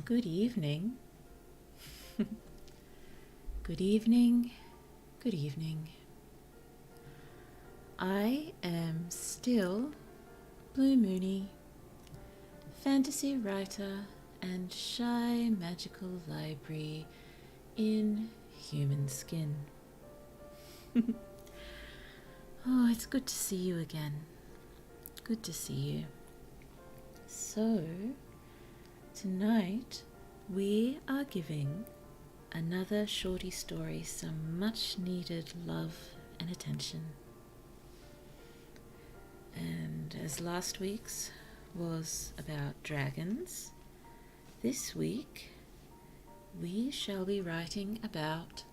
Good evening. Good evening. Good evening. I am still Blue Moony, fantasy writer and shy magical library in human skin. Oh, it's good to see you again. Good to see you. So, tonight we are giving another shorty story some much needed love and attention. And as last week's was about dragons, this week we shall be writing about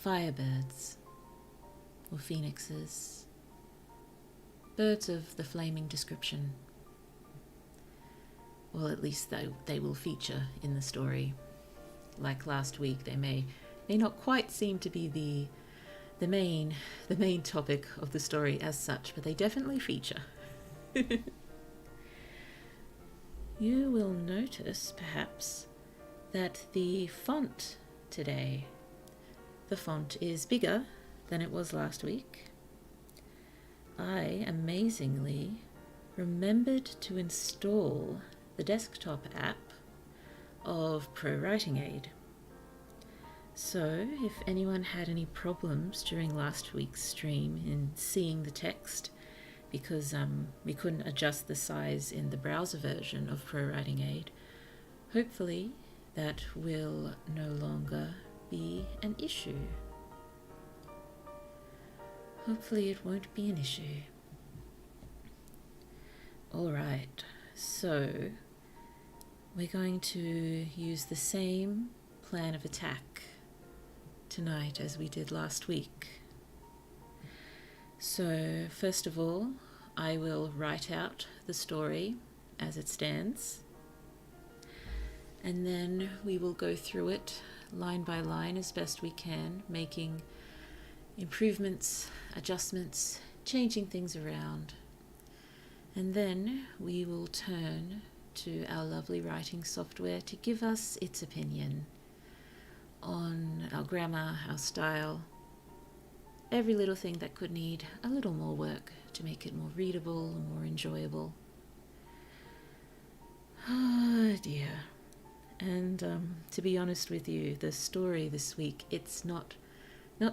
firebirds or phoenixes, birds of the flaming description. Well, at least they will feature in the story. Like last week, they may not quite seem to be the main topic of the story as such, but they definitely feature. You will notice, perhaps, that the font today, the font is bigger than it was last week. I amazingly remembered to install the desktop app of ProWritingAid. So if anyone had any problems during last week's stream in seeing the text because we couldn't adjust the size in the browser version of ProWritingAid, hopefully that will no longer be an issue. Hopefully it won't be an issue. Alright, so we're going to use the same plan of attack tonight as we did last week. So first of all, I will write out the story as it stands, and then we will go through it line by line as best we can, making improvements, adjustments, changing things around. And then we will turn to our lovely writing software to give us its opinion on our grammar, our style, every little thing that could need a little more work to make it more readable and more enjoyable. Oh dear. And to be honest with you, the story this week, it's not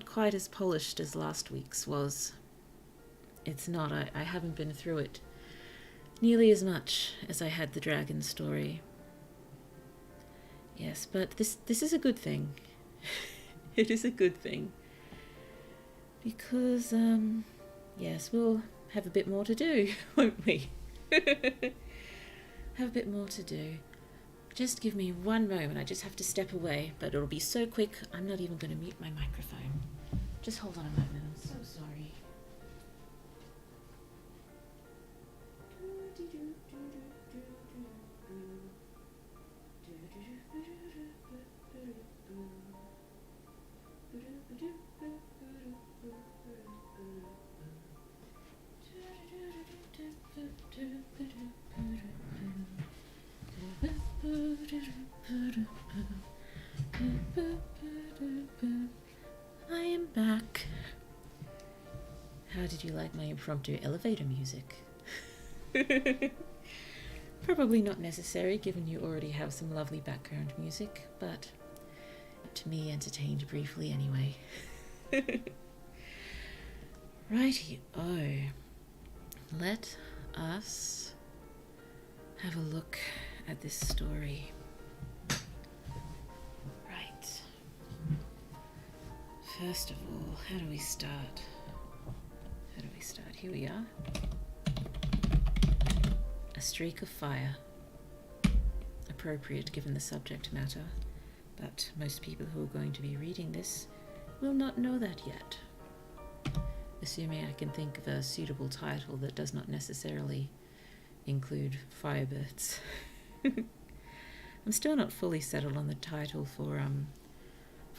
quite as polished as last week's was. It's not. I haven't been through it nearly as much as I had the dragon story. Yes, but this is a good thing. It is a good thing. Because, yes, we'll have a bit more to do, won't we? Have a bit more to do. Just give me one moment. I just have to step away, but it'll be so quick, I'm not even going to mute my microphone. Just hold on a moment. I'm so sorry. I am back. How did you like my impromptu elevator music? Probably not necessary, given you already have some lovely background music, but to me entertained briefly anyway. Righty-o. Let us have a look at this story. Right. First of all, how do we start? Here we are. A streak of fire. Appropriate given the subject matter, but most people who are going to be reading this will not know that yet. Assuming I can think of a suitable title that does not necessarily include firebirds. I'm still not fully settled on the title for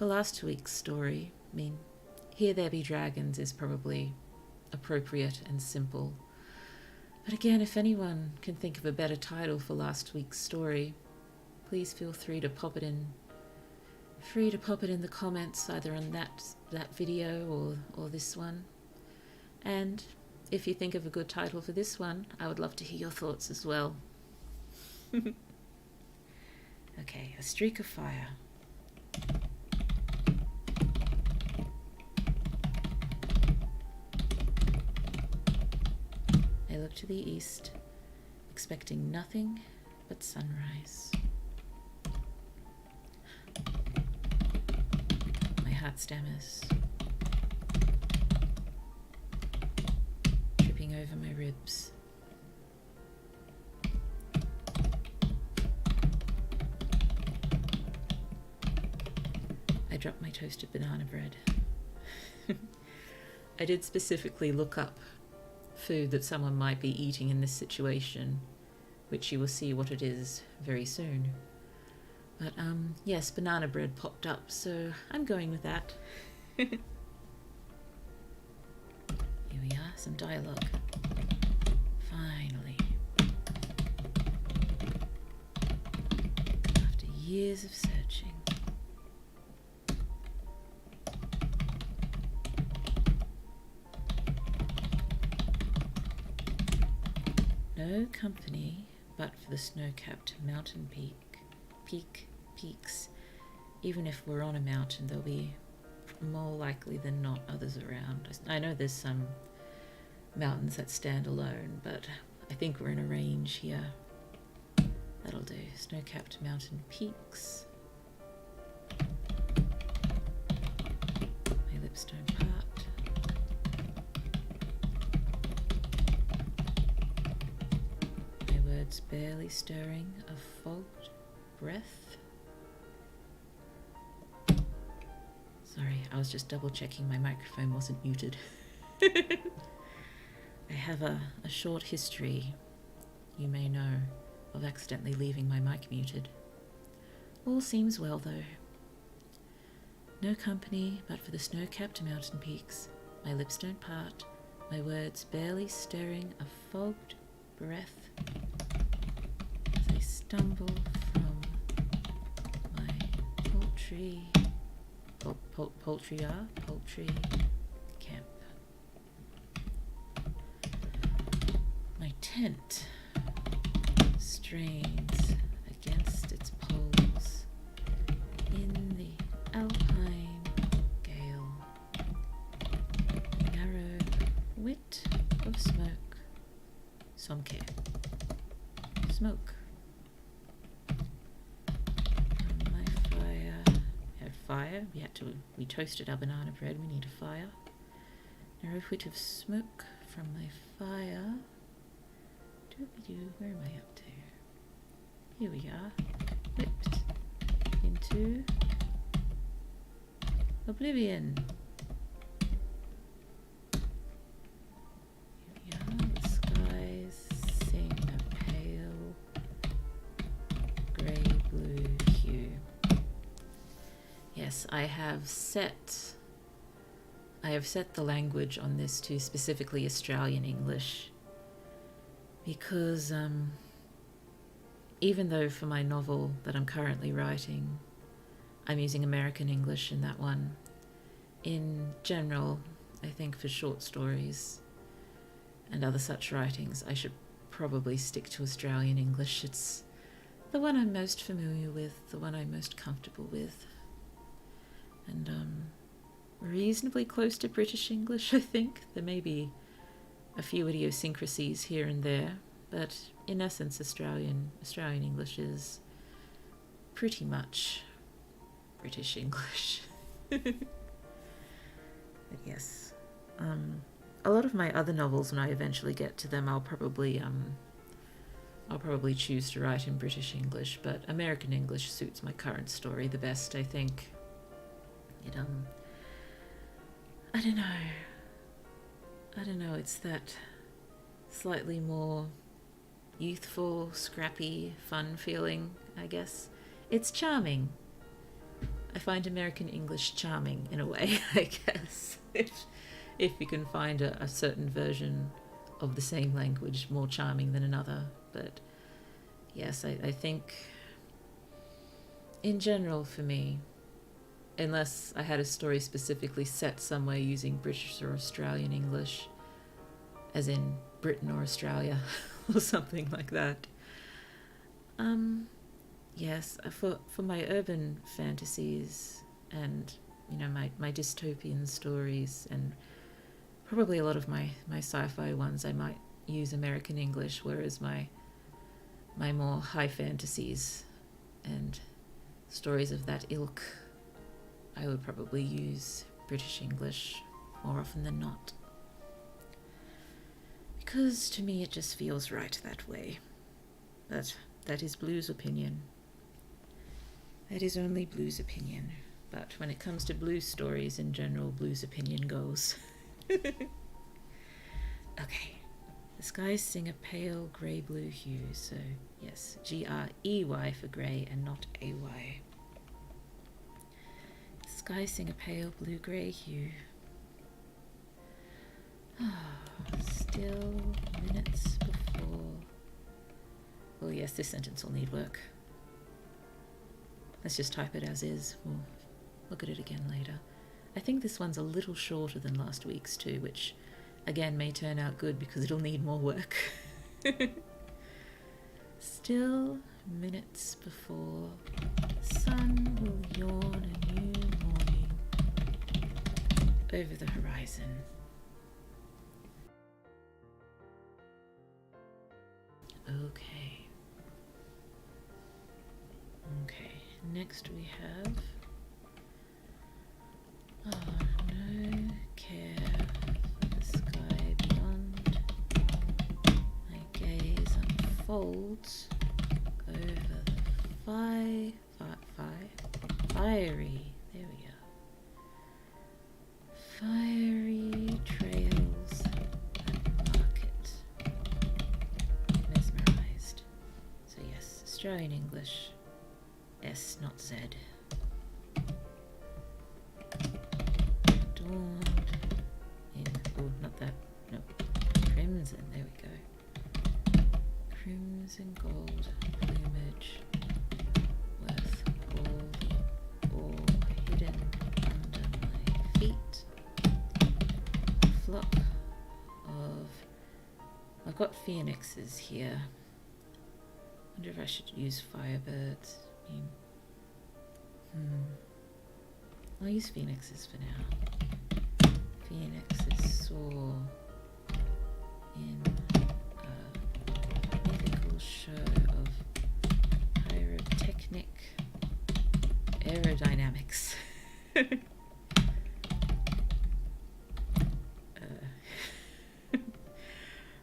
last week's story. I mean, Here There Be Dragons is probably appropriate and simple. But again, if anyone can think of a better title for last week's story, please feel free to pop it in. Free to pop it in the comments, either on that video or this one. And if you think of a good title for this one, I would love to hear your thoughts as well. Okay, a streak of fire. I look to the east, expecting nothing but sunrise. My heart stammers, tripping over my ribs. I dropped my toasted banana bread. I did specifically look up food that someone might be eating in this situation, which you will see what it is very soon. But yes, banana bread popped up, so I'm going with that. Here we are, some dialogue. Finally. After years of searching. No company but for the snow-capped mountain peaks. Even if we're on a mountain, there'll be more likely than not others around. I know there's some mountains that stand alone, but I think we're in a range here. That'll do. Snow-capped mountain peaks. My lips don't part. Barely stirring, a fogged breath. Sorry, I was just double checking my microphone wasn't muted. I have a short history, you may know, of accidentally leaving my mic muted. All seems well though. No company but for the snow-capped mountain peaks. My lips don't part, my words barely stirring, a fogged breath. Stumble from my poultry camp. My tent strains against its poles in the alpine gale. Narrow wit of smoke. Somke. Smoke. Fire. We toasted our banana bread. We need a fire. Narrow whit of smoke from my fire. Doobie-doo, where am I up to? Here we are. Whipped into oblivion. Here we are. The skies sing a pale grey-blue hue. Yes, I have set the language on this to specifically Australian English because even though for my novel that I'm currently writing, I'm using American English in that one, in general, I think for short stories and other such writings, I should probably stick to Australian English. It's the one I'm most familiar with, the one I'm most comfortable with. And reasonably close to British English, I think. There may be a few idiosyncrasies here and there, but in essence, Australian English is pretty much British English. But yes, a lot of my other novels, when I eventually get to them, I'll probably choose to write in British English, but American English suits my current story the best, I think. It, I don't know, it's that slightly more youthful, scrappy, fun feeling, I guess. It's charming. I find American English charming in a way, I guess. If you can find a certain version of the same language more charming than another. But yes, I think in general for me, unless I had a story specifically set somewhere using British or Australian English, as in Britain or Australia, or something like that. Yes, for my urban fantasies and, you know, my dystopian stories, and probably a lot of my sci-fi ones, I might use American English, whereas my more high fantasies and stories of that ilk, I would probably use British English more often than not. Because to me it just feels right that way. But that is Blue's opinion. That is only Blue's opinion. But when it comes to Blue stories in general, Blue's opinion goes. Okay. The skies sing a pale grey-blue hue, so yes, Grey for grey and not AY. The skies sing a pale blue-grey hue. Still minutes before... Oh yes, this sentence will need work. Let's just type it as is. We'll look at it again later. I think this one's a little shorter than last week's too, which again may turn out good because it'll need more work. Still minutes before the sun will yawn a new morning over the horizon. Okay, next we have no care for the sky beyond. My gaze unfolds over the fiery, there we are, fiery trails that market. Mesmerized. So yes, Australian English. S, not Z. Dawned in, oh, not that, no, crimson, there we go. Crimson gold plumage, worth all hidden under my feet. A flock of, I've got phoenixes here. Wonder if I should use firebirds. I'll use phoenixes for now. Phoenixes soar in a mythical show of pyrotechnic aerodynamics.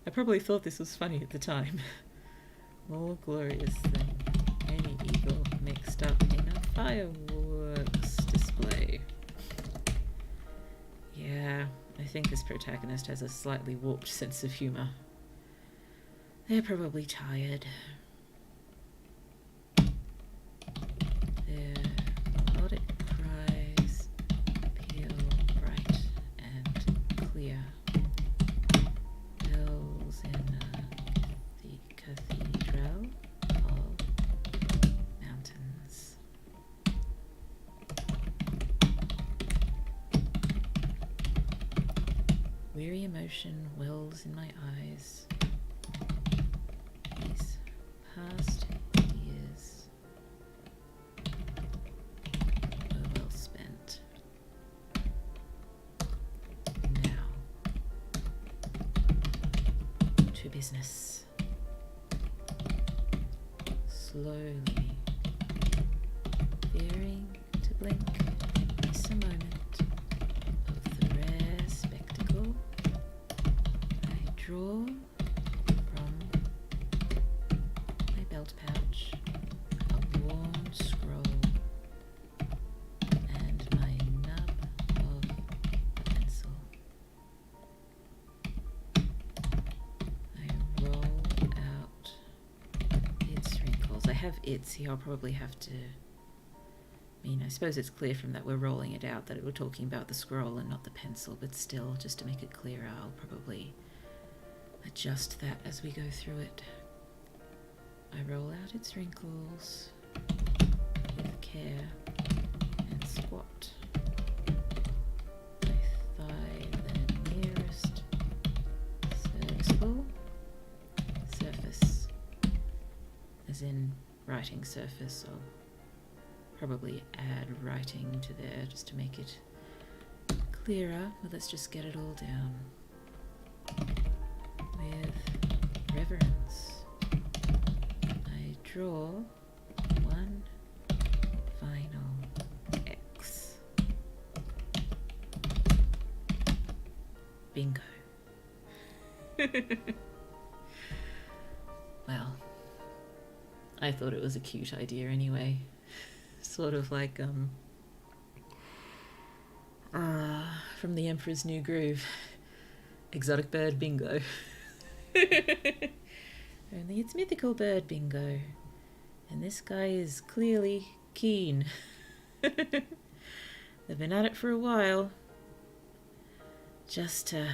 I probably thought this was funny at the time. More glorious than any eagle mixed up in a fireworks display. Yeah, I think this protagonist has a slightly warped sense of humour. They're probably tired. Their melodic cries peal bright and clear. Bells in the cathedral of mountains. Weary emotion wells in my eyes. These past years were well spent. Now, to business. Slowly, fearing to blink, miss a moment of the rare spectacle. I draw from my belt pouch a worn scroll and my nub of a pencil. I roll out its wrinkles. I have its here, I'll probably have to... I suppose it's clear from that we're rolling it out that we're talking about the scroll and not the pencil, but still, just to make it clearer, I'll probably adjust that as we go through it. I roll out its wrinkles with care and squat. My thigh then nearest serviceable surface, as in writing surface. I'll probably add writing to there just to make it clearer, but let's just get it all down. With reverence, I draw one final X. Bingo. Well, I thought it was a cute idea anyway. Sort of like from The Emperor's New Groove, exotic bird bingo. Only it's mythical bird bingo, and this guy is clearly keen. They've been at it for a while, just to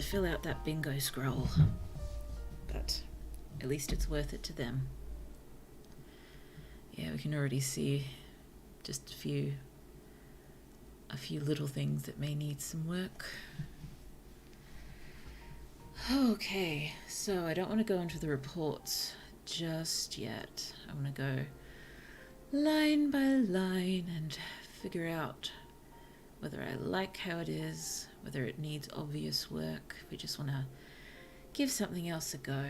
fill out that bingo scroll, but at least it's worth it to them. Yeah, we can already see just a few little things that may need some work. Okay, so I don't want to go into the reports just yet. I want to go line by line and figure out whether I like how it is, whether it needs obvious work, if we just want to give something else a go.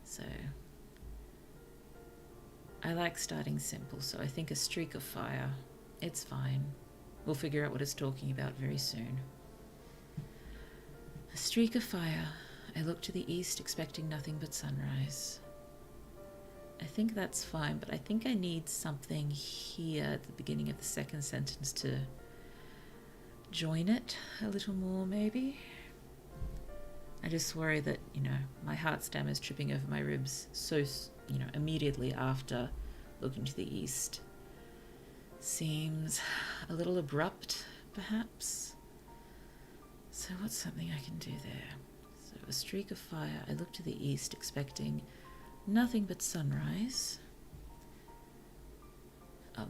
So I like starting simple, so I think a streak of fire, it's fine. We'll figure out what it's talking about very soon. A streak of fire. I look to the east, expecting nothing but sunrise. I think that's fine, but I think I need something here at the beginning of the second sentence to join it a little more, maybe. I just worry that, my heart stem is tripping over my ribs so, immediately after looking to the east. Seems a little abrupt, perhaps. So what's something I can do there? So a streak of fire. I look to the east, expecting nothing but sunrise.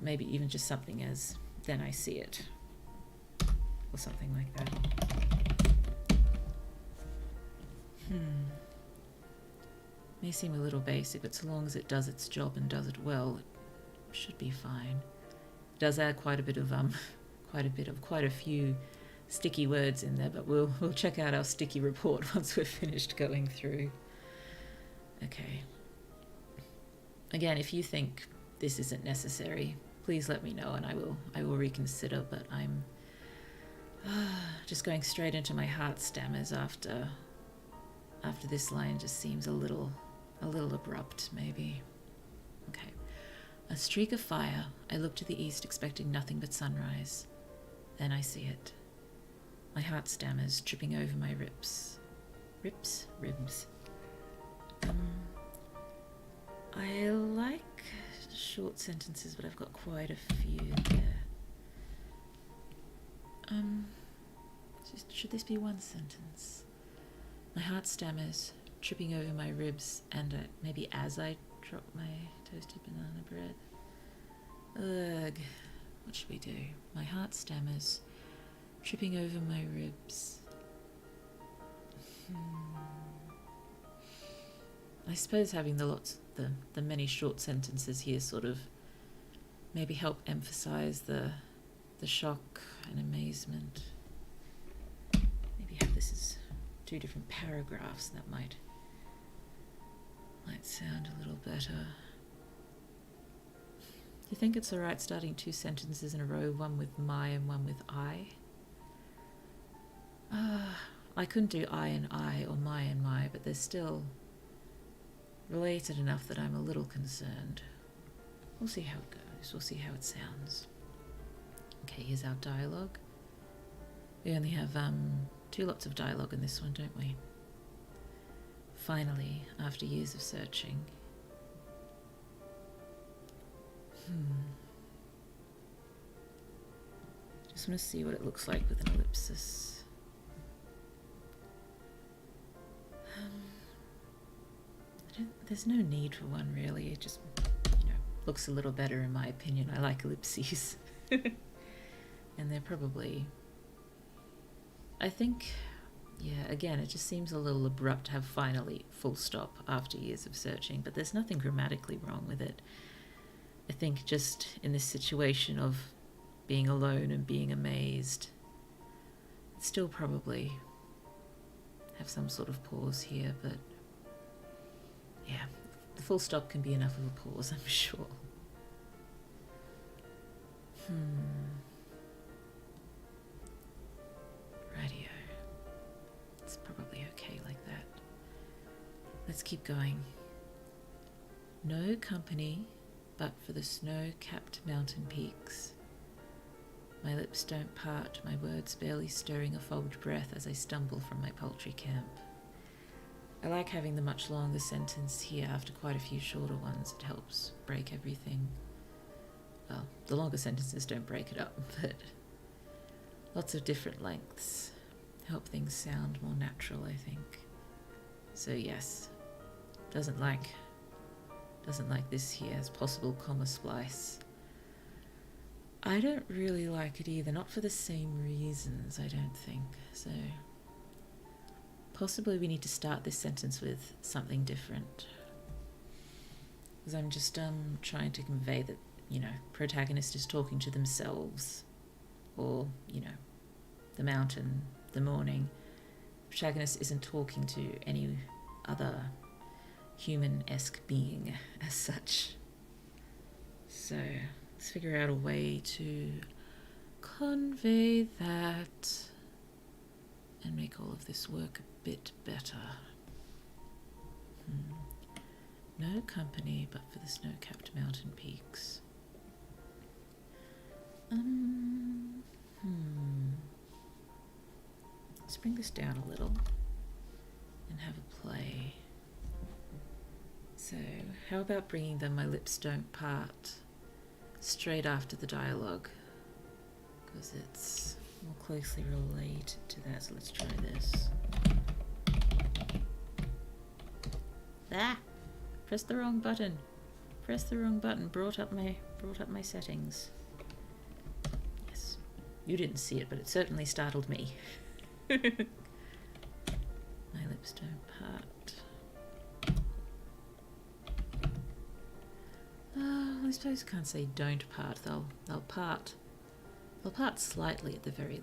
Maybe even just something as, then I see it. Or something like that. May seem a little basic, but so long as it does its job and does it well, it should be fine. It does add quite a few sticky words in there, but we'll check out our sticky report once we're finished going through. Okay. Again, if you think this isn't necessary, please let me know and I will reconsider, but I'm just going straight into my heart stammers after this line just seems a little abrupt, maybe. Okay. A streak of fire. I look to the east, expecting nothing but sunrise. Then I see it. My heart stammers, tripping over my ribs. Ribs. I like short sentences, but I've got quite a few there. Should this be one sentence? My heart stammers, tripping over my ribs, and maybe as I drop my toasted banana bread. Ugh. What should we do? My heart stammers, tripping over my ribs. I suppose having the many short sentences here sort of maybe help emphasize the shock and amazement. Maybe have this as 2 different paragraphs, that might sound a little better. Do you think it's alright starting 2 sentences in a row, one with my and one with I? I couldn't do I and I or my and my, but they're still related enough that I'm a little concerned. We'll see how it goes. We'll see how it sounds. Okay, here's our dialogue. We only have 2 lots of dialogue in this one, don't we? Finally, after years of searching. Just want to see what it looks like with an ellipsis. There's no need for one really, just, looks a little better in my opinion. I like ellipses. And they're probably, I think, yeah, again, it just seems a little abrupt to have finally full stop after years of searching, but there's nothing grammatically wrong with it. I think just in this situation of being alone and being amazed, I'd still probably have some sort of pause here, but yeah, the full stop can be enough of a pause, I'm sure. Radio. It's probably okay like that. Let's keep going. No company but for the snow-capped mountain peaks. My lips don't part, my words barely stirring a fogged breath as I stumble from my poultry camp. I like having the much longer sentence here after quite a few shorter ones. It helps break everything. Well, the longer sentences don't break it up, but lots of different lengths help things sound more natural, I think. So yes, doesn't like this here as possible comma splice. I don't really like it either, not for the same reasons, I don't think. So possibly we need to start this sentence with something different. Because I'm just trying to convey that, protagonist is talking to themselves, or, the mountain, the morning. Protagonist isn't talking to any other human-esque being as such. So let's figure out a way to convey that and make all of this work a bit better. No company but for the snow-capped mountain peaks. Let's bring this down a little and have a play. So how about bringing the "my lips don't part" straight after the dialogue, because it's more closely related to that. So let's try this. Pressed the wrong button. Brought up my settings. Yes, you didn't see it, but it certainly startled me. My lips don't part. I suppose I can't say don't part. They'll part. They'll part slightly at the very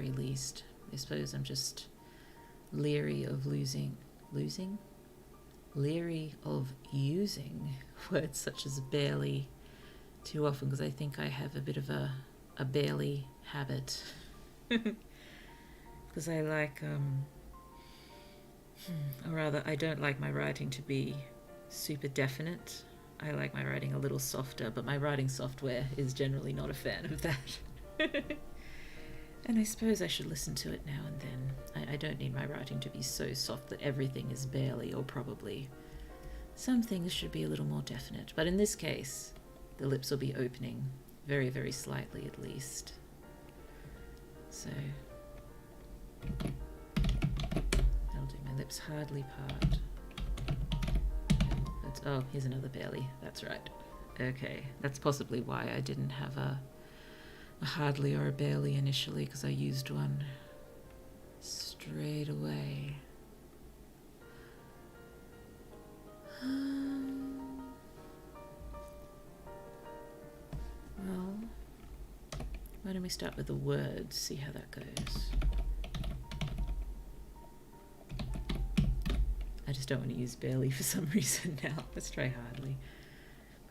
least. I suppose I'm just leery of leery of using words such as barely too often, because I think I have a bit of a barely habit. Because I like, or rather, I don't like my writing to be super definite. I like my writing a little softer, but my writing software is generally not a fan of that. And I suppose I should listen to it now and then. I don't need my writing to be so soft that everything is barely or probably. Some things should be a little more definite, but in this case, the lips will be opening very, very slightly at least. So that'll do. My lips hardly part. Oh, here's another barely. That's right. Okay, that's possibly why I didn't have a hardly or a barely initially, because I used one straight away. Well, why don't we start with the words, see how that goes. I just don't want to use barely for some reason now. Let's try hardly.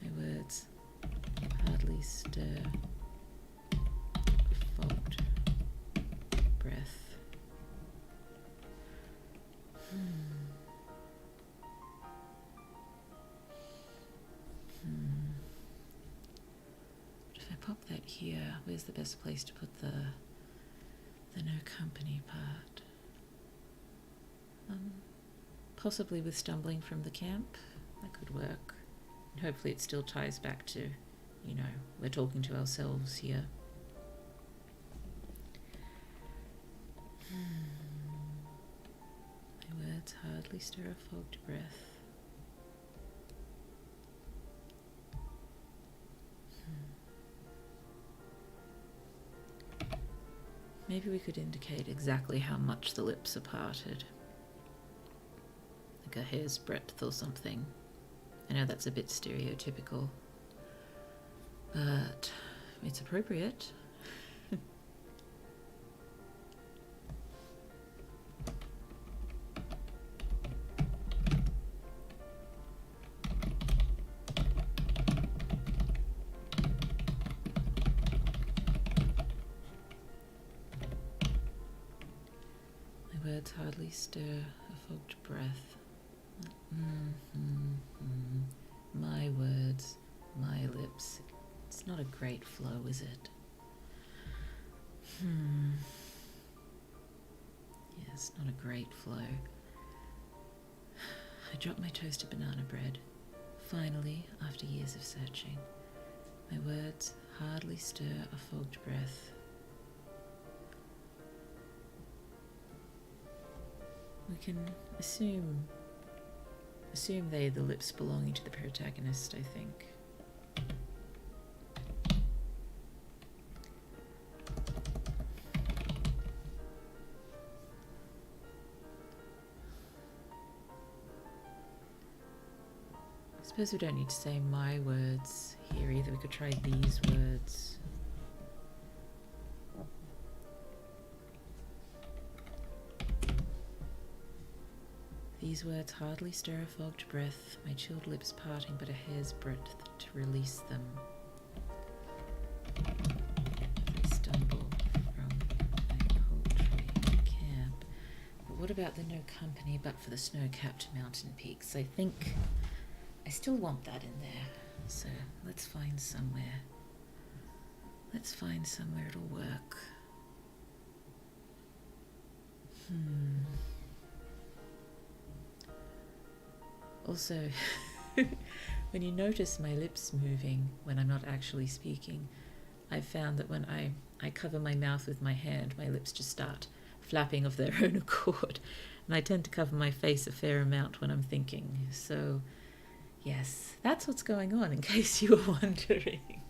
My words hardly stir fogged breath. But if I pop that here, where's the best place to put the no company part? Possibly with stumbling from the camp. That could work. And hopefully it still ties back to, we're talking to ourselves here. My words hardly stir a fogged breath. maybe we could indicate exactly how much the lips are parted. Like a hair's breadth or something. I know that's a bit stereotypical, but it's appropriate. My words hardly stir a fogged breath. My words, my lips. It's not a great flow, is it? Yeah, it's not a great flow. I dropped my toasted banana bread. Finally, after years of searching. My words hardly stir a fogged breath. We can assume they, the lips belonging to the protagonist, I think. I suppose we don't need to say my words here either. We could try these words. These words hardly stir a fogged breath, my chilled lips parting but a hair's breadth to release them. I stumble from my poultry camp. But what about the no company but for the snow-capped mountain peaks? I think I still want that in there. So let's find somewhere. Let's find somewhere it'll work. Also, when you notice my lips moving when I'm not actually speaking, I've found that when I cover my mouth with my hand, my lips just start flapping of their own accord. And I tend to cover my face a fair amount when I'm thinking. So, yes, that's what's going on, in case you were wondering.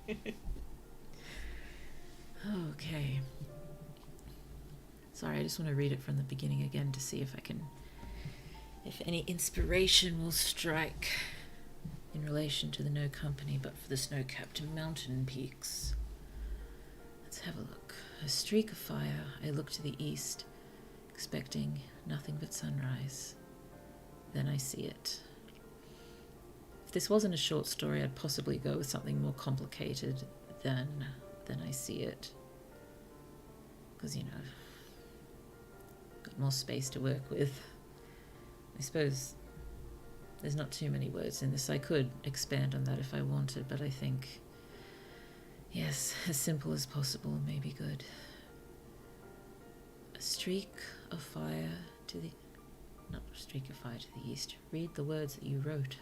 Okay. Sorry, I just want to read it from the beginning again to see if any inspiration will strike in relation to the no company but for the snow-capped mountain peaks. Let's have a look. A streak of fire, I look to the east, expecting nothing but sunrise. Then I see it. If this wasn't a short story, I'd possibly go with something more complicated than I see it. Because, got more space to work with. I suppose there's not too many words in this. I could expand on that if I wanted, but I think, yes, as simple as possible may be good. A streak of fire to the... Not a streak of fire to the east. Read the words that you wrote.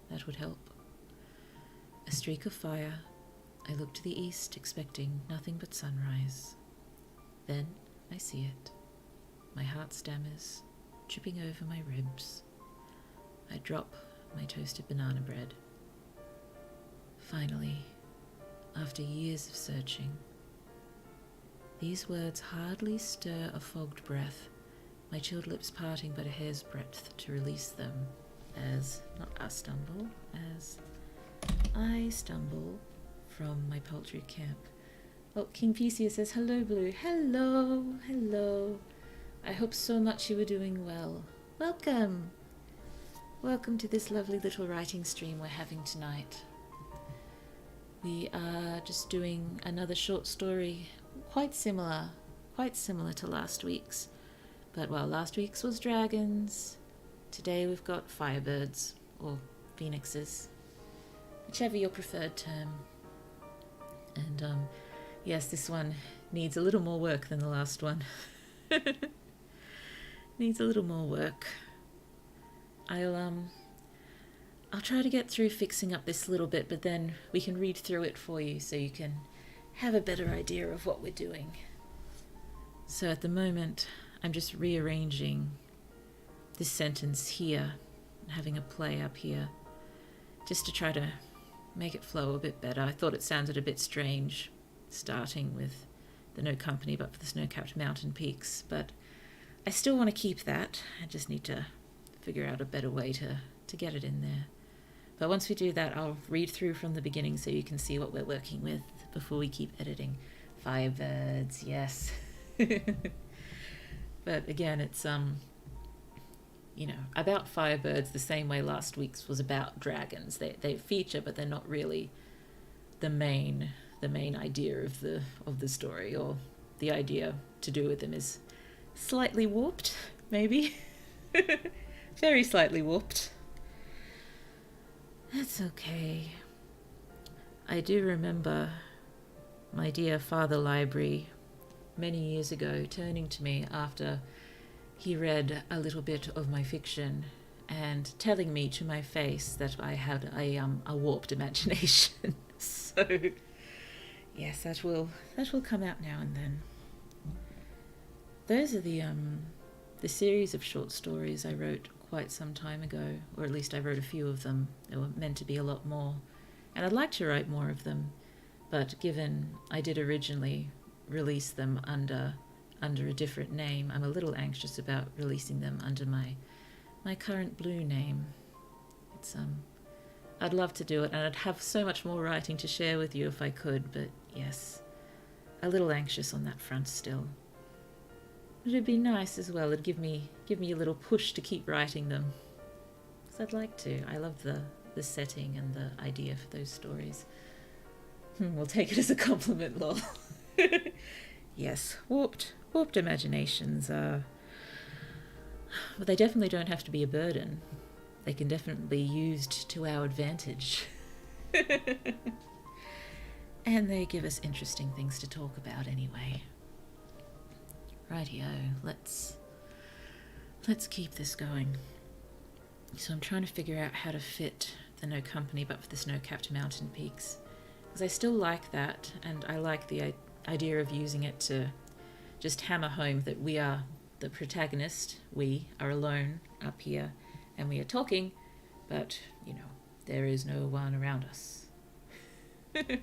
That would help. A streak of fire. I look to the east, expecting nothing but sunrise. Then I see it. My heart stammers, tripping over my ribs. I drop my toasted banana bread. Finally, after years of searching, these words hardly stir a fogged breath, my chilled lips parting but a hair's breadth to release them, as I stumble from my poultry camp. Oh, King Theseus says, hello, Blue. Hello, hello. I hope so much you were doing well. Welcome. Welcome to this lovely little writing stream we're having tonight. We are just doing another short story, quite similar to last week's. But well, last week's was dragons. Today we've got firebirds, or phoenixes, whichever your preferred term. And yes, this one needs a little more work than the last one. Needs a little more work. I'll try to get through fixing up this little bit, but then we can read through it for you so you can have a better idea of what we're doing. So at the moment, I'm just rearranging this sentence here, and having a play up here, just to try to make it flow a bit better. I thought it sounded a bit strange, starting with the No Company But for the Snow-Capped Mountain Peaks, but I still want to keep that. I just need to figure out a better way to get it in there. But once we do that, I'll read through from the beginning so you can see what we're working with before we keep editing. Firebirds, yes. But again, it's about Firebirds the same way last week's was about dragons. They feature, but they're not really the main idea of the story, or the idea to do with them is slightly warped, maybe. Very slightly warped. That's okay. I do remember my dear Father Library many years ago turning to me after he read a little bit of my fiction and telling me to my face that I had a warped imagination. So yes, that will come out now and then. Those are the series of short stories I wrote quite some time ago, or at least I wrote a few of them. There were meant to be a lot more, and I'd like to write more of them, but given I did originally release them under a different name, I'm a little anxious about releasing them under my current blue name. It's I'd love to do it, and I'd have so much more writing to share with you if I could, but yes, a little anxious on that front still. But it'd be nice as well. It'd give me a little push to keep writing them, because I'd like to. I love the setting and the idea for those stories. We'll take it as a compliment, lol. Yes, warped imaginations are... Well, they definitely don't have to be a burden. They can definitely be used to our advantage. And they give us interesting things to talk about anyway. Rightio, let's keep this going. So I'm trying to figure out how to fit the No Company But for the Snow-Capped Mountain Peaks, because I still like that, and I like the idea of using it to just hammer home that we are the protagonist. We are alone up here, and we are talking, but, there is no one around us. Okay,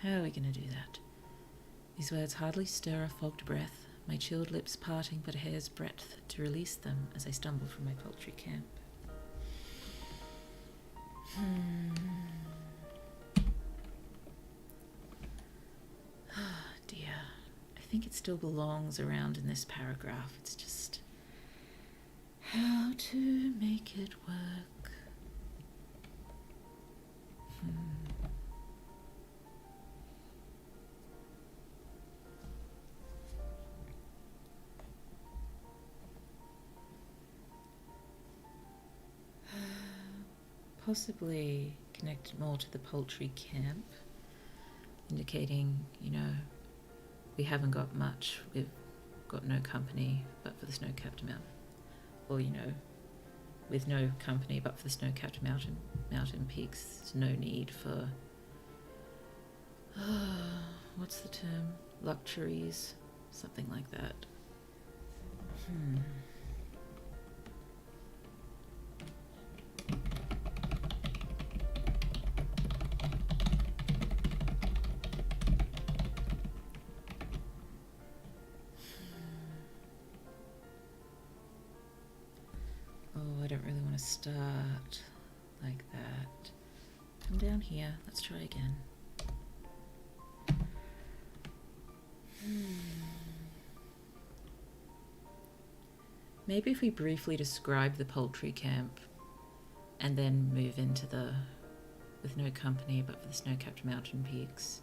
how are we going to do that? These words hardly stir a fogged breath, my chilled lips parting but a hair's breadth to release them as I stumble from my poultry camp. Oh dear. I think it still belongs around in this paragraph. It's just how to make it work. Possibly connected more to the poultry camp, indicating, we haven't got much, we've got no company but for the snow-capped mountain. Or, with no company but for the snow-capped mountain peaks, there's no need for, what's the term? Luxuries, something like that. Oh, I don't really want to start like that. Come down here, let's try again. Maybe if we briefly describe the poultry camp and then move into with no company but for the snow-capped mountain peaks.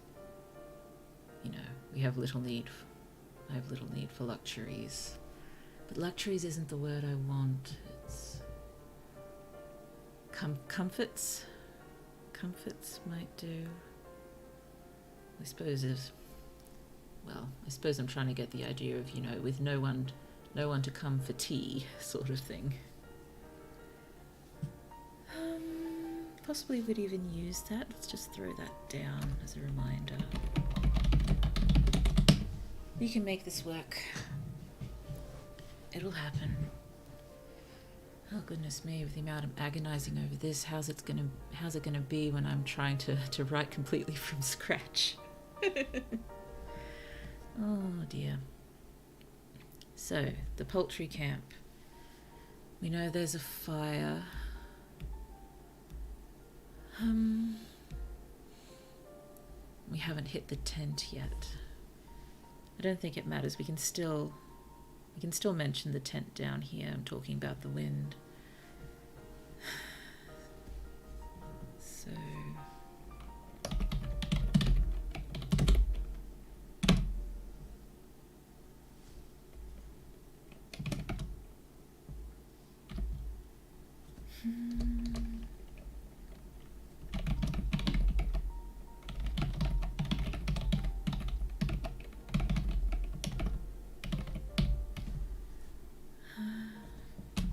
We have little need. I have little need for luxuries. But luxuries isn't the word I want. It's comforts. Comforts might do. I suppose I'm trying to get the idea of, with no one to come for tea, sort of thing. Possibly would even use that. Let's just throw that down as a reminder. We can make this work. It'll happen. Oh goodness me, with the amount of agonizing over this, how's it gonna be when I'm trying to write completely from scratch? Oh dear. So, the poultry camp. We know there's a fire. We haven't hit the tent yet. I don't think it matters. We can still mention the tent down here. I'm talking about the wind. So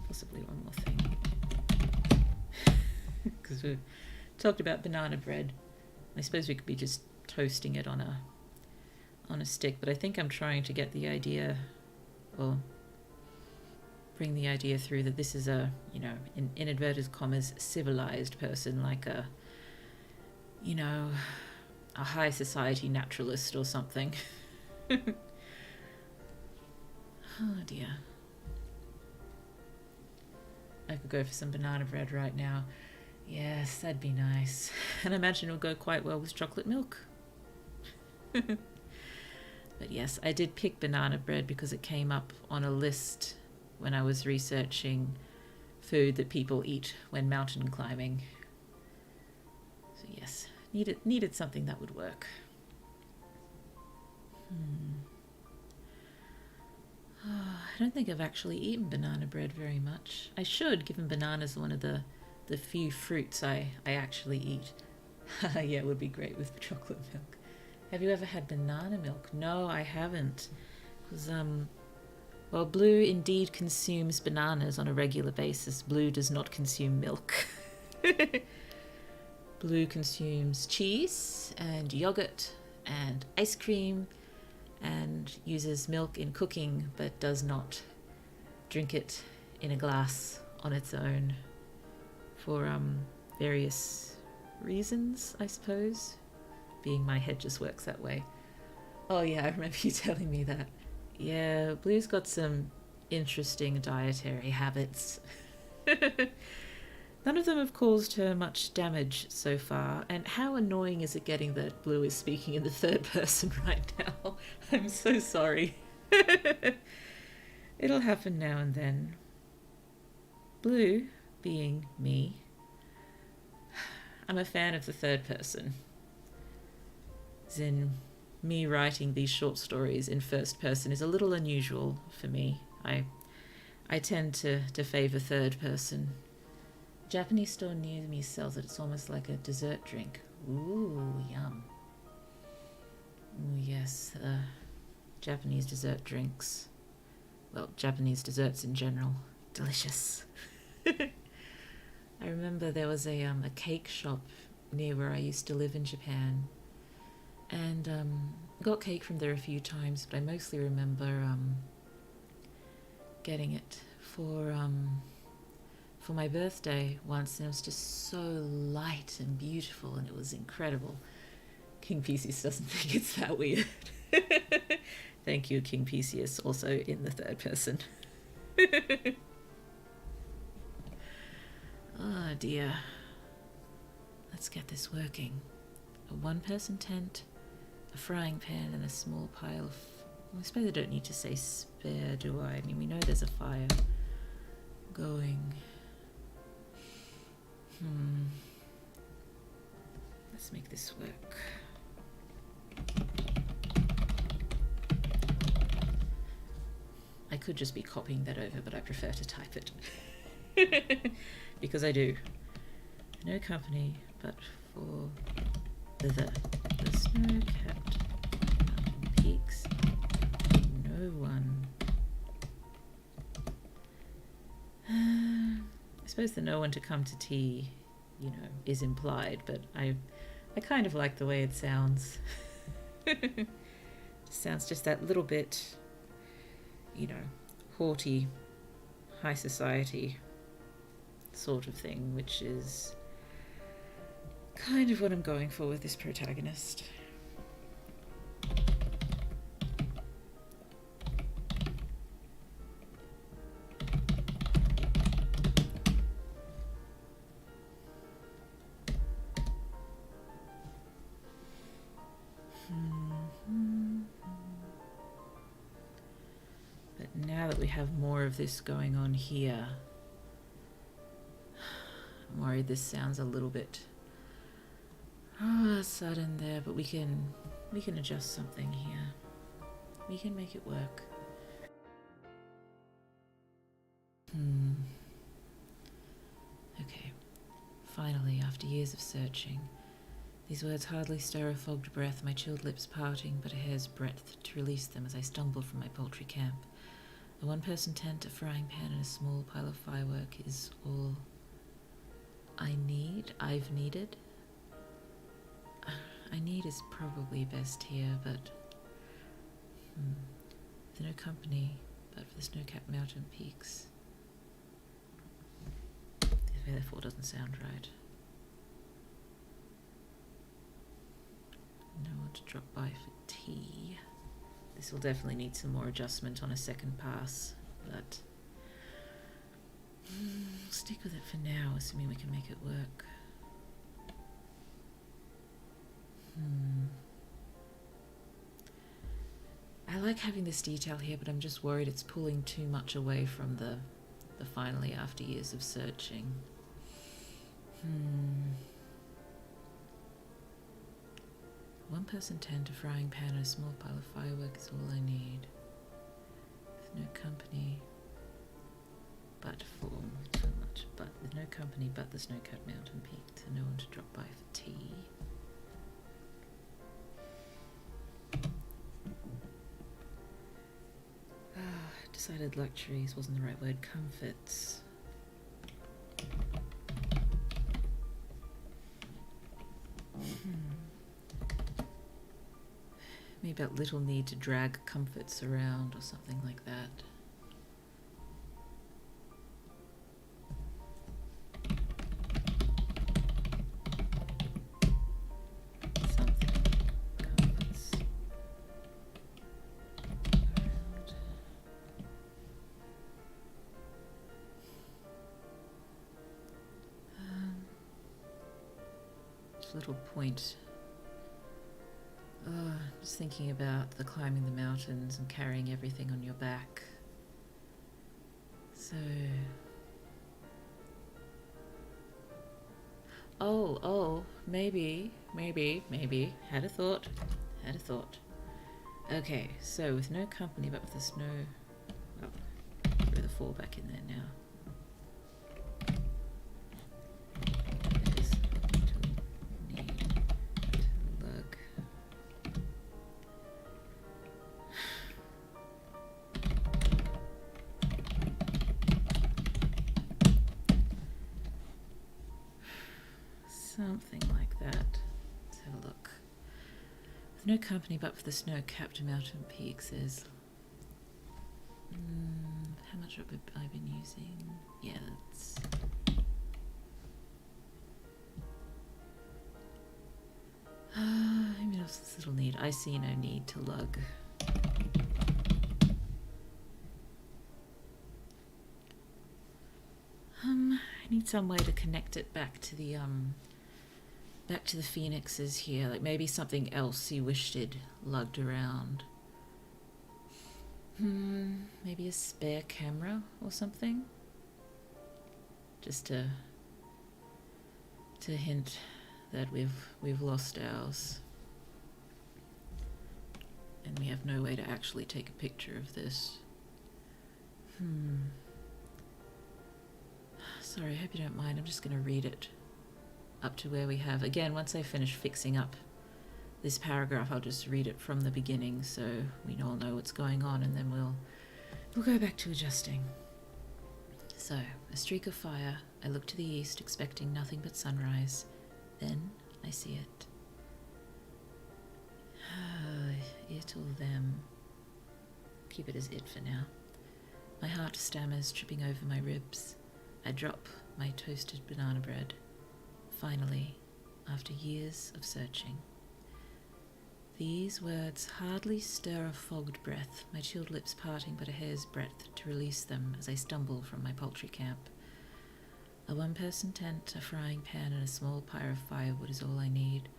possibly one more thing. Because we've talked about banana bread. I suppose we could be just toasting it on a stick, but I think I'm trying to get the idea, or bring the idea through, that this is a, in inverted commas, civilized person, like a high society naturalist or something. Oh dear. I could go for some banana bread right now. Yes, that'd be nice. And I imagine it'll go quite well with chocolate milk. But yes, I did pick banana bread because it came up on a list when I was researching food that people eat when mountain climbing. So yes, needed something that would work. I don't think I've actually eaten banana bread very much. I should, given bananas are one of the few fruits I actually eat. Yeah, it would be great with chocolate milk. Have you ever had banana milk? No, I haven't. Because, well, Blue indeed consumes bananas on a regular basis. Blue does not consume milk. Blue consumes cheese and yogurt and ice cream and uses milk in cooking, but does not drink it in a glass on its own for various reasons, I suppose. Being my head just works that way. Oh yeah, I remember you telling me that. Yeah, Blue's got some interesting dietary habits. None of them have caused her much damage so far, and how annoying is it getting that Blue is speaking in the third person right now? I'm so sorry. It'll happen now and then. Blue, being me, I'm a fan of the third person. As in, me writing these short stories in first person is a little unusual for me. I tend to favour third person. Japanese store near me sells it. It's almost like a dessert drink. Ooh, yum. Ooh, yes, Japanese dessert drinks. Well, Japanese desserts in general. Delicious. I remember there was a cake shop near where I used to live in Japan. And got cake from there a few times, but I mostly remember getting it for my birthday once, and it was just so light and beautiful, and it was incredible. King Perseus doesn't think it's that weird. Thank you, King Perseus, also in the third person. Oh dear. Let's get this working. A one-person tent, a frying pan, and a small pile of... Well, I suppose I don't need to say spare, do I? I mean, we know there's a fire going. Let's make this work. I could just be copying that over, but I prefer to type it. Because I do. No company, but for the snow-capped mountain peaks, no one. I suppose the no one to come to tea, is implied, but I kind of like the way it sounds. It sounds just that little bit, haughty, high society sort of thing, which is kind of what I'm going for with this protagonist. have more of this going on here. I'm worried this sounds a little bit sudden there, but we can adjust something here. We can make it work. Okay. Finally, after years of searching, these words hardly stir a fogged breath, my chilled lips parting but a hair's breadth to release them as I stumble from my poultry camp. A one-person tent, a frying pan, and a small pile of firework is all I've needed. I need is probably best here, but with no company but for the snow-capped mountain peaks. Therefore doesn't sound right. No one to drop by for tea. This will definitely need some more adjustment on a second pass, but stick with it for now, assuming we can make it work. I like having this detail here, but I'm just worried it's pulling too much away from the finally after years of searching. One-person tent, a frying pan, and a small pile of firework is all I need. With no company, but with no company but the snow-capped mountain peaks, and no one to drop by for tea. Decided luxuries wasn't the right word. Comforts. Maybe that little need to drag comforts around or something like that. Little point. Just thinking about the climbing the mountains and carrying everything on your back. So, maybe. Had a thought. Okay, so with no company but with the snow. Oh, throw the 4 back in there now. Something like that. Let's have a look. With no company but for the snow-capped mountain peaks, there's... how much have I been using? Yeah, that's... maybe else this little need. I see no need to lug. I need some way to connect it back to the phoenixes here, like maybe something else you wished it lugged around. Maybe a spare camera or something, just to hint that we've lost ours and we have no way to actually take a picture of this. Sorry, I hope you don't mind. I'm just going to read it up to where we have. Again, once I finish fixing up this paragraph, I'll just read it from the beginning so we all know what's going on, and then we'll go back to adjusting. So, a streak of fire. I look to the east, expecting nothing but sunrise. Then I see it. It or them. Keep it as it for now. My heart stammers, tripping over my ribs. I drop my toasted banana bread. Finally, after years of searching. These words hardly stir a fogged breath, my chilled lips parting but a hair's breadth to release them as I stumble from my poultry camp. A one-person tent, a frying pan, and a small pyre of firewood is all I need.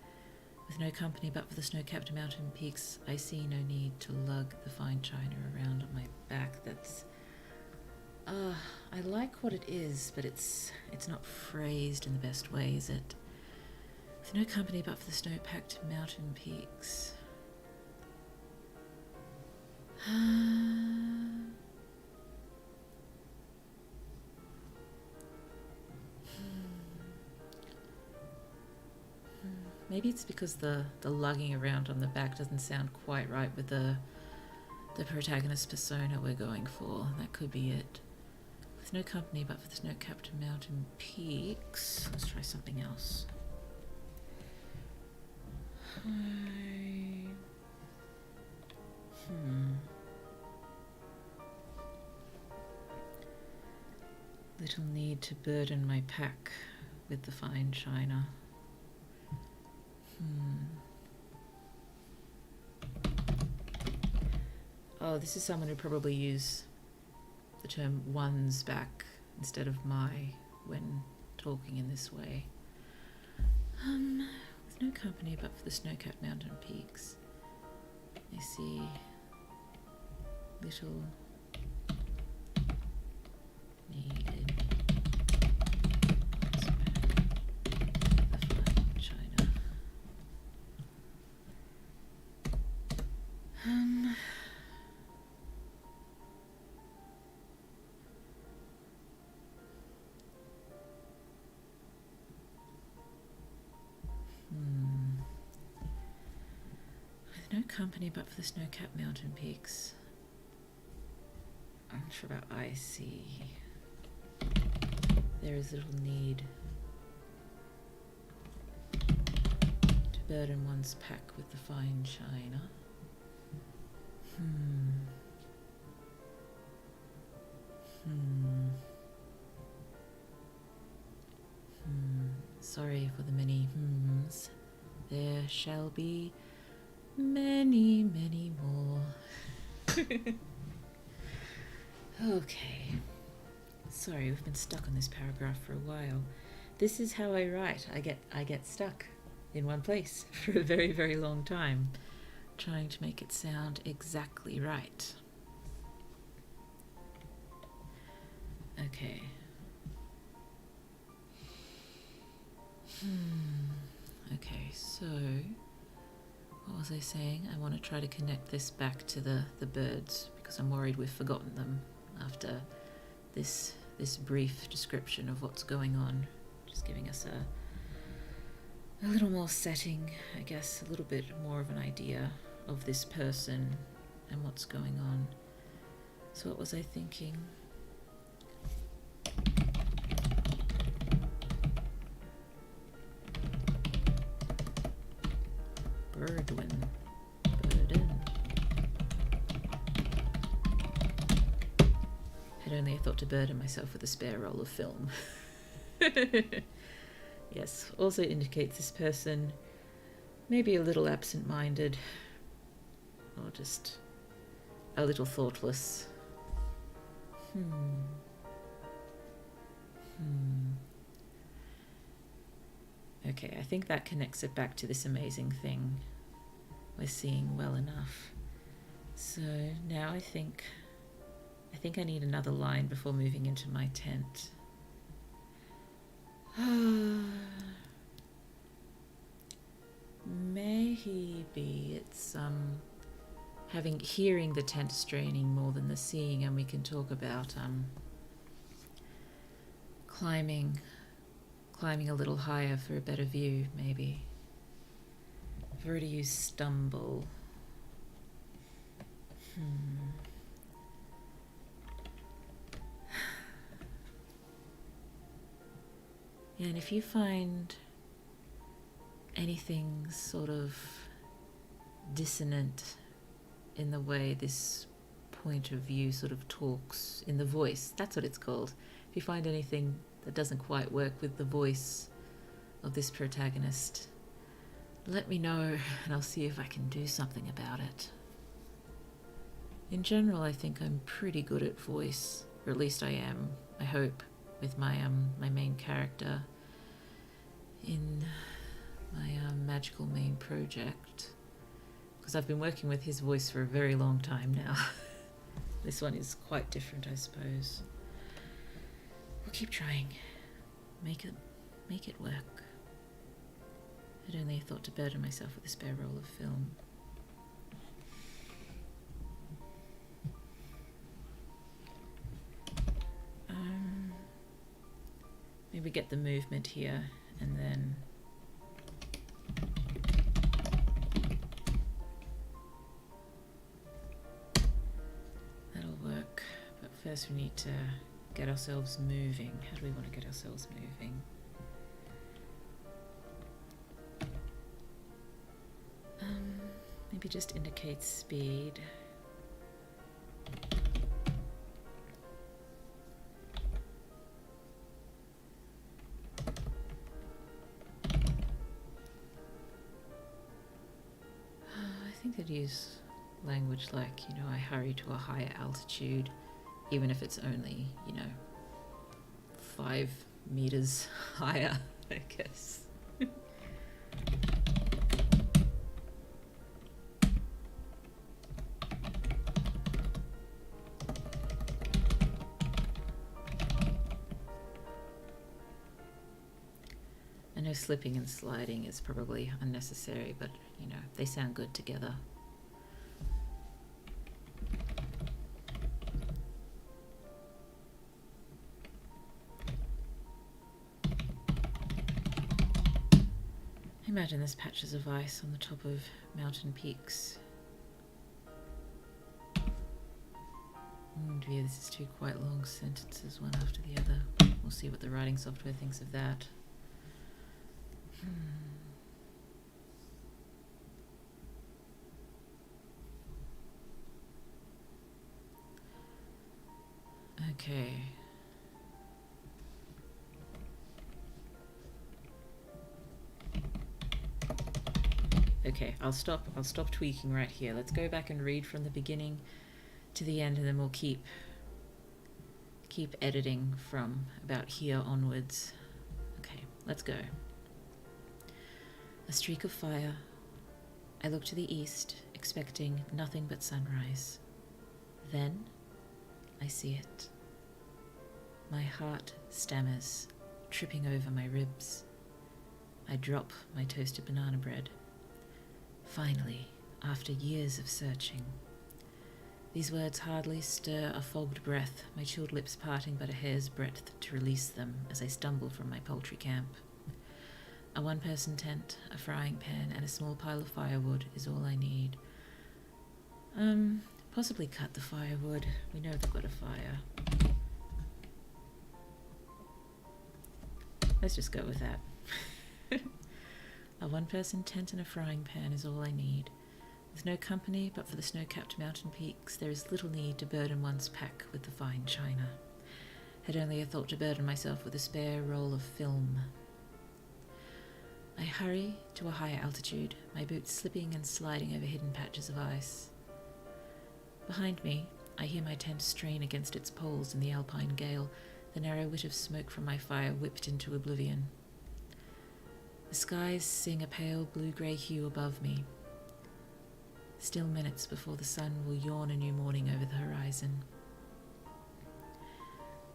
With no company but for the snow-capped mountain peaks, I see no need to lug the fine china around on my back. That's I like what it is, but it's not phrased in the best way, is it? With no company but for the snow-packed mountain peaks. Maybe it's because the lugging around on the back doesn't sound quite right with the protagonist persona we're going for. That could be it. With no company but for the snow-capped mountain peaks. Let's try something else. Little need to burden my pack with the fine china. Oh, this is someone who probably use the term one's back instead of my when talking in this way. With no company but for the snow-capped mountain peaks. I see little needed the fine china. With no company but for the snow-capped mountain peaks. I'm not sure about I see. There is little need to burden one's pack with the fine china. Sorry for the many hmms. There shall be many, many more. Okay. Sorry, we've been stuck on this paragraph for a while. This is how I write. I get stuck in one place for a very, very long time, trying to make it sound exactly right. Okay. Okay, so what was I saying? I want to try to connect this back to the birds because I'm worried we've forgotten them after this brief description of what's going on. Just giving us a little more setting, I guess, a little bit more of an idea of this person and what's going on. So what was I thinking? Burden. Had only I thought to burden myself with a spare roll of film. Yes, also indicates this person may be a little absent-minded or just a little thoughtless. Okay, I think that connects it back to this amazing thing we're seeing well enough. So now I think I need another line before moving into my tent. Maybe it's hearing the tent straining more than the seeing, and we can talk about climbing a little higher for a better view, maybe. I've already used stumble. Yeah, and if you find anything sort of dissonant in the way this point of view sort of talks in the voice, that's what it's called. If you find anything that doesn't quite work with the voice of this protagonist, let me know and I'll see if I can do something about it. In general, I think I'm pretty good at voice, or at least I am, I hope, with my main character in my magical main project, because I've been working with his voice for a very long time now. This one is quite different, I suppose. keep trying. Make it work. I'd only thought to burden myself with a spare roll of film. Maybe get the movement here, and then that'll work. But first we need to get ourselves moving. How do we want to get ourselves moving? Maybe just indicate speed. I think I'd use language like, I hurry to a higher altitude, even if it's only, 5 meters higher, I guess. I know slipping and sliding is probably unnecessary, but, they sound good together. Imagine there's patches of ice on the top of mountain peaks. Dear, this is two quite long sentences, one after the other. We'll see what the writing software thinks of that. Okay. Okay, I'll stop tweaking right here. Let's go back and read from the beginning to the end, and then we'll keep editing from about here onwards. Okay, let's go. A streak of fire. I look to the east, expecting nothing but sunrise. Then I see it. My heart stammers, tripping over my ribs. I drop my toasted banana bread. Finally, after years of searching. These words hardly stir a fogged breath, my chilled lips parting but a hair's breadth to release them as I stumble from my poultry camp. A one-person tent, a frying pan, and a small pile of firewood is all I need. Possibly cut the firewood. We know they've got a fire. Let's just go with that. A one-person tent and a frying pan is all I need. With no company but for the snow-capped mountain peaks, there is little need to burden one's pack with the fine china. Had only a thought to burden myself with a spare roll of film. I hurry to a higher altitude, my boots slipping and sliding over hidden patches of ice. Behind me, I hear my tent strain against its poles in the alpine gale, the narrow whit of smoke from my fire whipped into oblivion. The skies sing a pale blue-grey hue above me. Still minutes before the sun will yawn a new morning over the horizon.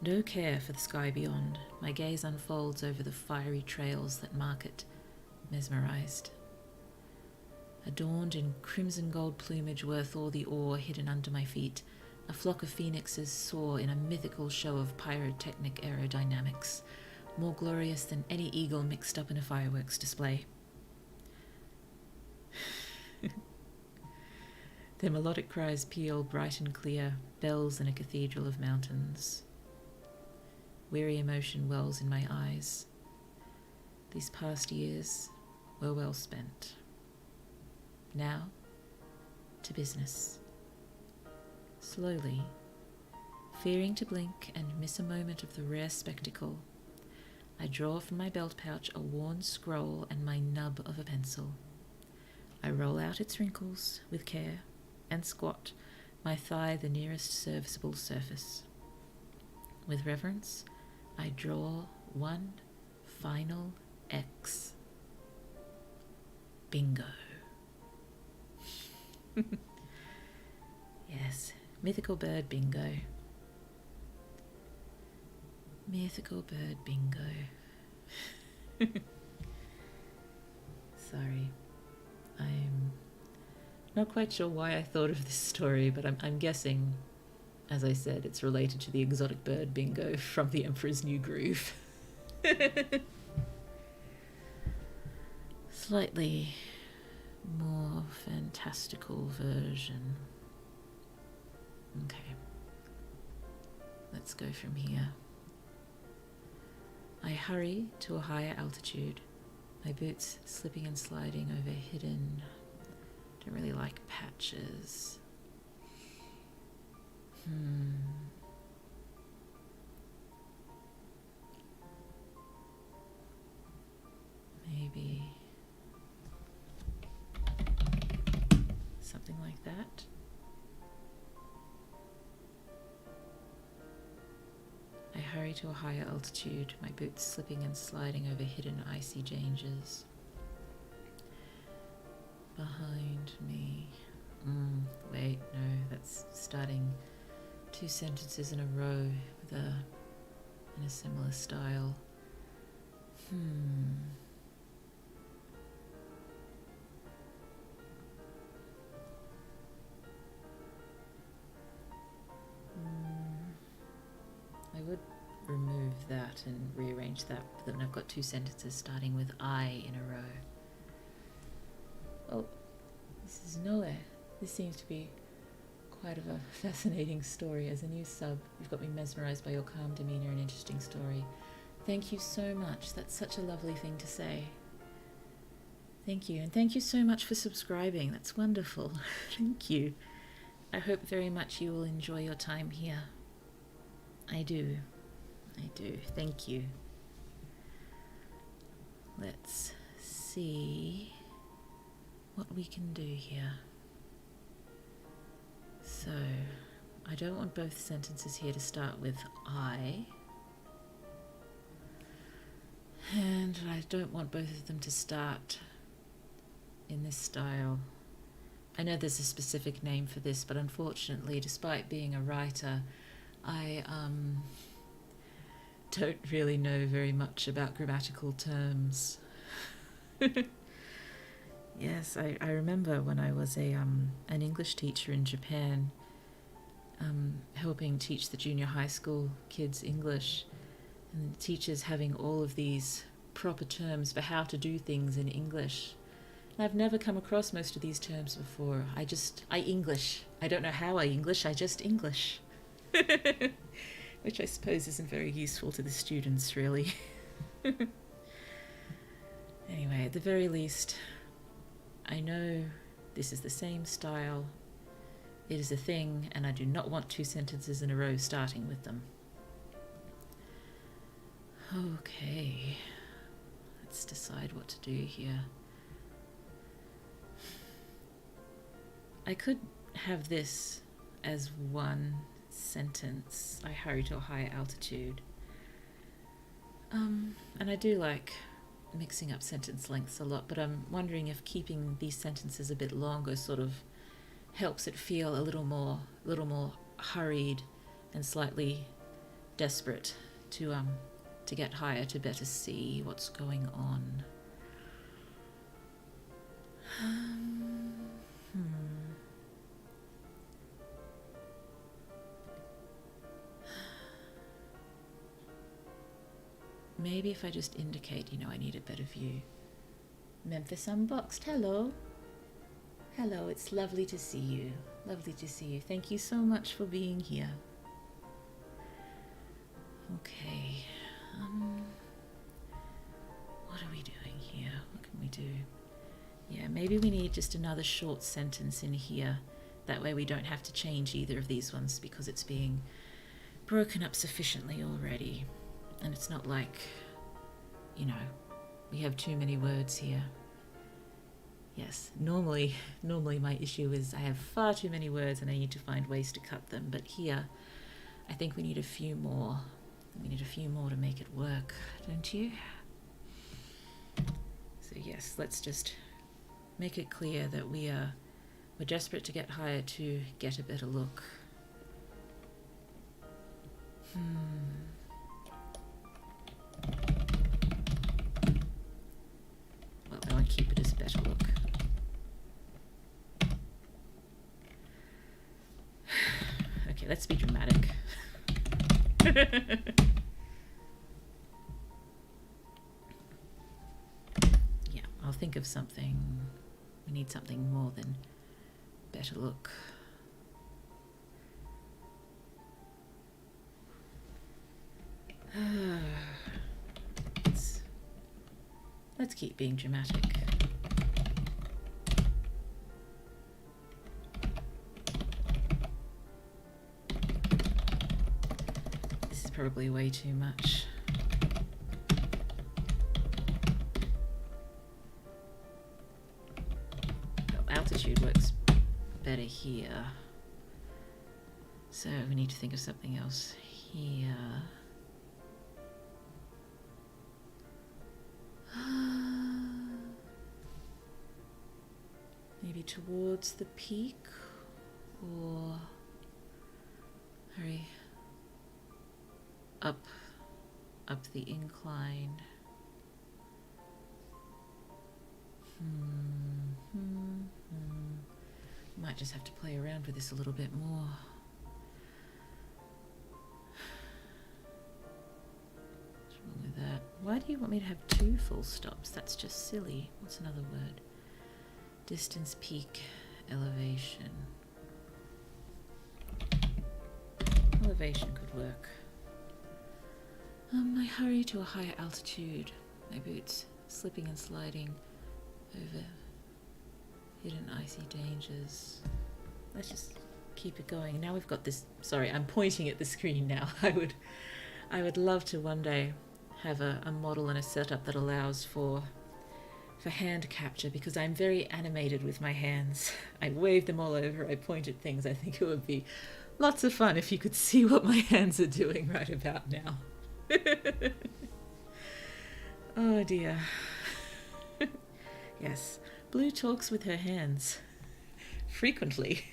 No care for the sky beyond, my gaze unfolds over the fiery trails that mark it, mesmerized. Adorned in crimson gold plumage worth all the ore hidden under my feet, a flock of phoenixes soar in a mythical show of pyrotechnic aerodynamics, more glorious than any eagle mixed up in a fireworks display. Their melodic cries peal bright and clear, bells in a cathedral of mountains. Weary emotion wells in my eyes. These past years were well spent. Now, to business. Slowly, fearing to blink and miss a moment of the rare spectacle, I draw from my belt pouch a worn scroll and my nub of a pencil. I roll out its wrinkles with care and squat, my thigh the nearest serviceable surface. With reverence, I draw one final X. Bingo. Yes, mythical bird bingo. Mythical bird bingo. Sorry. I'm not quite sure why I thought of this story, but I'm guessing, as I said, it's related to the exotic bird bingo from The Emperor's New Groove. Slightly more fantastical version. Okay. Let's go from here. I hurry to a higher altitude, my boots slipping and sliding over hidden. Don't really like patches. Maybe something like that. I hurry to a higher altitude, my boots slipping and sliding over hidden icy changes. Behind me. Wait, no, that's starting 2 sentences in a row with in a similar style. I would remove that and rearrange that, but then I've got 2 sentences starting with I in a row. Oh, this is nowhere. This seems to be quite of a fascinating story. As a new sub, you've got me mesmerised by your calm demeanour and interesting story. Thank you so much. That's such a lovely thing to say. Thank you, and thank you so much for subscribing. That's wonderful. Thank you. I hope very much you will enjoy your time here. I do. Thank you. Let's see what we can do here. So, I don't want both sentences here to start with I. And I don't want both of them to start in this style. I know there's a specific name for this, but unfortunately, despite being a writer, I don't really know very much about grammatical terms. Yes, I remember when I was an English teacher in Japan, helping teach the junior high school kids English, and the teachers having all of these proper terms for how to do things in English. And I've never come across most of these terms before. I English. I don't know how I English, I just English. Which I suppose isn't very useful to the students, really. Anyway, at the very least, I know this is the same style. It is a thing, and I do not want 2 sentences in a row starting with them. Okay, let's decide what to do here. I could have this as one sentence. I hurry to a higher altitude. And I do like mixing up sentence lengths a lot, but I'm wondering if keeping these sentences a bit longer sort of helps it feel a little more hurried and slightly desperate to get higher, to better see what's going on. Maybe if I just indicate, I need a better view. Memphis Unboxed, hello. Hello, it's lovely to see you. Lovely to see you. Thank you so much for being here. Okay. What are we doing here? What can we do? Yeah, maybe we need just another short sentence in here. That way we don't have to change either of these ones because it's being broken up sufficiently already. And it's not like, we have too many words here. Yes, normally my issue is I have far too many words and I need to find ways to cut them. But here, I think we need a few more. We need a few more to make it work, don't you? So yes, let's just make it clear that we're desperate to get higher to get a better look. keep it as better look. Okay, let's be dramatic. Yeah, I'll think of something. We need something more than better look. Let's keep being dramatic. This is probably way too much. Well, altitude works better here. So we need to think of something else here. Maybe towards the peak, or hurry up the incline. Might just have to play around with this a little bit more. What's wrong with that? Why do you want me to have 2 full stops? That's just silly. What's another word? Distance, peak, elevation. Elevation could work. I hurry to a higher altitude. My boots slipping and sliding over hidden icy dangers. Let's just keep it going. Now we've got this. Sorry, I'm pointing at the screen now. I would love to one day have a model and a setup that allows for hand capture, because I'm very animated with my hands. I wave them all over, I point at things. I think it would be lots of fun if you could see what my hands are doing right about now. Oh dear. Yes, Blue talks with her hands. Frequently.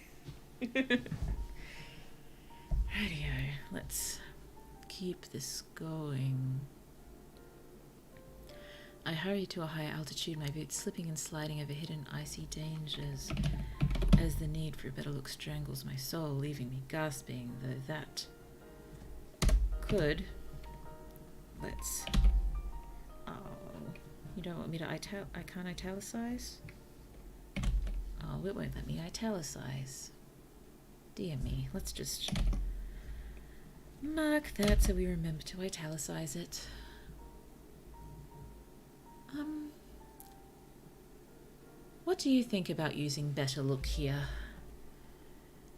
Radio, let's keep this going. I hurry to a higher altitude, my boots slipping and sliding over hidden icy dangers, as the need for a better look strangles my soul, leaving me gasping, though that could... Let's... Oh, you don't want me to I can't italicize? Oh, it won't let me italicize. Dear me, let's just mark that so we remember to italicize it. What do you think about using better look here?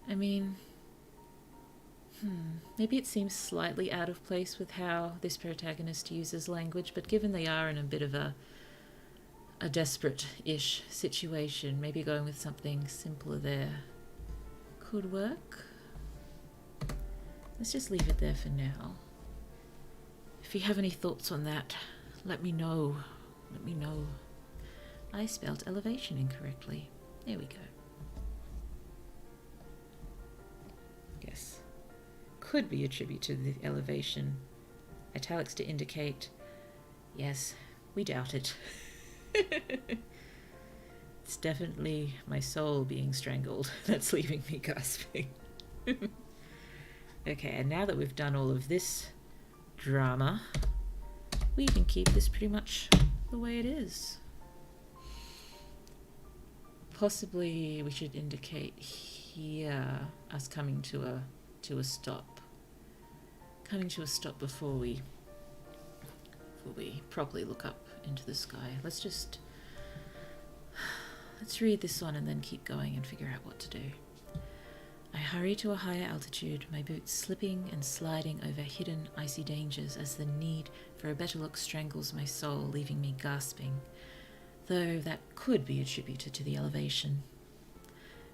I mean, maybe it seems slightly out of place with how this protagonist uses language, but given they are in a bit of a desperate-ish situation, maybe going with something simpler there could work. Let's just leave it there for now. If you have any thoughts on that, let me know. Let me know. I spelled elevation incorrectly. There we go. Yes. Could be attributed to the elevation. Italics to indicate. Yes, we doubt it. It's definitely my soul being strangled that's leaving me gasping. Okay, and now that we've done all of this drama, we can keep this pretty much the way it is. Possibly we should indicate here us coming to a stop. Coming to a stop before we properly look up into the sky. Let's read this on and then keep going and figure out what to do. I hurry to a higher altitude, my boots slipping and sliding over hidden icy dangers as the need for a better look strangles my soul, leaving me gasping, though that could be attributed to the elevation.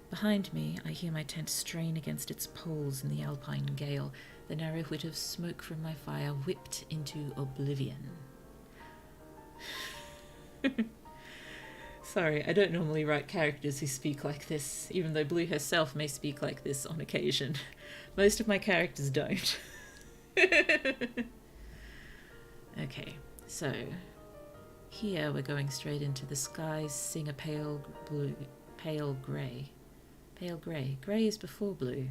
Behind me, I hear my tent strain against its poles in the alpine gale, the narrow whit of smoke from my fire whipped into oblivion. Sorry, I don't normally write characters who speak like this, even though Blue herself may speak like this on occasion. Most of my characters don't. Okay, so Here we're going straight into the skies sing a pale blue, pale grey. Pale grey. Grey is before blue.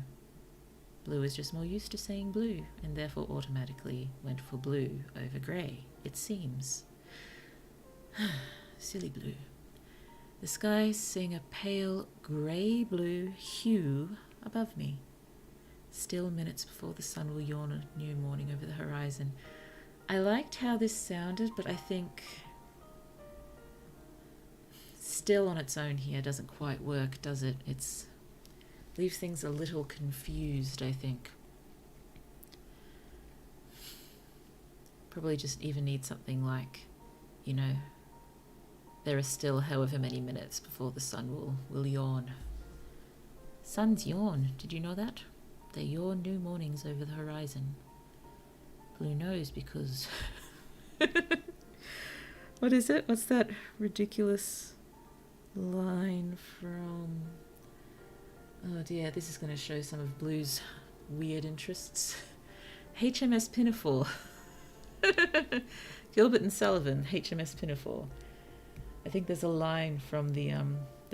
Blue is just more used to saying blue, and therefore automatically went for blue over grey, it seems. Silly blue. The skies sing a pale grey-blue hue above me. Still minutes before the sun will yawn a new morning over the horizon. I liked how this sounded, but I think still on its own here doesn't quite work, does it? It's leaves things a little confused, I think. Probably just even need something like, you know, there are still however many minutes before the sun will yawn. Suns yawn, did you know that? They yawn new mornings over the horizon. Blue knows because... What is it? What's that ridiculous line from... Oh dear, this is going to show some of Blue's weird interests. HMS Pinafore. Gilbert and Sullivan, HMS Pinafore. I think there's a line from the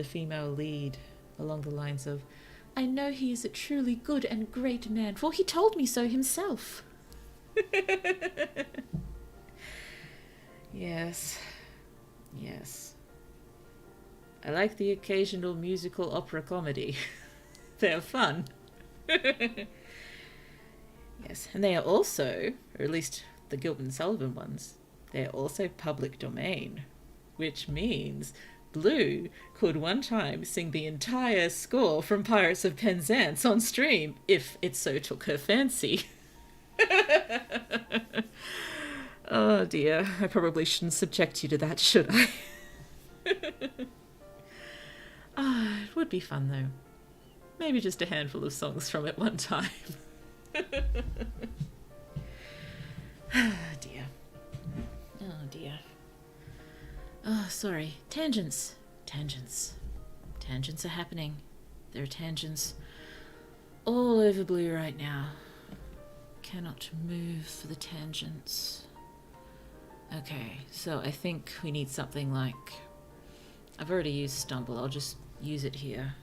female lead along the lines of, "I know he is a truly good and great man, for he told me so himself." Yes. Yes. I like the occasional musical opera comedy. They're fun. Yes, and they are also, or at least the Gilbert and Sullivan ones, they're also public domain, which means Blue could one time sing the entire score from Pirates of Penzance on stream, if it so took her fancy. Oh dear, I probably shouldn't subject you to that, should I? It would be fun though. Maybe just a handful of songs from it one time. Oh dear. Oh dear. Oh, sorry. Tangents. Tangents. Tangents are happening. There are tangents all over Blue right now. Cannot move for the tangents. Okay, so I think we need something like... I've already used Stumble, I'll just use it here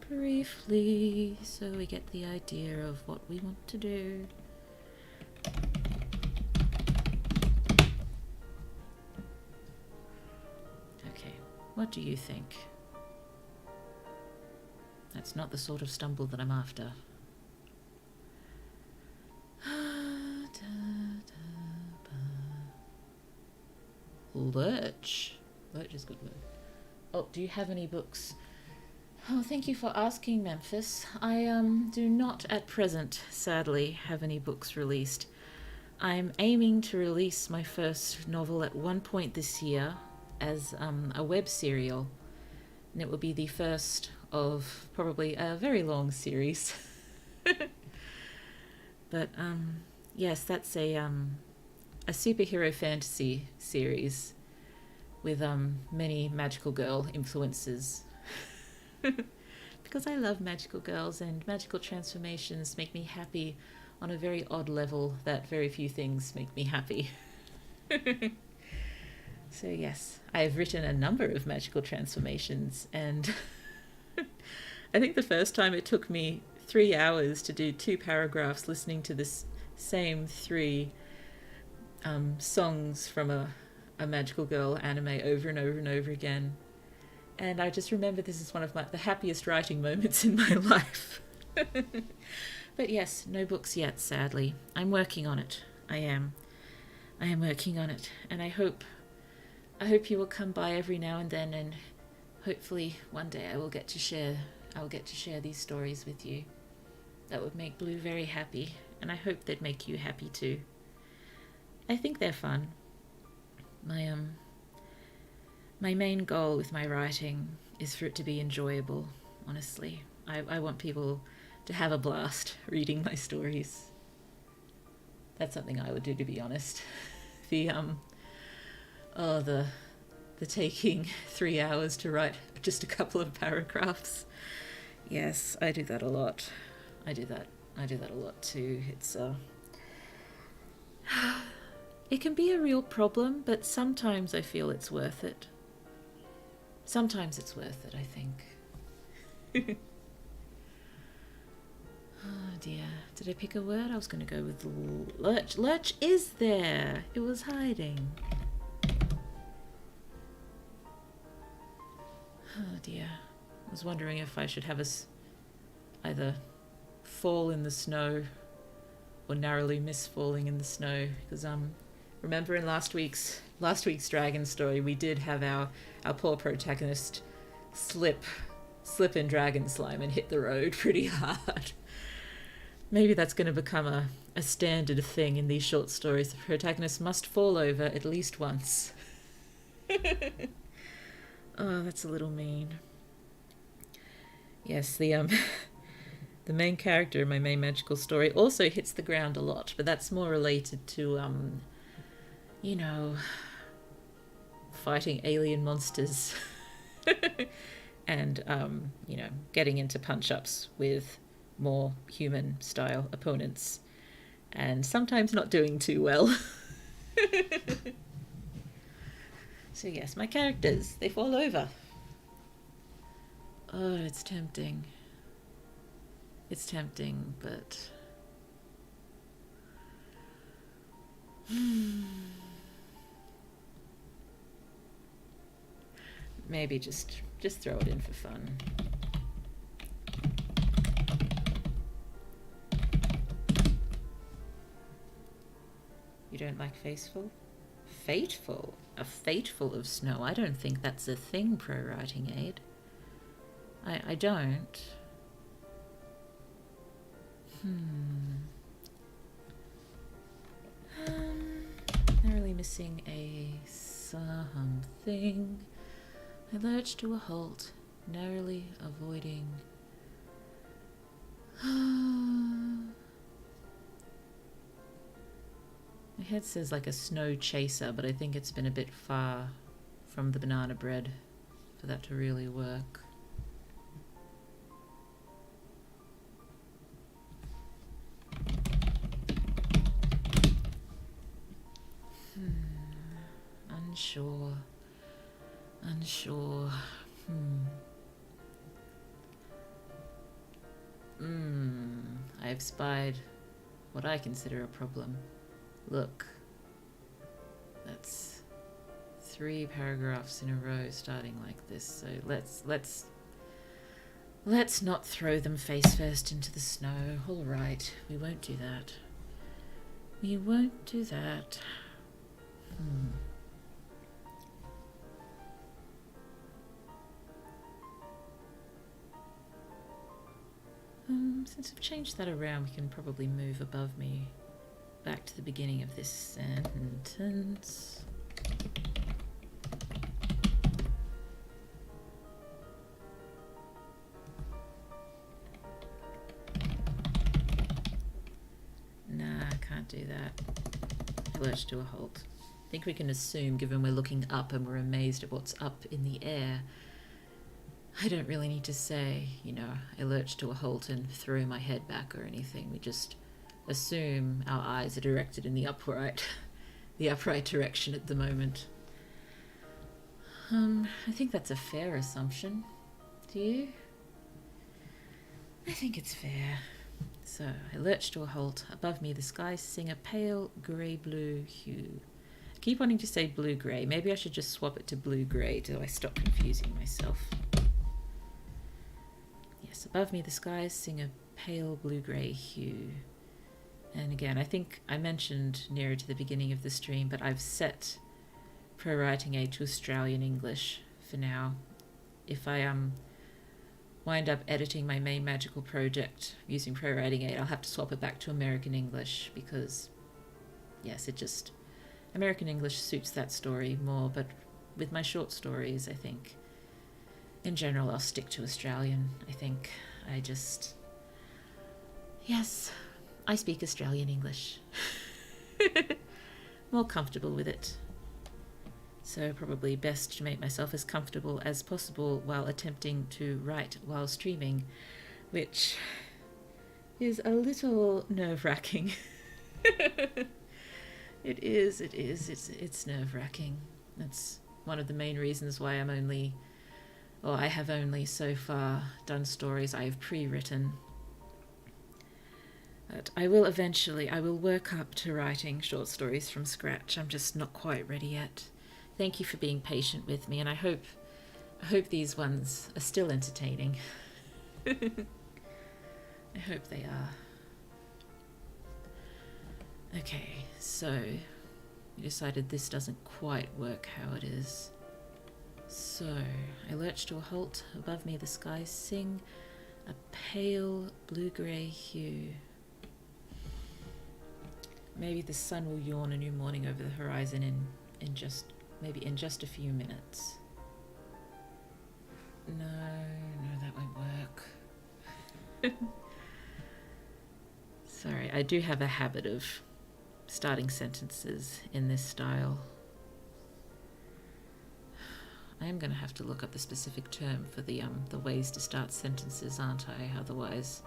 briefly so we get the idea of what we want to do. Okay, what do you think? That's not the sort of stumble that I'm after. Lurch. Lurch is a good word. Oh, do you have any books? Oh, thank you for asking, Memphis. I do not at present, sadly, have any books released. I'm aiming to release my first novel at one point this year as a web serial, and it will be the first of probably a very long series. But yes, that's a superhero fantasy series with many magical girl influences. Because I love magical girls, and magical transformations make me happy on a very odd level that very few things make me happy. So yes, I've written a number of magical transformations, and I think the first time it took me 3 hours to do 2 paragraphs listening to this same 3 songs from a magical girl anime over and over and over again. And I just remember this is one of the happiest writing moments in my life. But yes, no books yet, sadly. I'm working on it. I am working on it, and I hope you will come by every now and then, and hopefully one day I will get to share these stories with you. That would make Blue very happy, and I hope they'd make you happy too. I think they're fun. My main goal with my writing is for it to be enjoyable, honestly. I want people to have a blast reading my stories. That's something I would do, to be honest. The taking 3 hours to write just a couple of paragraphs. Yes, I do that a lot. I do that a lot too. it can be a real problem, but sometimes I feel it's worth it. Sometimes it's worth it, I think. Oh dear. Did I pick a word? I was going to go with lurch. Lurch is there. It was hiding. Oh dear. I was wondering if I should have us either fall in the snow or narrowly miss falling in the snow, because remember in last week's dragon story we did have our poor protagonist slip in dragon slime and hit the road pretty hard. Maybe that's going to become a standard thing in these short stories. The protagonist must fall over at least once. Oh, that's a little mean. Yes, the main character in my main magical story also hits the ground a lot, but that's more related to, you know, fighting alien monsters and, you know, getting into punch-ups with more human-style opponents and sometimes not doing too well. So yes, my characters, they fall over. Oh, it's tempting. It's tempting, but... maybe just throw it in for fun. You don't like Fateful? Fateful? A fateful of snow? I don't think that's a thing, ProWritingAid. I don't. Narrowly missing a something. I lurched to a halt, narrowly avoiding. My head says like a snow chaser, but I think it's been a bit far from the banana bread for that to really work. Unsure. I have spied what I consider a problem. Look, that's 3 paragraphs in a row starting like this, so let's not throw them face first into the snow. All right, we won't do that. We won't do that. Since I've changed that around, we can probably move above me back to the beginning of this sentence. Nah, I can't do that. I lurched to a halt. I think we can assume, given we're looking up and we're amazed at what's up in the air, I don't really need to say, you know, I lurched to a halt and threw my head back or anything. We just assume our eyes are directed in the upright direction at the moment. I think that's a fair assumption. Do you? I think it's fair. So I lurched to a halt. Above me, the skies sing a pale grey-blue hue. I keep wanting to say blue-grey. Maybe I should just swap it to blue-grey till I stop confusing myself. Yes, above me, the skies sing a pale blue-grey hue. And again, I think I mentioned nearer to the beginning of the stream, but I've set ProWritingAid to Australian English for now. If I wind up editing my main magical project using ProWritingAid, I'll have to swap it back to American English because, yes, American English suits that story more, but with my short stories, I think, in general, I'll stick to Australian, I think. Yes, I speak Australian English. More comfortable with it. So probably best to make myself as comfortable as possible while attempting to write while streaming, which is a little nerve-wracking. It is. It's nerve-wracking. That's one of the main reasons why I have only so far done stories I have pre-written. But I will work up to writing short stories from scratch. I'm just not quite ready yet. Thank you for being patient with me, and I hope these ones are still entertaining. I hope they are. Okay, so we decided this doesn't quite work how it is. So I lurch to a halt. Above me the skies sing a pale blue-grey hue. Maybe the sun will yawn a new morning over the horizon in just a few minutes. No, that won't work. Sorry, I do have a habit of starting sentences in this style. I am going to have to look up the specific term for the ways to start sentences, aren't I? Otherwise,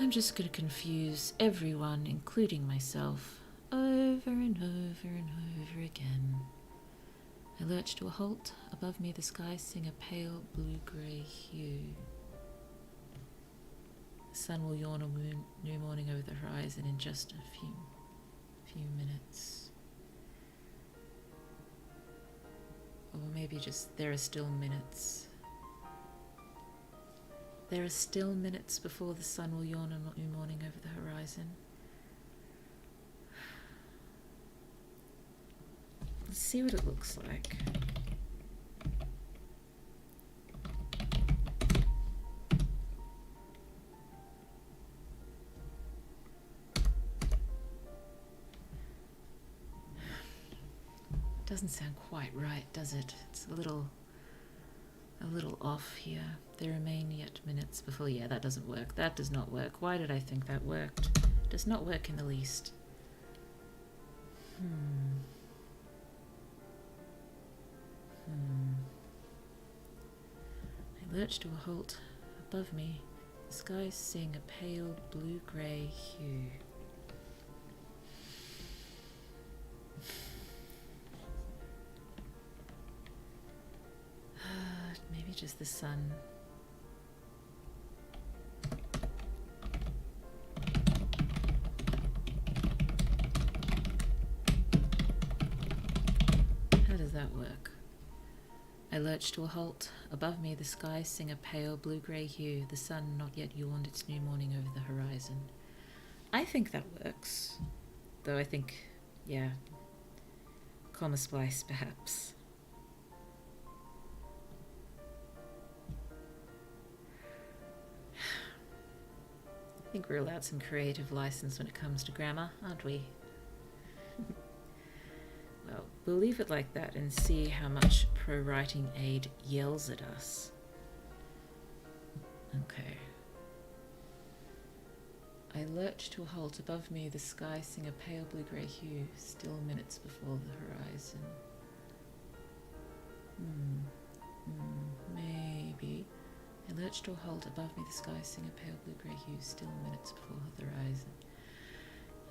I'm just going to confuse everyone, including myself, over and over and over again. I lurch to a halt. Above me the skies sing a pale blue-grey hue. The sun will yawn a new morning over the horizon in just a few minutes. Or maybe just there are still minutes. There are still minutes before the sun will yawn a new morning over the horizon. Let's see what it looks like. Doesn't sound quite right, does it? It's a little off here. There remain yet minutes before... Yeah, that doesn't work. That does not work. Why did I think that worked? Does not work in the least. I lurch to a halt. Above me, the skies sing a pale blue-grey hue. Maybe just the sun. How does that work? I lurch to a halt. Above me the skies sing a pale blue-grey hue. The sun not yet yawned its new morning over the horizon. I think that works. Though I think, yeah, comma splice perhaps. I think we're allowed some creative license when it comes to grammar, aren't we? Well, we'll leave it like that and see how much ProWritingAid yells at us. Okay. I lurch to a halt. Above me the sky sing a pale blue-grey hue, still minutes before the horizon. Maybe. I lurch to a halt. Above me the sky sing a pale blue-grey hue, still minutes before the horizon.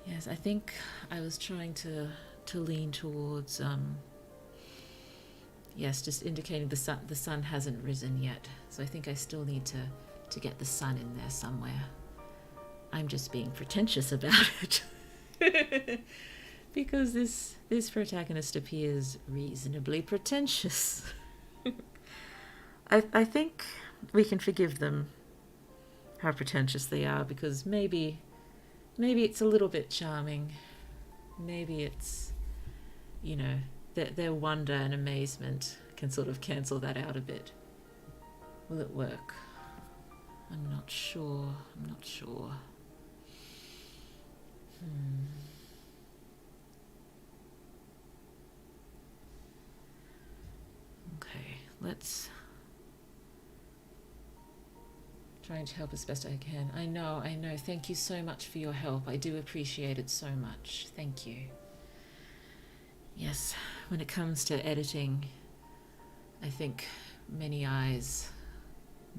Yes, I think I was trying to lean towards, yes, just indicating the sun hasn't risen yet. So I think I still need to get the sun in there somewhere. I'm just being pretentious about it. Because this protagonist appears reasonably pretentious. I think we can forgive them how pretentious they are, because maybe it's a little bit charming. Maybe it's, you know, their wonder and amazement can sort of cancel that out a bit. Will it work? I'm not sure. Okay, let's... Trying to help as best I can. I know. Thank you so much for your help. I do appreciate it so much. Thank you. Yes, when it comes to editing, I think many eyes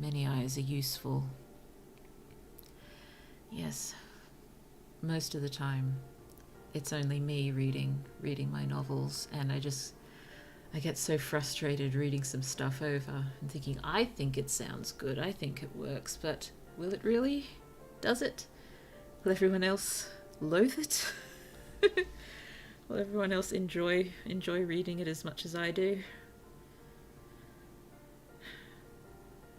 are useful. Yes, most of the time. it's only me reading my novels, and I get so frustrated reading some stuff over and thinking, I think it sounds good, I think it works, but will it really? Does it? Will everyone else loathe it? Will everyone else enjoy reading it as much as I do?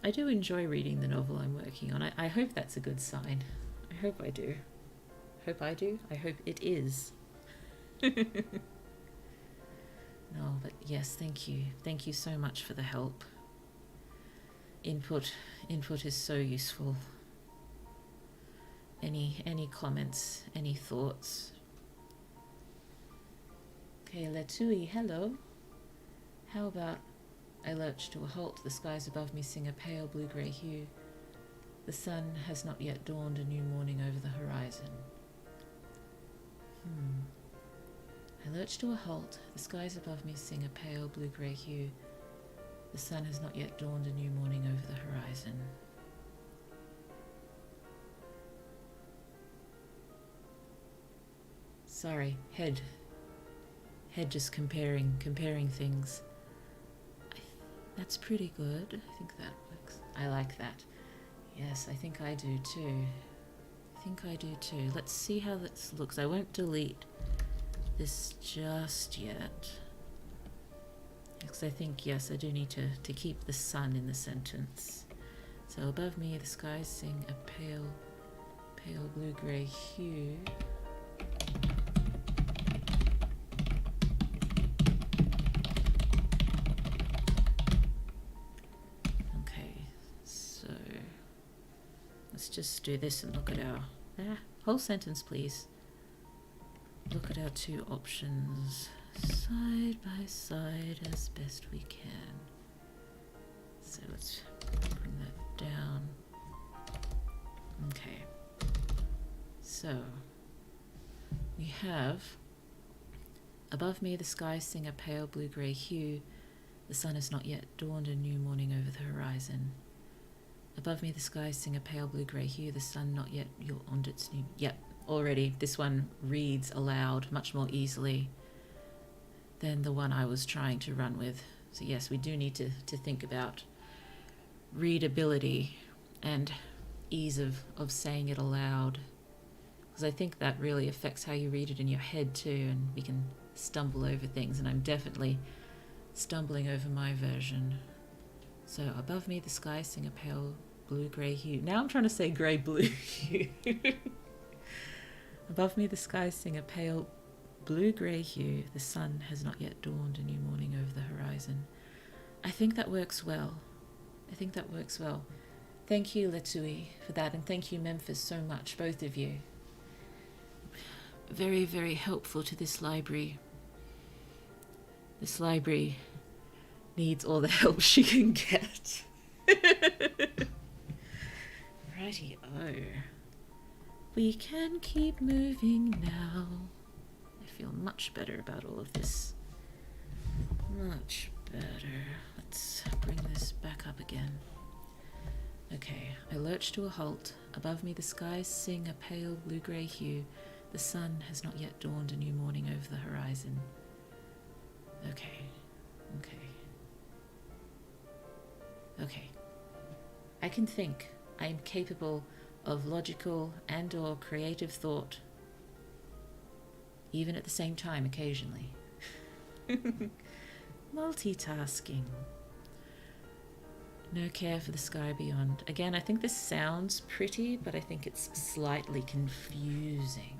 I do enjoy reading the novel I'm working on. I hope that's a good sign. I hope I do. Hope I do? I hope it is. No, but yes, thank you. Thank you so much for the help. Input is so useful. Any comments, any thoughts? Okay, Letui, hello. How about I lurch to a halt, the skies above me sing a pale blue-grey hue. The sun has not yet dawned, a new morning over the horizon. I lurch to a halt, the skies above me sing a pale blue-grey hue. The sun has not yet dawned, a new morning over the horizon. Sorry, head just comparing things. That's pretty good. I think that works. I like that. Yes, I think I do too. Let's see how this looks. I won't delete this just yet, because I think, yes, I do need to keep the sun in the sentence. So above me the skies sing a pale blue-grey hue. Let's just do this and look at our whole sentence, please. Look at our two options side by side as best we can. So let's bring that down. Okay. So we have above me the skies sing a pale blue-grey hue. The sun has not yet dawned, a new morning over the horizon. Above me the skies sing a pale blue-grey hue, the sun not yet on its new... Yep, already this one reads aloud much more easily than the one I was trying to run with. So yes, we do need to think about readability and ease of saying it aloud, because I think that really affects how you read it in your head too, and we can stumble over things, and I'm definitely stumbling over my version. So above me the skies sing a pale blue-grey hue. Now I'm trying to say grey-blue hue. Above me the skies sing a pale blue-grey hue. The sun has not yet dawned, a new morning over the horizon. I think that works well. Thank you, Letui, for that, and thank you, Memphis, so much, both of you. Very, very helpful to this library. This library needs all the help she can get. Righty-o. We can keep moving now. I feel much better about all of this. Much better. Let's bring this back up again. Okay, I lurch to a halt. Above me the skies sing a pale blue-grey hue. The sun has not yet dawned, a new morning over the horizon. Okay. I can think. I am capable of logical and/or creative thought, even at the same time occasionally. Multitasking. No care for the sky beyond. Again, I think this sounds pretty, but I think it's slightly confusing.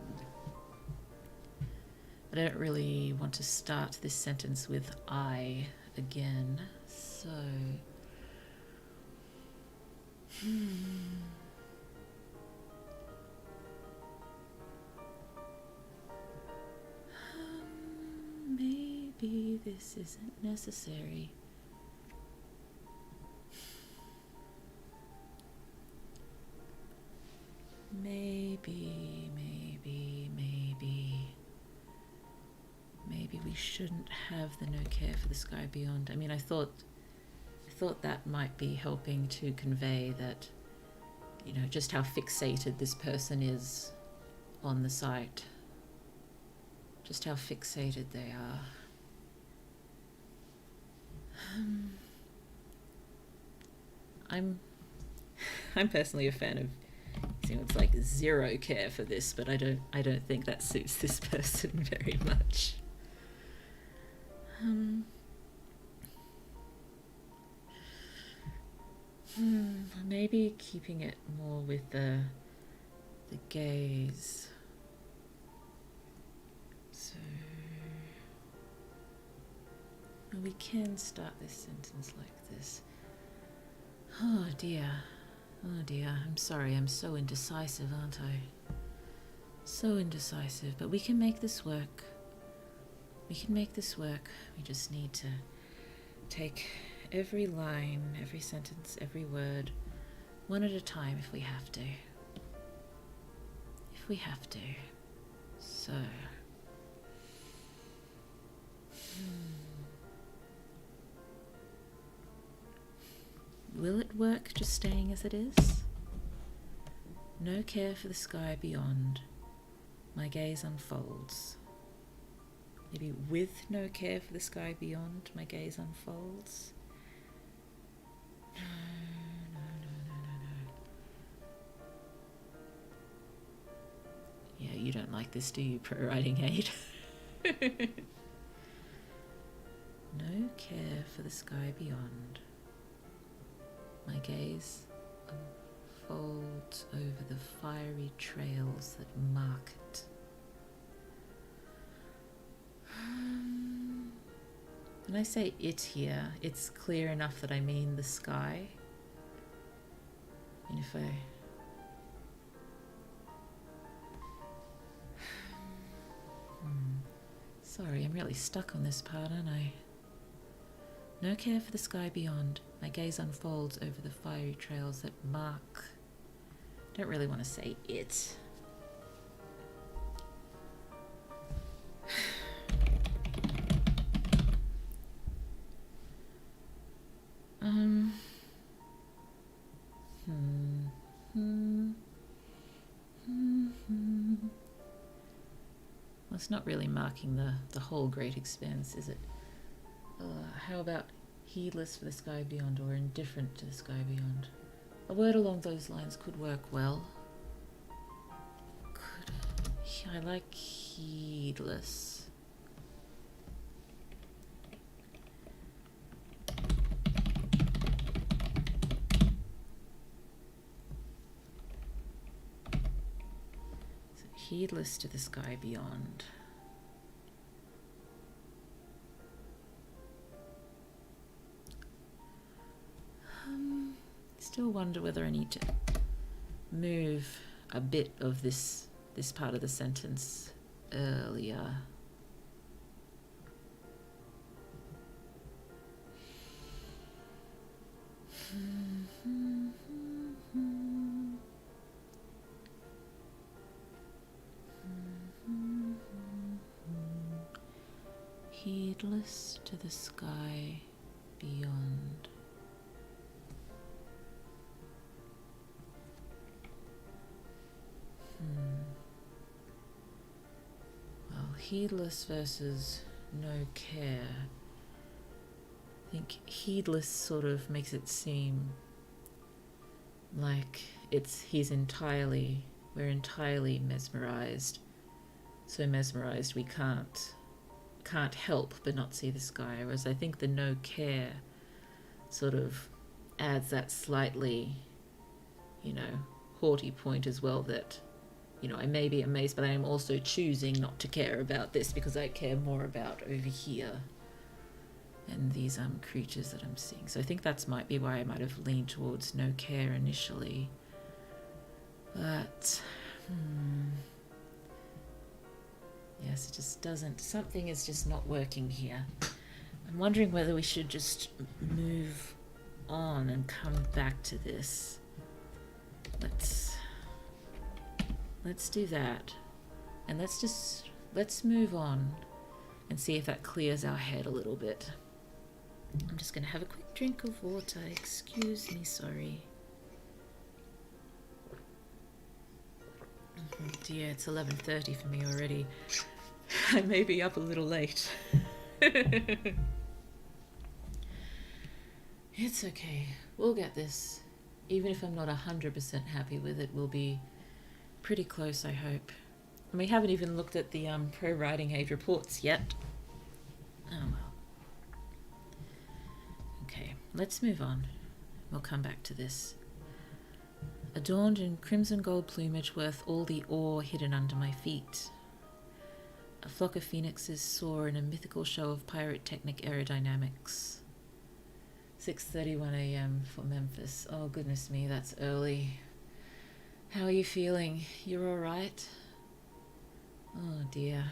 I don't really want to start this sentence with I again, so... maybe this isn't necessary. Maybe we shouldn't have the no care for the sky beyond. I mean, I thought that might be helping to convey that, you know, just how fixated this person is on the site. just how fixated they are. I'm personally a fan of using it's like zero care for this, but I don't think that suits this person very much. Maybe keeping it more with the gaze. So we can start this sentence like this. Oh dear, I'm sorry, I'm so indecisive, aren't I? So indecisive, but we can make this work. We can make this work. We just need to take every line, every sentence, every word, one at a time if we have to. If we have to. So. Will it work just staying as it is? No care for the sky beyond. My gaze unfolds. Maybe with no care for the sky beyond, my gaze unfolds. No. Yeah, you don't like this, do you, ProWritingAid? No care for the sky beyond. My gaze unfolds over the fiery trails that mark it. When I say it here, it's clear enough that I mean the sky. And if I... Sorry, I'm really stuck on this part, aren't I? No care for the sky beyond. My gaze unfolds over the fiery trails that mark. Don't really want to say it. Well, it's not really marking the whole great expanse, is it? How about heedless for the sky beyond, or indifferent to the sky beyond? A word along those lines could work well. I like heedless. So heedless to the sky beyond. Still wonder whether I need to move a bit of this part of the sentence earlier. Heedless to the sky beyond. Well, heedless versus no care. I think heedless sort of makes it seem like we're entirely mesmerized. So mesmerized we can't help but not see the sky. Whereas I think the no care sort of adds that slightly, haughty point as well, that I may be amazed, but I am also choosing not to care about this because I care more about over here and these creatures that I'm seeing. So I think that's might be why I might have leaned towards no care initially. But yes, it just doesn't. Something is just not working here. I'm wondering whether we should just move on and come back to this. Let's do that, and let's move on and see if that clears our head a little bit. I'm just gonna have a quick drink of water. Excuse me, sorry. Oh dear, it's 11:30 for me already. I may be up a little late. It's okay. We'll get this. Even if I'm not 100% happy with it, we'll be pretty close, I hope. And we haven't even looked at the ProWritingAid reports yet. Oh well. Okay, let's move on. We'll come back to this. Adorned in crimson gold plumage worth all the ore hidden under my feet. A flock of phoenixes soar in a mythical show of pyrotechnic aerodynamics. 6:31 a.m. for Memphis. Oh goodness me, that's early. How are you feeling? You're all right? Oh dear.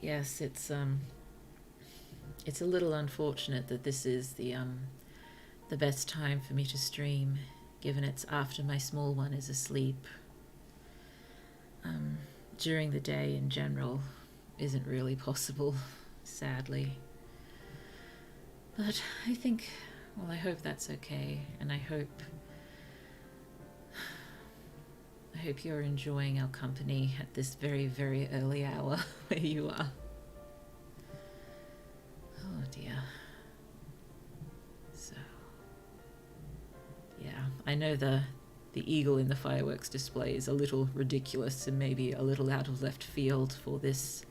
Yes, it's a little unfortunate that this is the best time for me to stream, given it's after my small one is asleep. During the day in general isn't really possible, sadly. But I think, well, I hope that's okay, and I hope you're enjoying our company at this very, very early hour where you are. Oh dear. So, yeah, I know the eagle in the fireworks display is a little ridiculous and maybe a little out of left field for this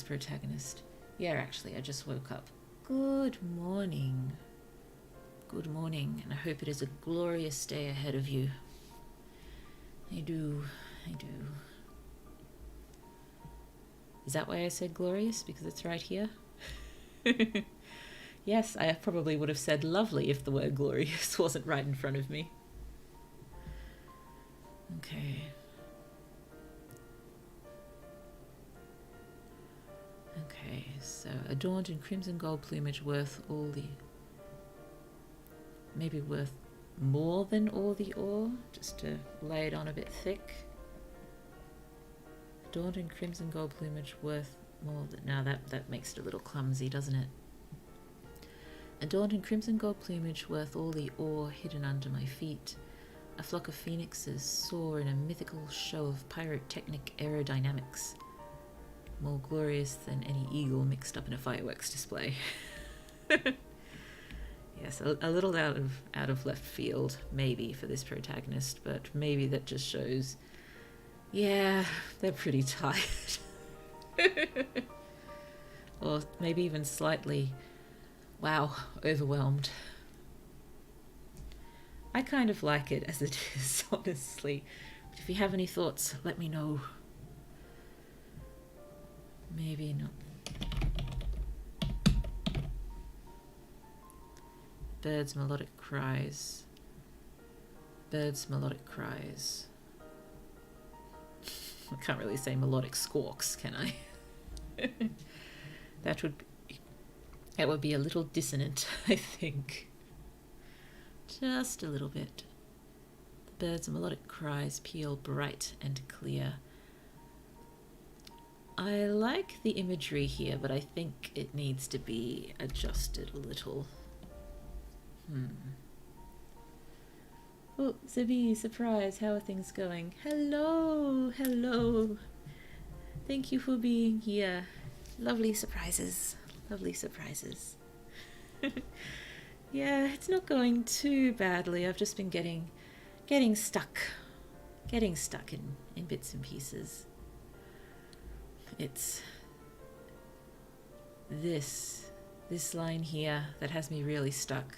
protagonist. Yeah, actually, I just woke up. Good morning. Good morning, and I hope it is a glorious day ahead of you. I do. Is that why I said glorious? Because it's right here? Yes, I probably would have said lovely if the word glorious wasn't right in front of me. Okay. Okay, so adorned in crimson gold plumage worth all the... maybe worth more than all the ore, just to lay it on a bit thick. Adorned in crimson gold plumage worth more than... now that makes it a little clumsy, doesn't it? Adorned in crimson gold plumage worth all the ore hidden under my feet. A flock of phoenixes soar in a mythical show of pyrotechnic aerodynamics. More glorious than any eagle mixed up in a fireworks display. Yes, a little out of left field, maybe, for this protagonist, but maybe that just shows, yeah, they're pretty tired. Or maybe even slightly, wow, overwhelmed. I kind of like it as it is, honestly. But if you have any thoughts, let me know. Maybe not. Birds' melodic cries. Birds' melodic cries. I can't really say melodic squawks, can I? That would be a little dissonant, I think. Just a little bit. The birds' melodic cries peal bright and clear. I like the imagery here, but I think it needs to be adjusted a little. Oh, Zabi, surprise, how are things going? Hello. Thank you for being here. Lovely surprises. Yeah, it's not going too badly. I've just been getting stuck in bits and pieces. It's this line here that has me really stuck.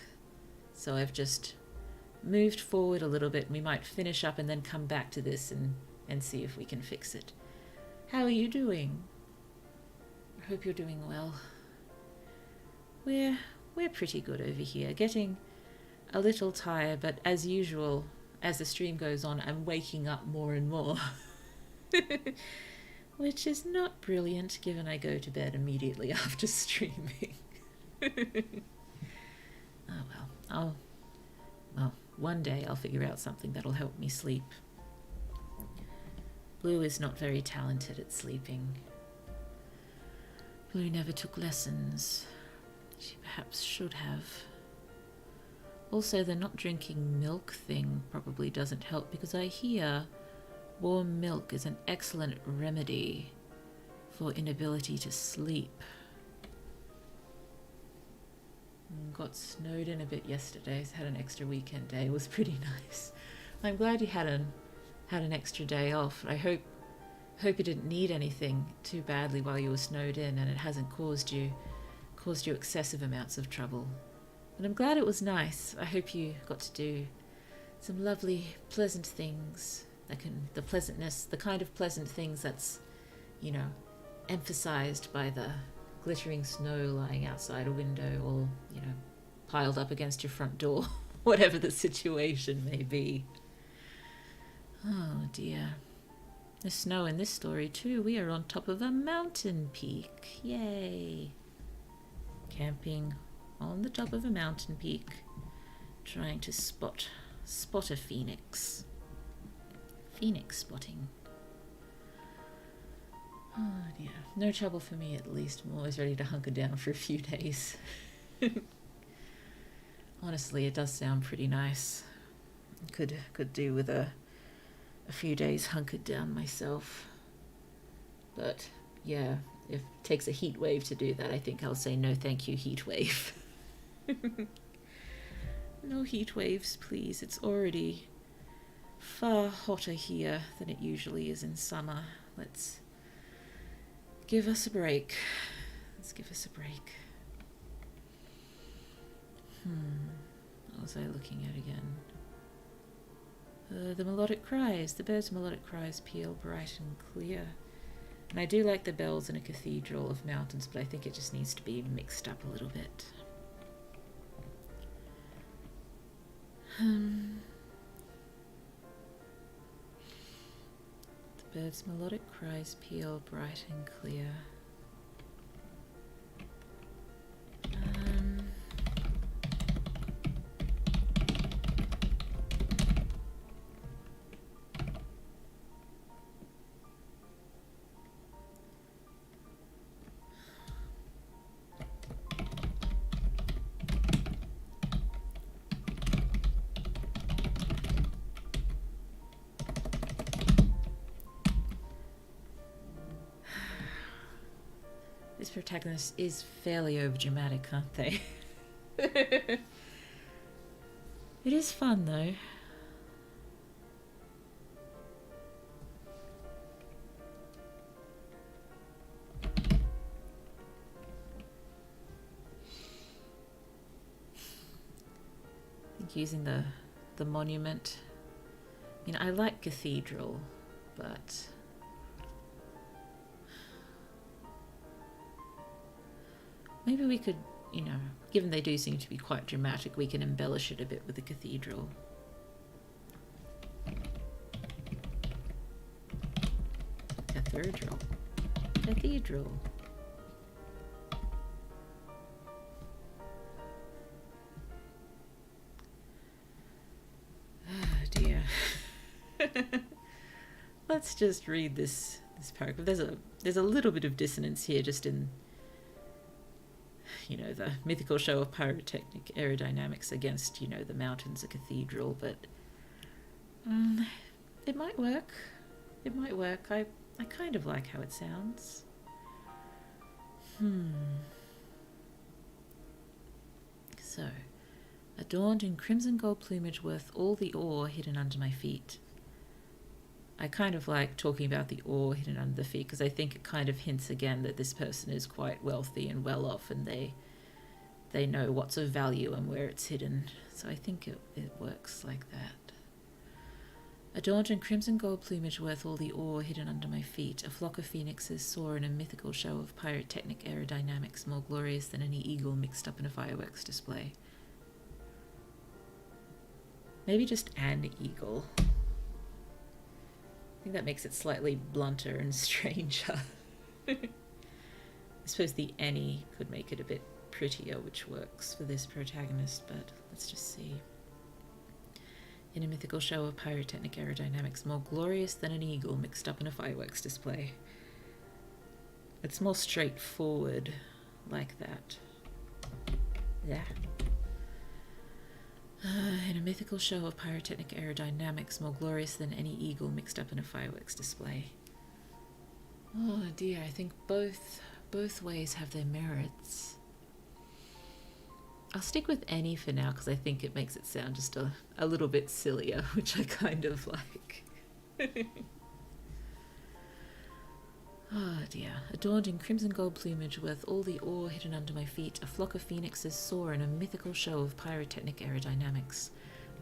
So I've just moved forward a little bit. We might finish up and then come back to this and see if we can fix it. How are you doing? I hope you're doing well. We're pretty good over here. Getting a little tired, but as usual, as the stream goes on, I'm waking up more and more. Which is not brilliant, given I go to bed immediately after streaming. Oh well. One day I'll figure out something that'll help me sleep. Blue is not very talented at sleeping. Blue never took lessons. She perhaps should have. Also, the not drinking milk thing probably doesn't help, because I hear warm milk is an excellent remedy for inability to sleep. Got snowed in a bit yesterday, so had an extra weekend day. It was pretty nice. I'm glad you had an extra day off. I hope you didn't need anything too badly while you were snowed in, and it hasn't caused you excessive amounts of trouble. And I'm glad it was nice. I hope you got to do some lovely, pleasant things. The kind of pleasant things that's, emphasized by the glittering snow lying outside a window, or, piled up against your front door, whatever the situation may be. Oh dear. There's snow in this story too. We are on top of a mountain peak. Yay. Camping on the top of a mountain peak, trying to spot a phoenix. Phoenix spotting. Oh dear. No trouble for me, at least. I'm always ready to hunker down for a few days. Honestly, it does sound pretty nice. Could do with a few days hunkered down myself. But yeah, if it takes a heat wave to do that, I think I'll say no thank you, heat wave. No heat waves, please. It's already far hotter here than it usually is in summer. Let's give us a break. Let's give us a break. What was I looking at again? The melodic cries. The bird's melodic cries peal bright and clear. And I do like the bells in a cathedral of mountains, but I think it just needs to be mixed up a little bit. The bird's melodic cries peal bright and clear. This protagonist is fairly overdramatic, aren't they? It is fun, though. I think using the monument. I like cathedral, but maybe we could, given they do seem to be quite dramatic, we can embellish it a bit with the cathedral. Cathedral. Cathedral. Oh dear. Let's just read this paragraph. There's a little bit of dissonance here, just in the mythical show of pyrotechnic aerodynamics against, the mountains, a cathedral, but it might work. It might work. I kind of like how it sounds. So, adorned in crimson gold plumage worth all the ore hidden under my feet. I kind of like talking about the ore hidden under the feet, because I think it kind of hints again that this person is quite wealthy and well off, and they know what's of value and where it's hidden. So I think it works like that. Adorned in crimson gold plumage worth all the ore hidden under my feet, a flock of phoenixes soar in a mythical show of pyrotechnic aerodynamics more glorious than any eagle mixed up in a fireworks display. Maybe just an eagle. I think that makes it slightly blunter and stranger. I suppose the any could make it a bit prettier, which works for this protagonist, but let's just see. In a mythical show of pyrotechnic aerodynamics more glorious than an eagle mixed up in a fireworks display. It's more straightforward like that. Yeah. In a mythical show of pyrotechnic aerodynamics more glorious than any eagle mixed up in a fireworks display. Oh dear, I think both ways have their merits. I'll stick with any for now because I think it makes it sound just a little bit sillier, which I kind of like. Oh dear. Adorned in crimson gold plumage worth all the ore hidden under my feet, a flock of phoenixes soar in a mythical show of pyrotechnic aerodynamics,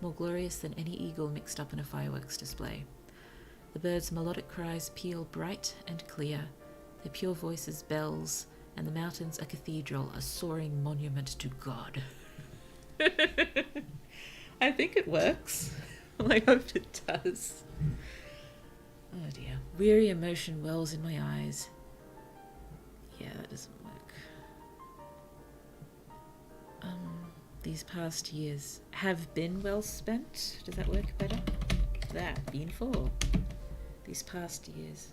more glorious than any eagle mixed up in a fireworks display. The birds' melodic cries peal bright and clear, their pure voices bells, and the mountains a cathedral, a soaring monument to God. I think it works. I hope it does. Oh dear. Weary emotion wells in my eyes. Yeah, that doesn't work. These past years have been well spent. Does that work better? That, been for. These past years.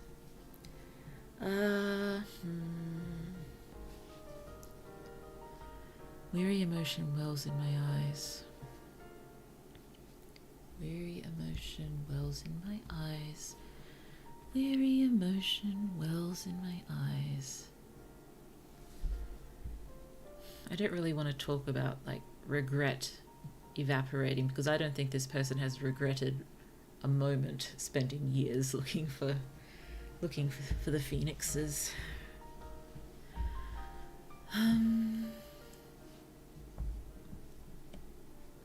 Weary emotion wells in my eyes. Weary emotion wells in my eyes. Weary emotion wells in my eyes. I don't really want to talk about like regret evaporating because I don't think this person has regretted a moment spent in years looking for the phoenixes.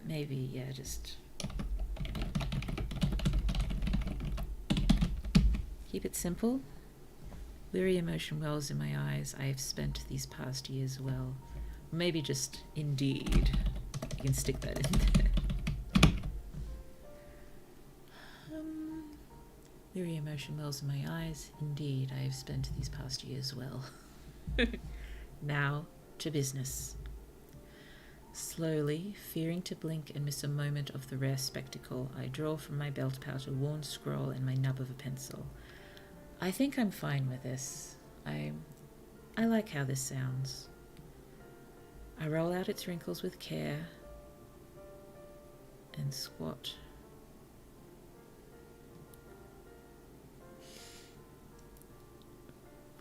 Maybe, yeah, just keep it simple. Weary emotion wells in my eyes. I have spent these past years well. Maybe just indeed. You can stick that in there. Weary emotion wells in my eyes. Indeed, I have spent these past years well. Now to business. Slowly, fearing to blink and miss a moment of the rare spectacle, I draw from my belt pouch a worn scroll and my nub of a pencil. I think I'm fine with this. I like how this sounds. I roll out its wrinkles with care and squat.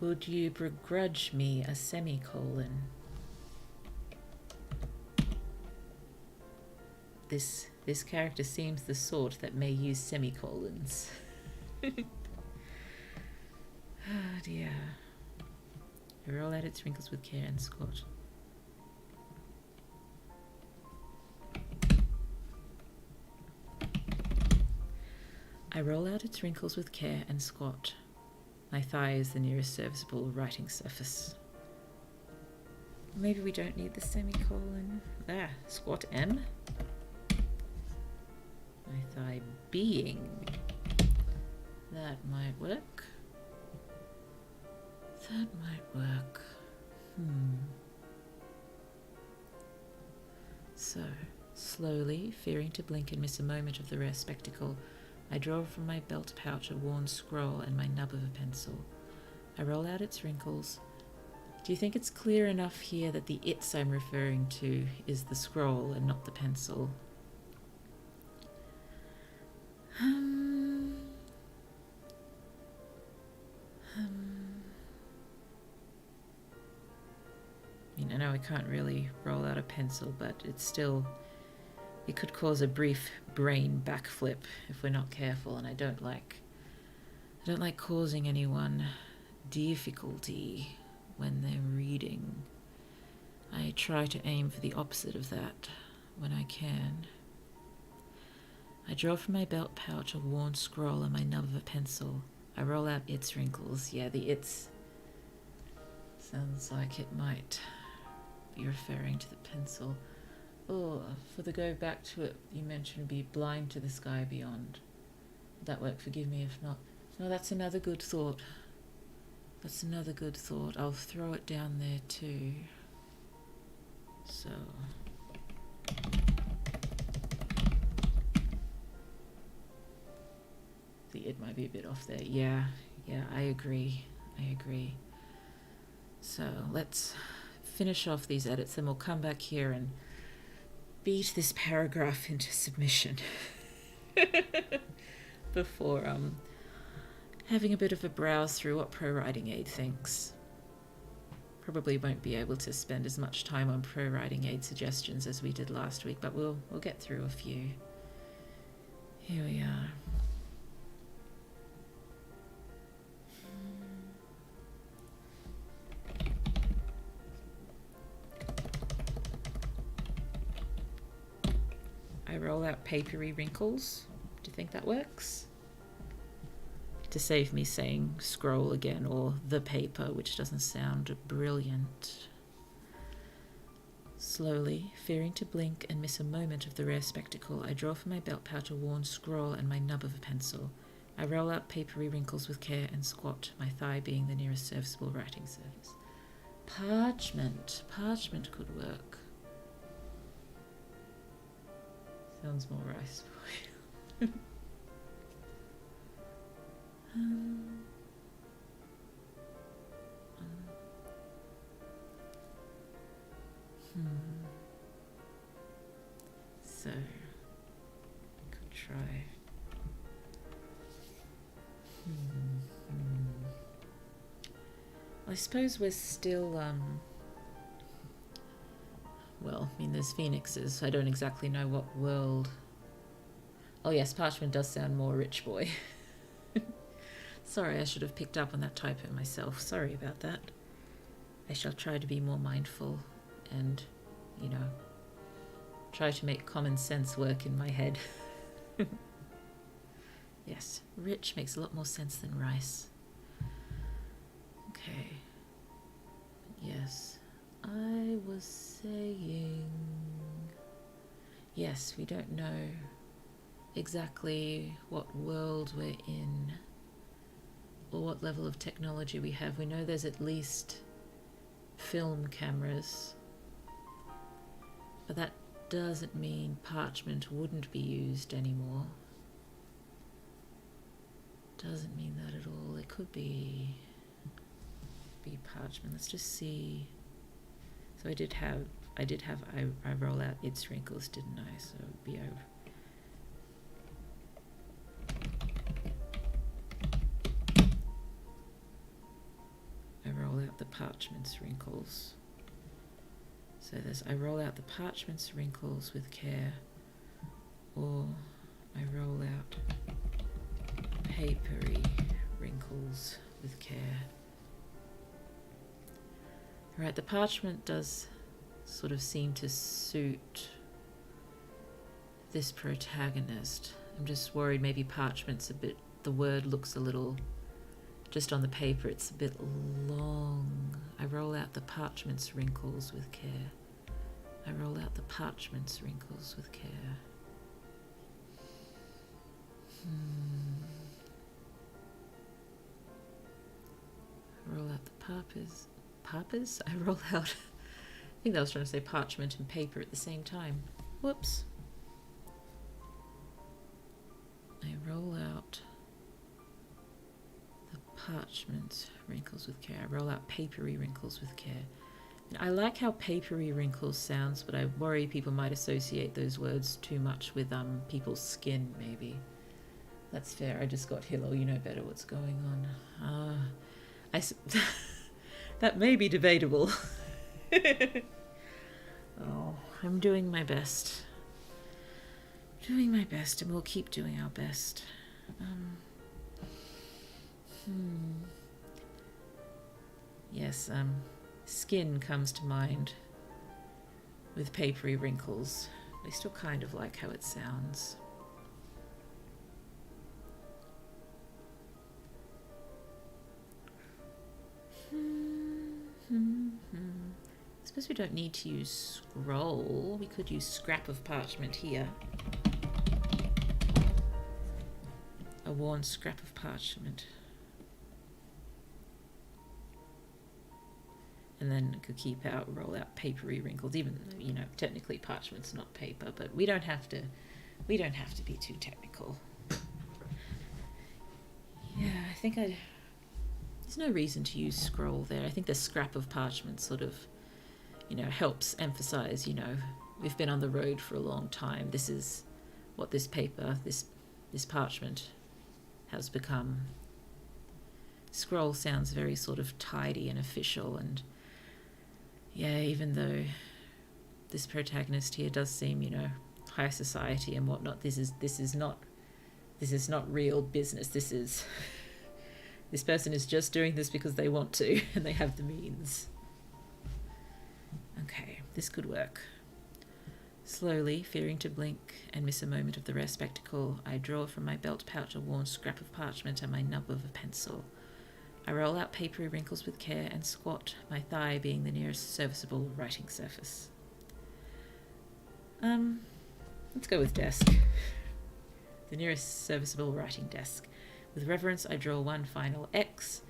Would you begrudge me a semicolon? This character seems the sort that may use semicolons. Oh dear. I roll out its wrinkles with care and squat. I roll out its wrinkles with care and squat. My thigh is the nearest serviceable writing surface. Maybe we don't need the semicolon. There, squat M. My thigh being. That might work. That might work. So, slowly, fearing to blink and miss a moment of the rare spectacle, I draw from my belt pouch a worn scroll and my nub of a pencil. I roll out its wrinkles. Do you think it's clear enough here that the "it's" I'm referring to is the scroll and not the pencil? I know I can't really roll out a pencil, but it's still... It could cause a brief brain backflip if we're not careful, and I don't like causing anyone difficulty when they're reading. I try to aim for the opposite of that when I can. I draw from my belt pouch a worn scroll and my nub of a pencil. I roll out its wrinkles. Yeah, the "it's" sounds like it might be referring to the pencil. Oh, for the go back to it, you mentioned be blind to the sky beyond. Would that work? Forgive me if not. No, that's another good thought. That's another good thought. I'll throw it down there too. So... it might be a bit off there. Yeah, I agree. So let's finish off these edits, then we'll come back here and beat this paragraph into submission before having a bit of a browse through what ProWritingAid thinks. Probably won't be able to spend as much time on ProWritingAid suggestions as we did last week, but we'll get through a few. Here we are. I roll out papery wrinkles. Do you think that works? To save me saying scroll again or the paper, which doesn't sound brilliant. Slowly, fearing to blink and miss a moment of the rare spectacle, I draw from my belt pouch a worn scroll and my nub of a pencil. I roll out papery wrinkles with care and squat, my thigh being the nearest serviceable writing surface. Parchment. Parchment could work. Sounds more rice for you. So, I could try. I suppose we're still, well, I mean, there's phoenixes. I don't exactly know what world. Oh yes, parchment does sound more rich boy. Sorry, I should have picked up on that typo myself. Sorry about that. I shall try to be more mindful and, you know, try to make common sense work in my head. Yes, rich makes a lot more sense than rice. Okay. Yes, I was saying... Yes, we don't know exactly what world we're in or what level of technology we have. We know there's at least film cameras, but that doesn't mean parchment wouldn't be used anymore. Doesn't mean that at all. It could be parchment. Let's just see. So I roll out its wrinkles, didn't I? So it would be over. I roll out the parchment's wrinkles. So there's, I roll out the parchment's wrinkles with care, or I roll out papery wrinkles with care. Right, the parchment does sort of seem to suit this protagonist. I'm just worried maybe parchment's a bit, the word looks a little, just on the paper it's a bit long. I roll out the parchment's wrinkles with care. I roll out the parchment's wrinkles with care. I roll out the Papas? I roll out, I think I was trying to say parchment and paper at the same time. Whoops. I roll out the parchment wrinkles with care. I roll out papery wrinkles with care. And I like how papery wrinkles sounds, but I worry people might associate those words too much with people's skin, maybe. That's fair. I just got hello, you know better what's going on. That may be debatable. Oh, I'm doing my best. Doing my best, and we'll keep doing our best. Yes, skin comes to mind with papery wrinkles. I still kind of like how it sounds. I suppose we don't need to use scroll. We could use scrap of parchment here. A worn scrap of parchment. And then could keep out, roll out papery wrinkles, even though, you know, technically parchment's not paper, but we don't have to be too technical. Yeah, I think there's no reason to use scroll there. I think the scrap of parchment sort of, you know, helps emphasize, you know, we've been on the road for a long time. This is what this paper, this parchment has become. Scroll sounds very sort of tidy and official, and yeah, even though this protagonist here does seem, you know, high society and whatnot, this is not real business. This person is just doing this because they want to and they have the means. Okay, this could work. Slowly, fearing to blink and miss a moment of the rare spectacle, I draw from my belt pouch a worn scrap of parchment and my nub of a pencil. I roll out papery wrinkles with care and squat, my thigh being the nearest serviceable writing surface. Let's go with desk. The nearest serviceable writing desk. With reverence, I draw one final X.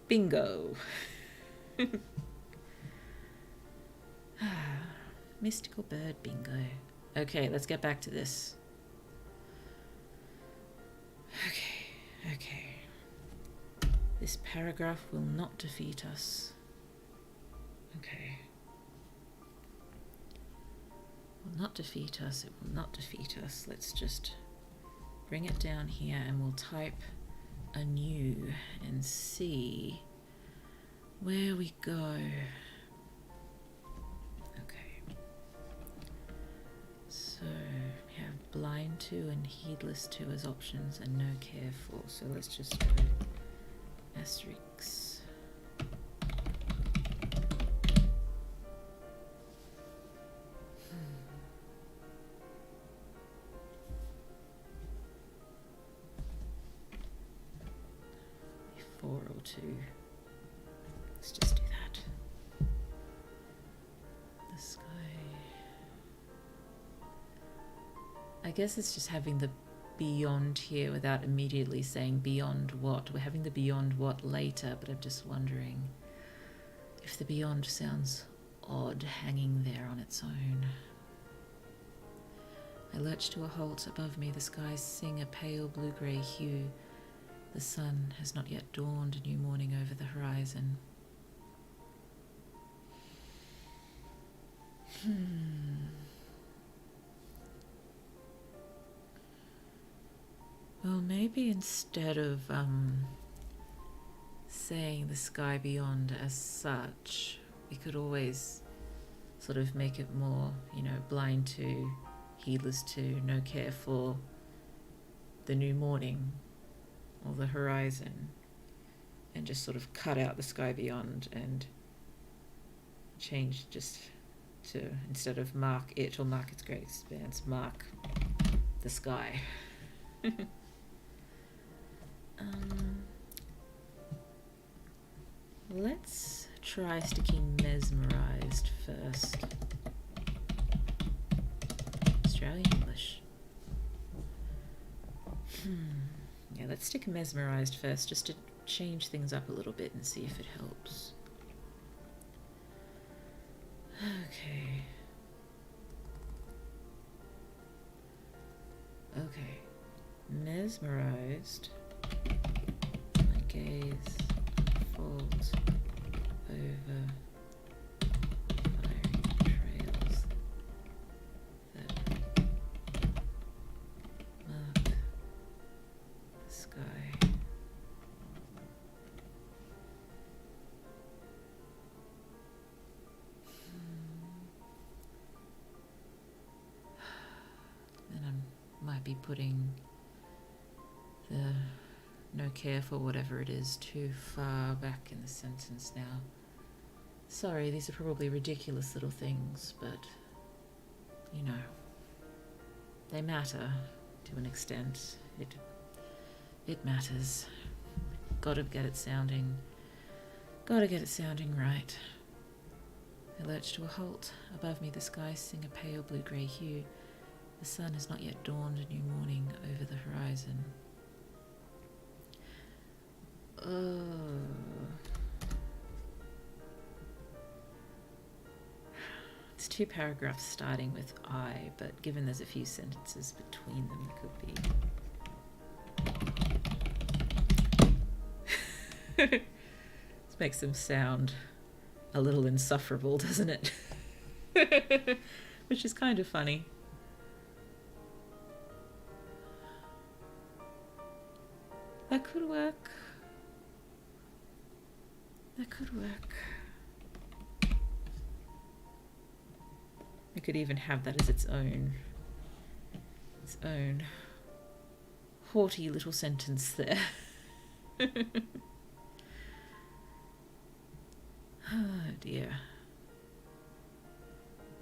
Bingo! Mystical bird bingo. Okay, let's get back to this. Okay. This paragraph will not defeat us. Okay. Will not defeat us. It will not defeat us. Let's just bring it down here and we'll type anew and see where we go. Okay. So we have blind to and heedless to as options and no care for. So let's just go asterisks. Let's just do that. The sky. I guess it's just having the beyond here without immediately saying beyond what. We're having the beyond what later, but I'm just wondering if the beyond sounds odd hanging there on its own. I lurch to a halt. Above me the skies sing a pale blue-grey hue. The sun has not yet dawned, a new morning over the horizon. Well, maybe instead of saying the sky beyond as such, we could always sort of make it more, you know, blind to, heedless to, no care for the new morning or the horizon, and just sort of cut out the sky beyond and change just to, instead of mark it or mark its great expanse, mark the sky. Let's try sticking mesmerized first. Australian English. Yeah, let's stick mesmerized first just to change things up a little bit and see if it helps. Okay. Mesmerized. My gaze falls over firing trails that mark the sky. Then I might be putting the no care for whatever it is too far back in the sentence now. Sorry, these are probably ridiculous little things, but you know, they matter to an extent. It matters. Gotta get it sounding right. I lurch to a halt. Above me the skies sing a pale blue-grey hue. The sun has not yet dawned, a new morning over the horizon. It's two paragraphs starting with I, but given there's a few sentences between them, it could be... This makes them sound a little insufferable, doesn't it? Which is kind of funny. That could work. That could work. I could even have that as its own haughty little sentence there. Oh dear.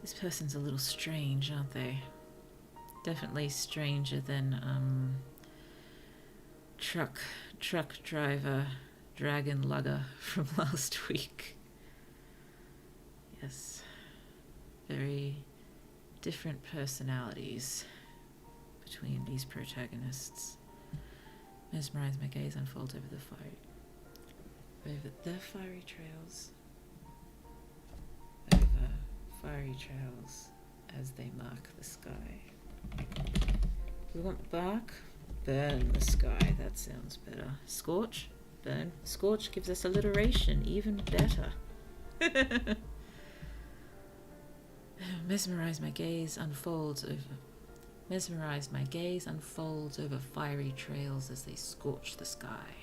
This person's a little strange, aren't they? Definitely stranger than truck driver, dragon lugger from last week. Yes. Very different personalities between these protagonists. Mesmerize my gaze, unfolds over the fiery trails. Over fiery trails as they mark the sky. We want bark? Burn the sky. That sounds better. Scorch? Burn. Scorch gives us alliteration. Even better. Mesmerize my gaze unfolds over fiery trails as they scorch the sky.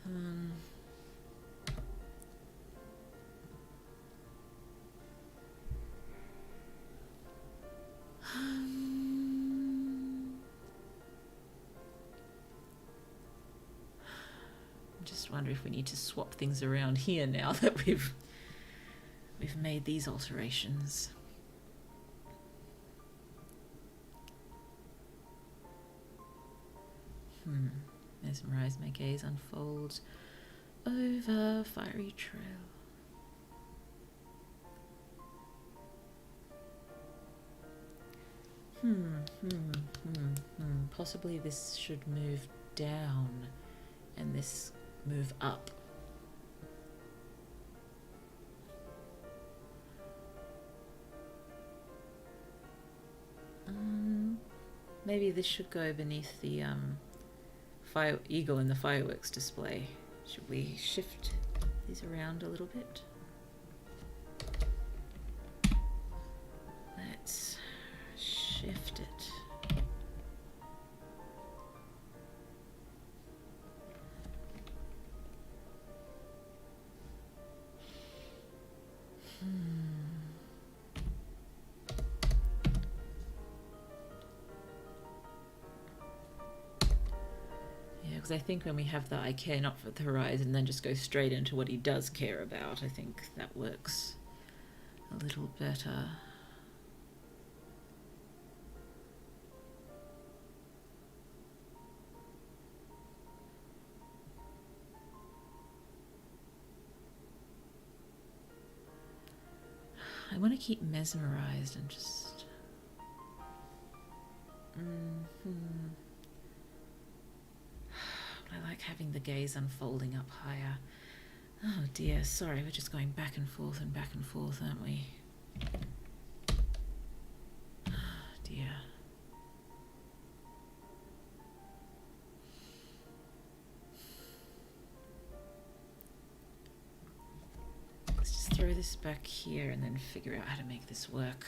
I just wonder if we need to swap things around here now that we've made these alterations. Mesmerize my gaze unfolds over fiery trail. Possibly this should move down and this move up. Maybe this should go beneath the fire eagle in the fireworks display. Should we shift these around a little bit? Let's shift it. Because I think when we have the I care not for the horizon, then just go straight into what he does care about, I think that works a little better. I want to keep mesmerized and just... I like having the gaze unfolding up higher. Oh dear, sorry, we're just going back and forth, aren't we? Oh dear. Let's just throw this back here and then figure out how to make this work.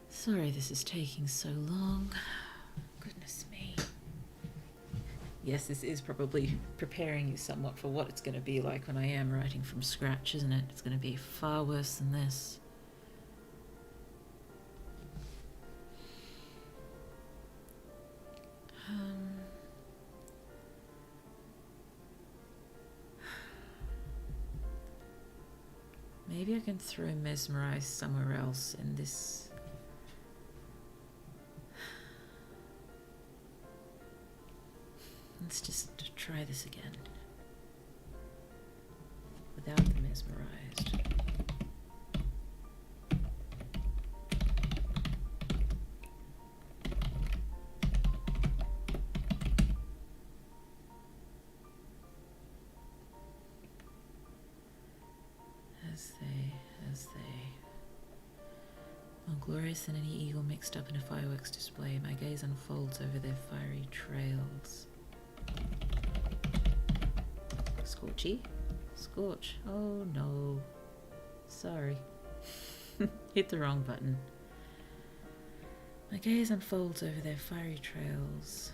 Sorry this is taking so long. Goodness me. Yes, this is probably preparing you somewhat for what it's going to be like when I am writing from scratch, isn't it? It's going to be far worse than this. Maybe I can throw mesmerize somewhere else in this. Let's just try this again without the mesmerized. As they more glorious than any eagle mixed up in a fireworks display, my gaze unfolds over their fiery trails. Scorchy? Scorch. Oh no. Sorry. Hit the wrong button. My gaze unfolds over their fiery trails.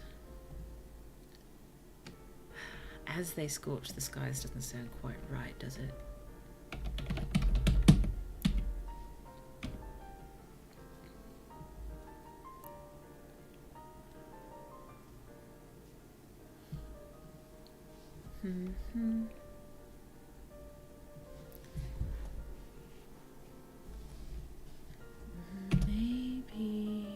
as they scorch the skies doesn't sound quite right, does it? Mm-hmm. Maybe.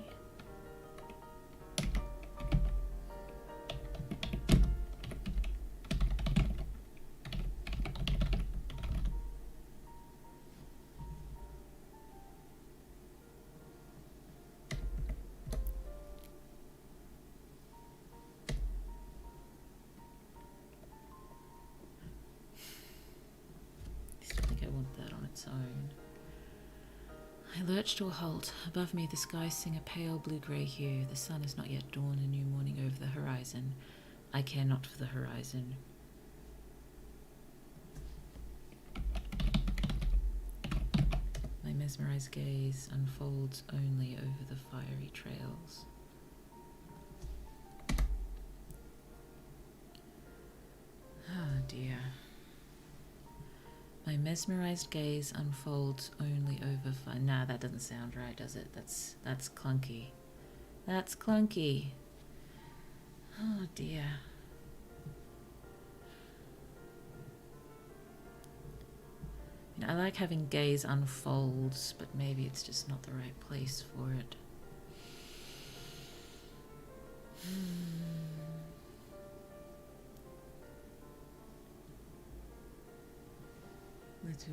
I still think I want that on its own. I lurch to a halt. Above me, the skies sing a pale blue-grey hue. The sun has not yet dawned a new morning over the horizon. I care not for the horizon. My mesmerized gaze unfolds only over the fiery trails. Oh dear. My mesmerized gaze unfolds only over fire. Nah, that doesn't sound right, does it? That's clunky. That's clunky. Oh dear. I mean, I like having gaze unfolds, but maybe it's just not the right place for it.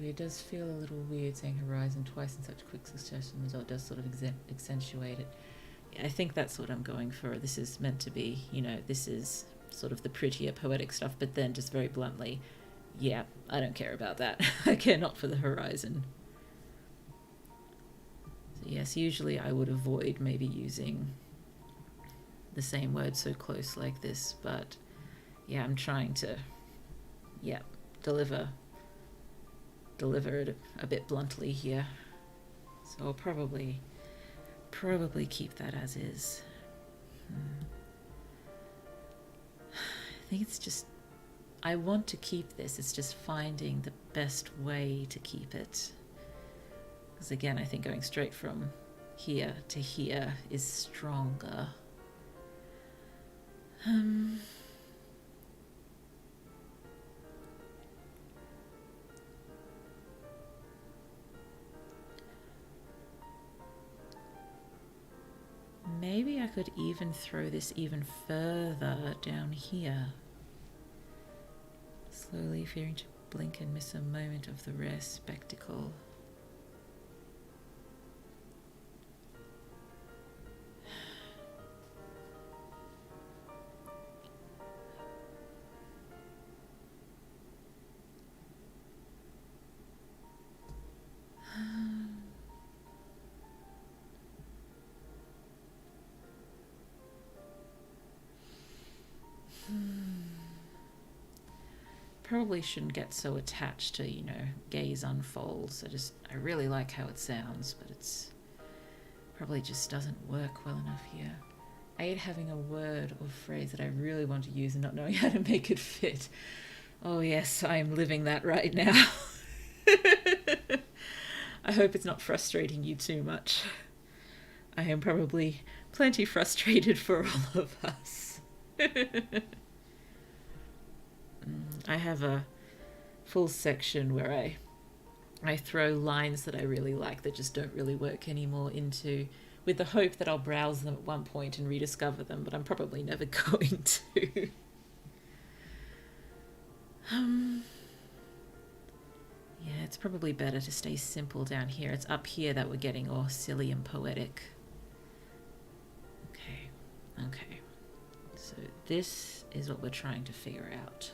It does feel a little weird saying horizon twice in such quick succession, as it does sort of accentuate it. I think that's what I'm going for. This is meant to be, you know, this is sort of the prettier poetic stuff, but then just very bluntly, yeah, I don't care about that. I care not for the horizon. So yes, usually I would avoid maybe using the same word so close like this, but yeah, I'm trying to, yeah, deliver it a bit bluntly here. So I'll probably keep that as is. I think it's just, I want to keep this, it's just finding the best way to keep it. Because again, I think going straight from here to here is stronger. Maybe I could even throw this even further down here. Slowly fearing to blink and miss a moment of the rare spectacle. Probably shouldn't get so attached to, you know, gaze unfolds. I really like how it sounds, but it's probably just doesn't work well enough here. I hate having a word or phrase that I really want to use and not knowing how to make it fit. Oh yes, I am living that right now. I hope it's not frustrating you too much. I am probably plenty frustrated for all of us. I have a full section where I throw lines that I really like that just don't really work anymore into, with the hope that I'll browse them at one point and rediscover them, but I'm probably never going to. Yeah, it's probably better to stay simple down here. It's up here that we're getting all silly and poetic. Okay. So this is what we're trying to figure out.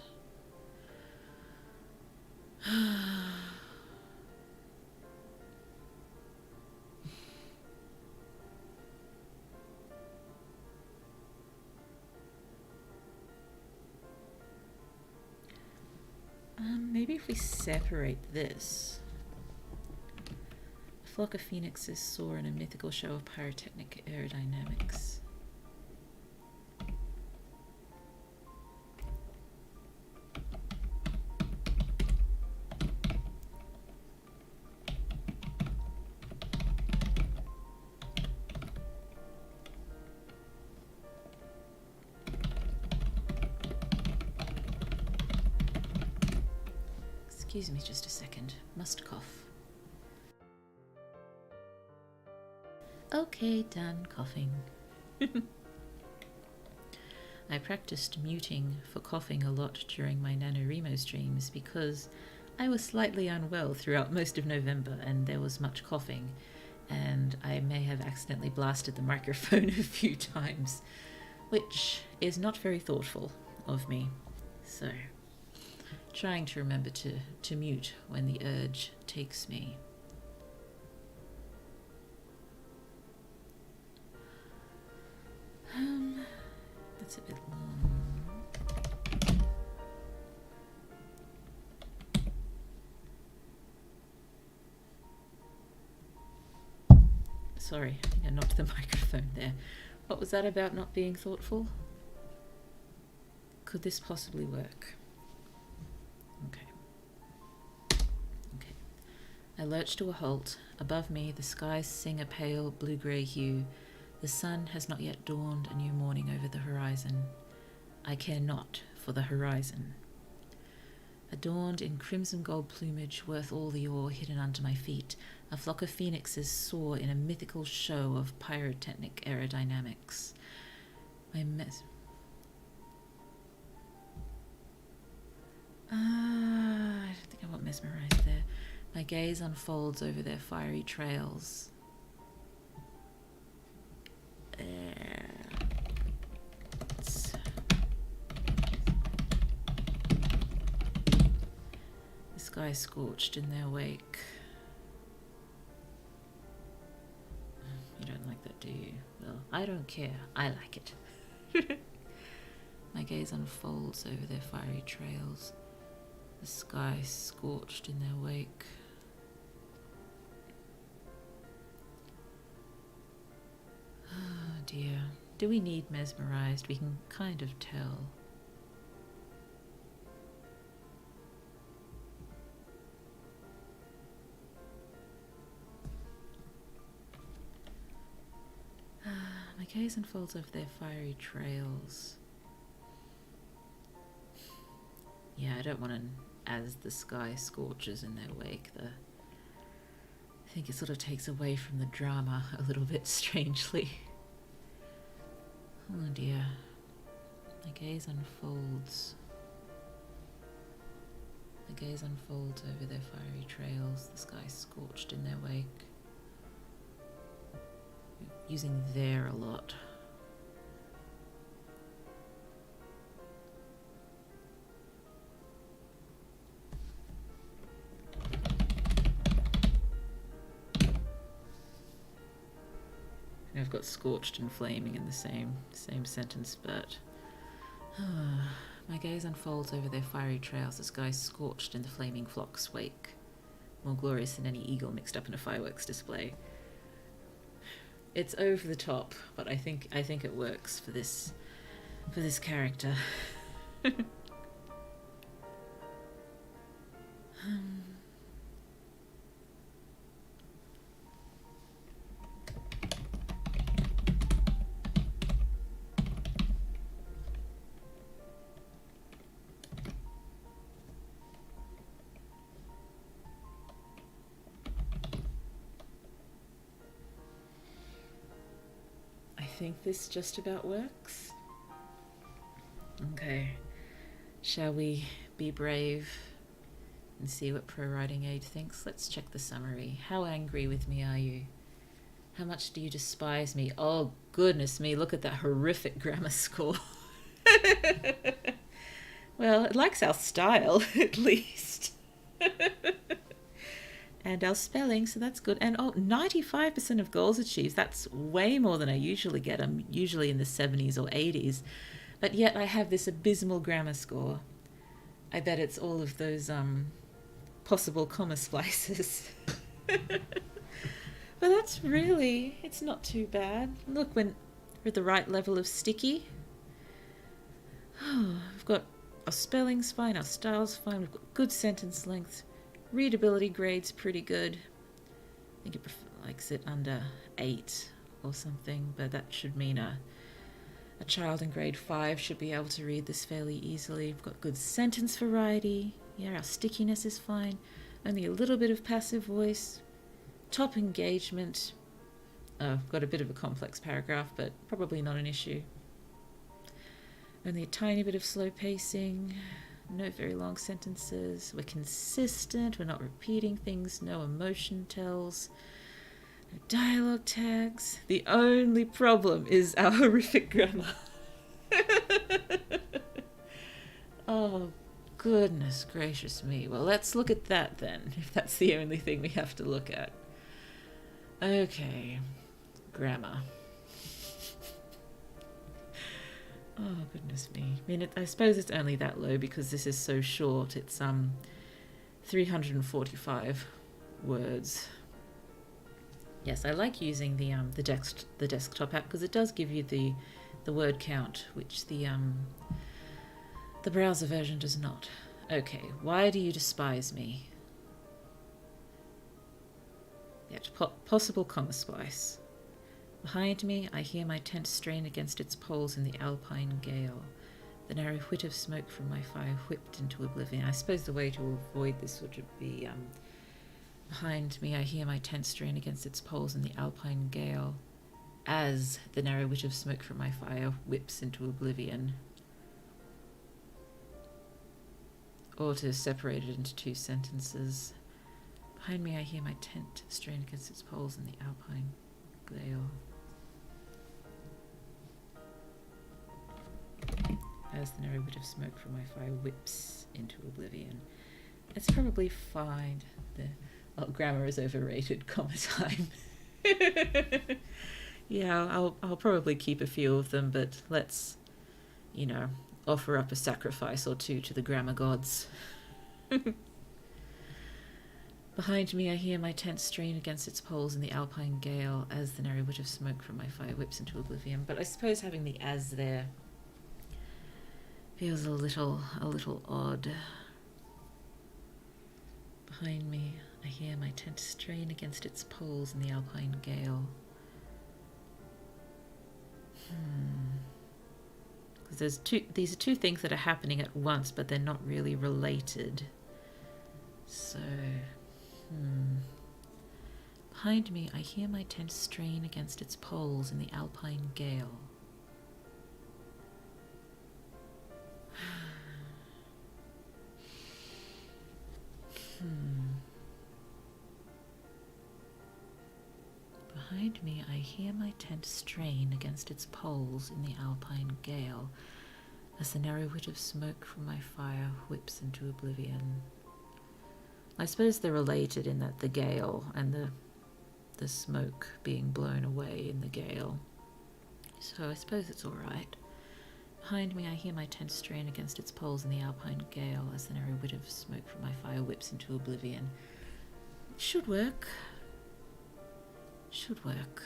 Maybe if we separate this. A flock of phoenixes soar in a mythical show of pyrotechnic aerodynamics. Excuse me just a second. Must cough. Okay, done coughing. I practiced muting for coughing a lot during my NaNoWriMo streams because I was slightly unwell throughout most of November and there was much coughing, and I may have accidentally blasted the microphone a few times, which is not very thoughtful of me. So, trying to remember to mute when the urge takes me. That's a bit long. Sorry, I think I knocked the microphone there. What was that about not being thoughtful? Could this possibly work? Okay. I lurch to a halt. Above me, the skies sing a pale blue-grey hue. The sun has not yet dawned a new morning over the horizon. I care not for the horizon. Adorned in crimson gold plumage worth all the ore hidden under my feet, a flock of phoenixes soar in a mythical show of pyrotechnic aerodynamics. I don't think I want mesmerized there. My gaze unfolds over their fiery trails. The sky scorched in their wake. You don't like that, do you? Well, I don't care. I like it. My gaze unfolds over their fiery trails. The sky scorched in their wake. Oh dear. Do we need mesmerized? We can kind of tell. My gaze unfolds over their fiery trails. Yeah, I don't want an as the sky scorches in their wake. I think it sort of takes away from the drama a little bit strangely. Oh dear. My gaze unfolds. The gaze unfolds over their fiery trails, the sky scorched in their wake. Using there a lot. And I've got scorched and flaming in the same sentence, but my gaze unfolds over their fiery trails, the sky scorched in the flaming flock's wake, more glorious than any eagle mixed up in a fireworks display. It's over the top, but I think it works for this character. I think this just about works. Okay, shall we be brave and see what ProWritingAid thinks? Let's check the summary. How angry with me are you? How much do you despise me? Oh, goodness me, look at that horrific grammar score. Well, it likes our style, at least. And our spelling, so that's good. And 95% of goals achieved. That's way more than I usually get. I'm usually in the 70s or 80s. But yet I have this abysmal grammar score. I bet it's all of those possible comma splices. But that's really, it's not too bad. Look, when we're at the right level of sticky. Oh, we've got our spelling's fine, our style's fine, we've got good sentence length. Readability grade's pretty good. I think it likes it under 8 or something, but that should mean a child in grade 5 should be able to read this fairly easily. We've got good sentence variety, Yeah, our stickiness is fine. Only a little bit of passive voice. Top engagement. Oh, got a bit of a complex paragraph, but probably not an issue. Only a tiny bit of slow pacing. No very long sentences. We're consistent. We're not repeating things. No emotion tells. No dialogue tags. The only problem is our horrific grammar. Oh, goodness gracious me. Well, let's look at that then, if that's the only thing we have to look at. Okay, grammar. Oh, goodness me. I mean, I suppose it's only that low because this is so short. It's 345 words. Yes, I like using the desktop app because it does give you the word count, which the browser version does not. Okay, why do you despise me? Yet possible comma splice. Behind me, I hear my tent strain against its poles in the alpine gale. The narrow whit of smoke from my fire whipped into oblivion. I suppose the way to avoid this would be behind me, I hear my tent strain against its poles in the alpine gale, as the narrow whit of smoke from my fire whips into oblivion. Or to separate it into two sentences. Behind me I hear my tent strain against its poles in the alpine gale. As the narrow bit of smoke from my fire whips into oblivion. It's probably fine. Grammar is overrated, comma time. Yeah, I'll probably keep a few of them, but let's, offer up a sacrifice or two to the grammar gods. Behind me I hear my tent strain against its poles in the alpine gale as the narrow bit of smoke from my fire whips into oblivion. But I suppose having the as there feels a little odd. Behind me I hear my tent strain against its poles in the alpine gale. Because these are two things that are happening at once, but they're not really related. So, Behind me, I hear my tent strain against its poles in the alpine gale. Behind me, I hear my tent strain against its poles in the alpine gale, as the narrow whit of smoke from my fire whips into oblivion. I suppose they're related in that the gale and the smoke being blown away in the gale. So I suppose it's all right. Behind me, I hear my tent strain against its poles in the alpine gale, as the narrow whit of smoke from my fire whips into oblivion. Should work. Should work.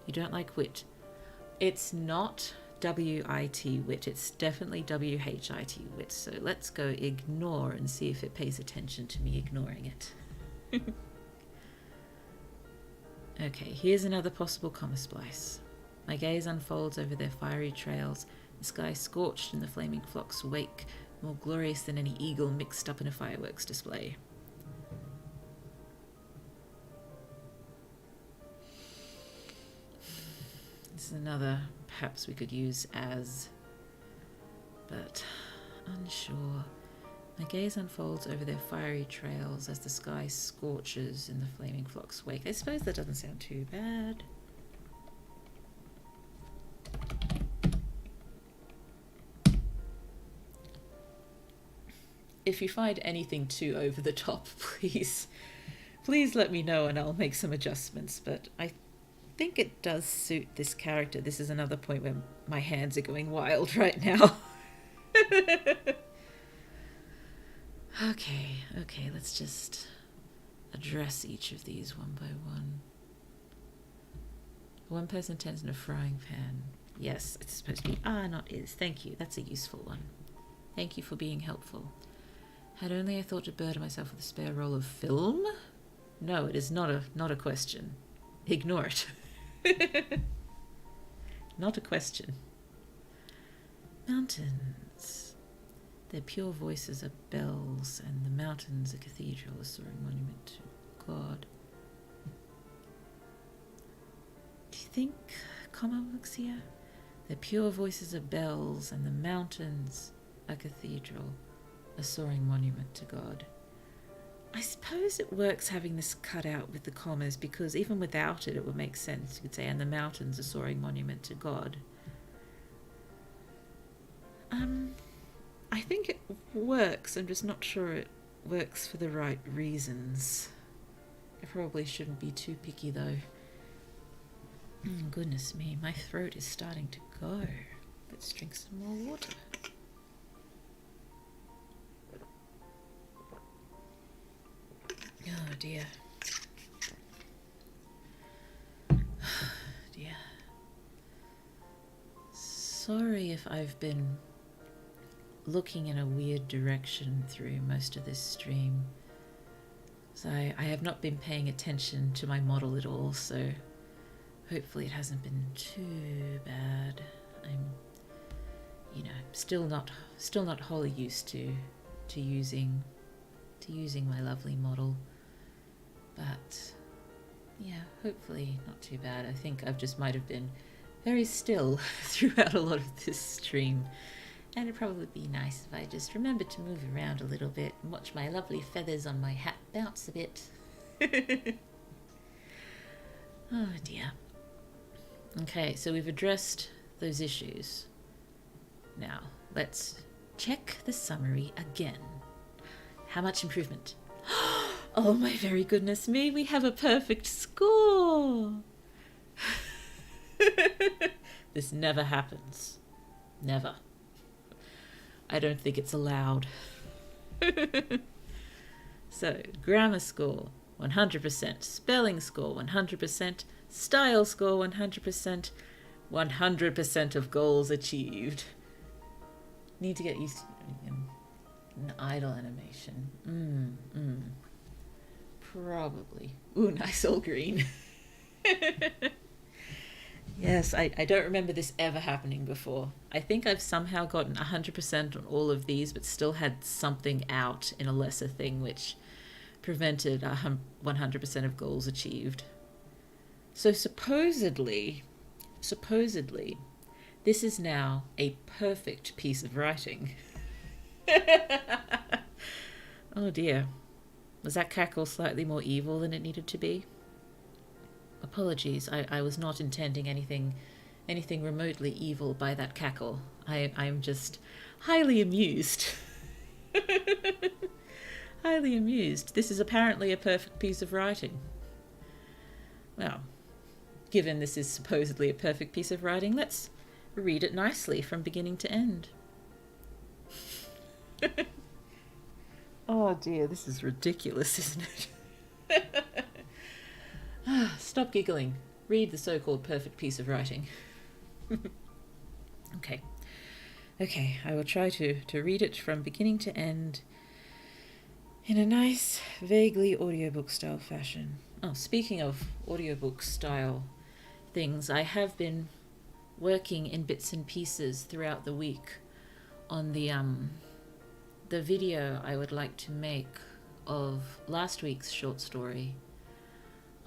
You don't like wit? It's not W-I-T wit, it's definitely W-H-I-T wit, so let's go ignore and see if it pays attention to me ignoring it. Okay, here's another possible comma splice. My gaze unfolds over their fiery trails, the sky scorched in the flaming flock's wake, more glorious than any eagle mixed up in a fireworks display. This is another, perhaps we could use as, but unsure. My gaze unfolds over their fiery trails as the sky scorches in the flaming flock's wake. I suppose that doesn't sound too bad. If you find anything too over the top, please let me know and I'll make some adjustments, but I think it does suit this character. This is another point where my hands are going wild right now. Okay, let's just address each of these one by one. One person tends in a frying pan. Yes, it's supposed to be not is. Thank you, that's a useful one. Thank you for being helpful. Had only I thought to burden myself with a spare roll of film? No, it is not a question. Ignore it. Not a question. Mountains. Their pure voices are bells, and the mountains a cathedral, a soaring monument to God. Do you think comma works here? Their pure voices are bells, and the mountains a cathedral, a soaring monument to God. I suppose it works having this cut out with the commas, because even without it, it would make sense. You could say, and the mountains a soaring monument to God. I think it works. I'm just not sure it works for the right reasons. I probably shouldn't be too picky, though. Goodness me, my throat is starting to go. Let's drink some more water. Oh dear. Dear. Sorry if I've been looking in a weird direction through most of this stream. So I have not been paying attention to my model at all, so hopefully it hasn't been too bad. I'm, still not wholly used to using my lovely model, but yeah, hopefully not too bad. I think I've just might have been very still throughout a lot of this stream. And it'd probably be nice if I just remembered to move around a little bit and watch my lovely feathers on my hat bounce a bit. Oh dear. Okay, so we've addressed those issues. Now, let's check the summary again. How much improvement? Oh my very goodness me, we have a perfect score! This never happens. Never. I don't think it's allowed. So, grammar score, 100%. Spelling score, 100%. Style score, 100%. 100% of goals achieved. Need to get used to an idle animation. Probably. Ooh, nice all green. Yes, I don't remember this ever happening before. I think I've somehow gotten 100% on all of these, but still had something out in a lesser thing which prevented 100% of goals achieved. So supposedly, this is now a perfect piece of writing. Oh dear. Was that cackle slightly more evil than it needed to be? Apologies, I was not intending anything remotely evil by that cackle. I'm just highly amused. Highly amused. This is apparently a perfect piece of writing. Well, given this is supposedly a perfect piece of writing, let's read it nicely from beginning to end. Oh dear, this is ridiculous, isn't it? Stop giggling. Read the so-called perfect piece of writing. Okay, I will try to read it from beginning to end in a nice, vaguely audiobook style fashion. Oh, speaking of audiobook style things, I have been working in bits and pieces throughout the week on the video I would like to make of last week's short story.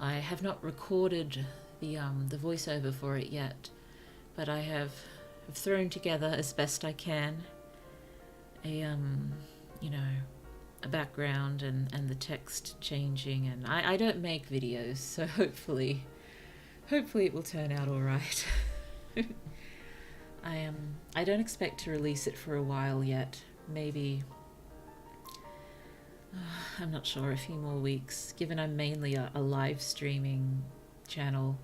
I have not recorded the voiceover for it yet, but I have thrown together as best I can a background and the text changing, and I don't make videos, so hopefully it will turn out all right. I don't expect to release it for a while yet. Maybe I'm not sure, a few more weeks. Given I'm mainly a live streaming channel,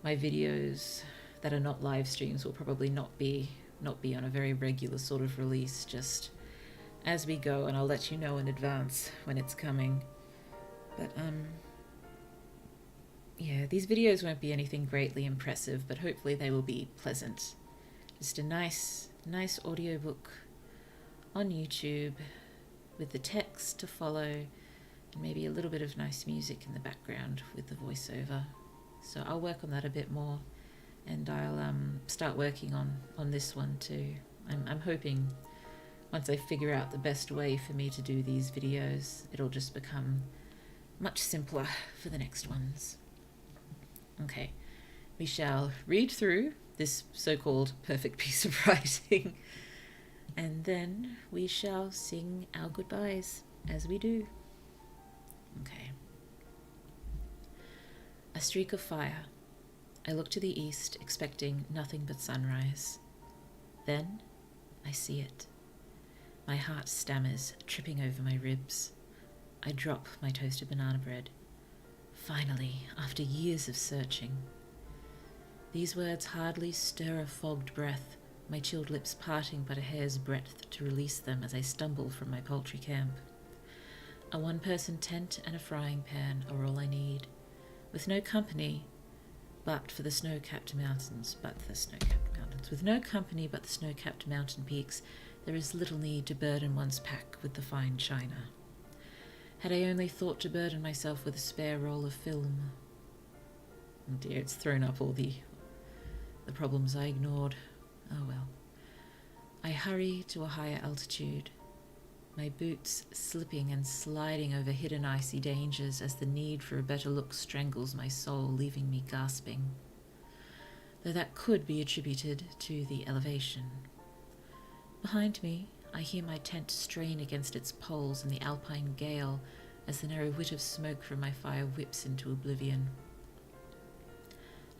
my videos that are not live streams will probably not be on a very regular sort of release, just as we go, and I'll let you know in advance when it's coming. But yeah, these videos won't be anything greatly impressive, but hopefully they will be pleasant. Just a nice audiobook on YouTube with the text to follow, and maybe a little bit of nice music in the background with the voiceover. So I'll work on that a bit more, and I'll start working on this one too. I'm hoping Once I figure out the best way for me to do these videos, it'll just become much simpler for the next ones. Okay, we shall read through this so-called perfect piece of writing, and then we shall sing our goodbyes as we do. Okay. A streak of fire. I look to the east, expecting nothing but sunrise. Then I see it. My heart stammers, tripping over my ribs. I drop my toasted banana bread. Finally, after years of searching. These words hardly stir a fogged breath, my chilled lips parting but a hair's breadth to release them as I stumble from my poultry camp. A one-person tent and a frying pan are all I need, with no company but for the snow-capped mountains, with no company but the snow-capped mountain peaks, there is little need to burden one's pack with the fine china. Had I only thought to burden myself with a spare roll of film. Oh dear, it's thrown up all the problems I ignored. Oh well. I hurry to a higher altitude, my boots slipping and sliding over hidden icy dangers as the need for a better look strangles my soul, leaving me gasping. Though that could be attributed to the elevation. Behind me, I hear my tent strain against its poles in the alpine gale as the narrow whit of smoke from my fire whips into oblivion.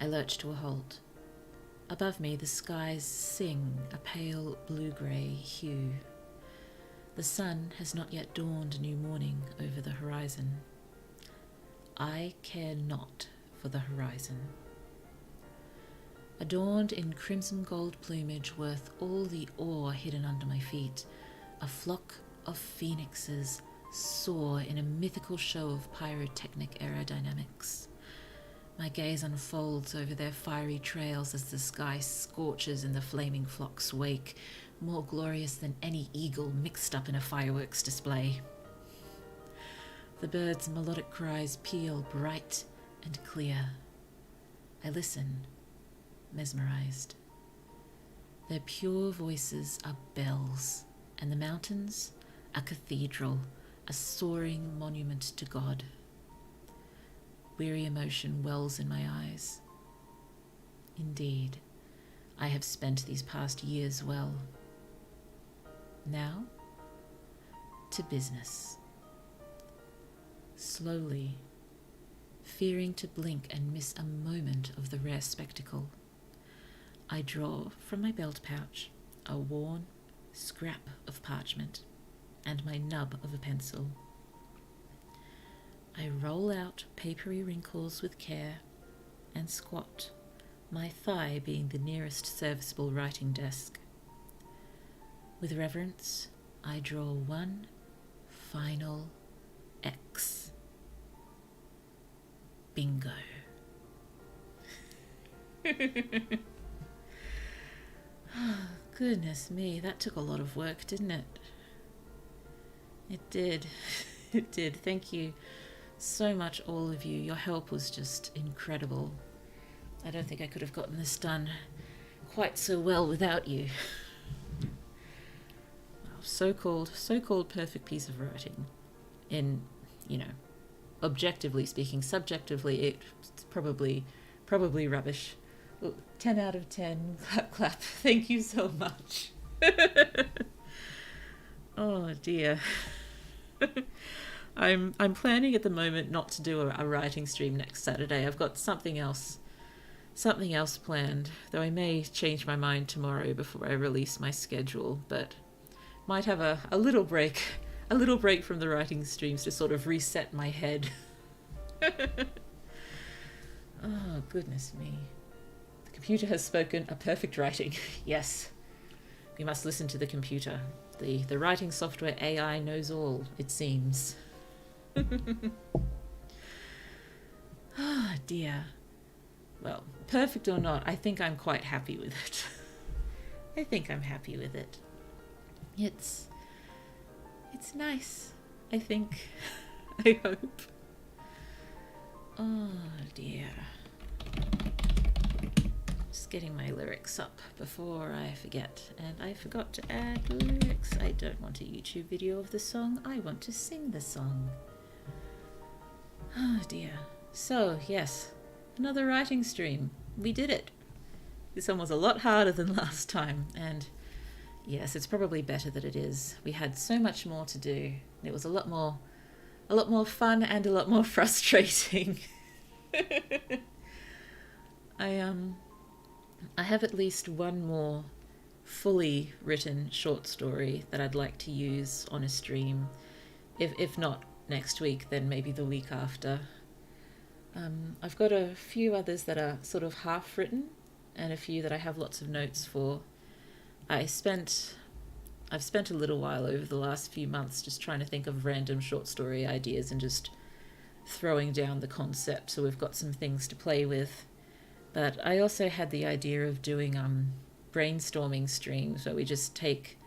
I lurch to a halt. Above me, the skies sing a pale blue-grey hue. The sun has not yet dawned a new morning over the horizon. I care not for the horizon. Adorned in crimson gold plumage worth all the awe hidden under my feet, a flock of phoenixes soar in a mythical show of pyrotechnic aerodynamics. My gaze unfolds over their fiery trails as the sky scorches in the flaming flock's wake, more glorious than any eagle mixed up in a fireworks display. The birds' melodic cries peal bright and clear. I listen, mesmerized. Their pure voices are bells, and the mountains a cathedral, a soaring monument to God. Weary emotion wells in my eyes. Indeed, I have spent these past years well. Now, to business. Slowly, fearing to blink and miss a moment of the rare spectacle, I draw from my belt pouch a worn scrap of parchment and my nub of a pencil. I roll out papery wrinkles with care and squat, my thigh being the nearest serviceable writing desk. With reverence, I draw one final X. Bingo. Oh, goodness me, that took a lot of work, didn't it? It did. It did. Thank you so much, all of you. Your help was just incredible. I don't think I could have gotten this done quite so well without you. Wow, so-called perfect piece of writing. In, objectively speaking, subjectively, it's probably rubbish. Ooh, 10 out of 10. Clap, clap. Thank you so much. Oh dear. I'm planning at the moment not to do a writing stream next Saturday. I've got something else planned, though I may change my mind tomorrow before I release my schedule, but might have a little break from the writing streams to sort of reset my head. Oh, goodness me. The computer has spoken a perfect writing. Yes. We must listen to the computer. The writing software AI knows all, it seems. Ah, dear. Well, perfect or not, I think I'm quite happy with it. I think I'm happy with it. It's nice, I think. I hope. Oh, dear. Just getting my lyrics up before I forget. And I forgot to add lyrics. I don't want a YouTube video of the song. I want to sing the song. Oh dear. So, yes, another writing stream. We did it. This one was a lot harder than last time, and yes, it's probably better that it is. We had so much more to do. It was a lot more fun and a lot more frustrating. I have at least one more fully written short story that I'd like to use on a stream. If not next week, then maybe the week after. I've got a few others that are sort of half written and a few that I have lots of notes for. I've spent a little while over the last few months just trying to think of random short story ideas and just throwing down the concept, so we've got some things to play with. But I also had the idea of doing brainstorming streams where we just take,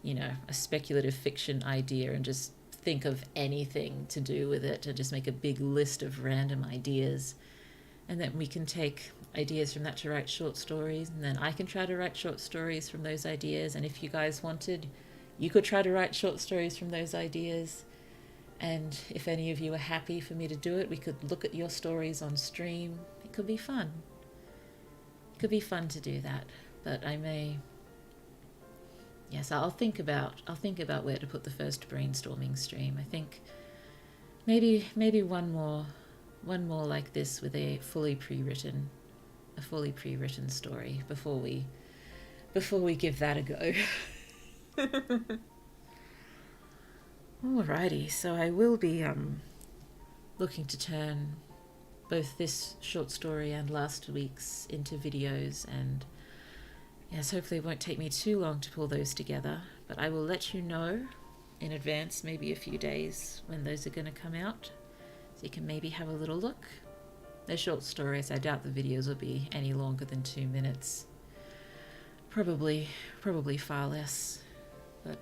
a speculative fiction idea and just think of anything to do with it and just make a big list of random ideas. And then we can take ideas from that to write short stories, and then I can try to write short stories from those ideas. And if you guys wanted, you could try to write short stories from those ideas. And if any of you are happy for me to do it, we could look at your stories on stream. It could be fun. It could be fun to do that, but I may. Yes, I'll think about where to put the first brainstorming stream. I think maybe one more like this with a fully pre-written story before we give that a go. Alrighty, so I will be looking to turn both this short story and last week's into videos, and yes, hopefully it won't take me too long to pull those together, but I will let you know in advance, maybe a few days, when those are going to come out, so you can maybe have a little look. They're short stories. I doubt the videos will be any longer than 2 minutes. Probably far less, but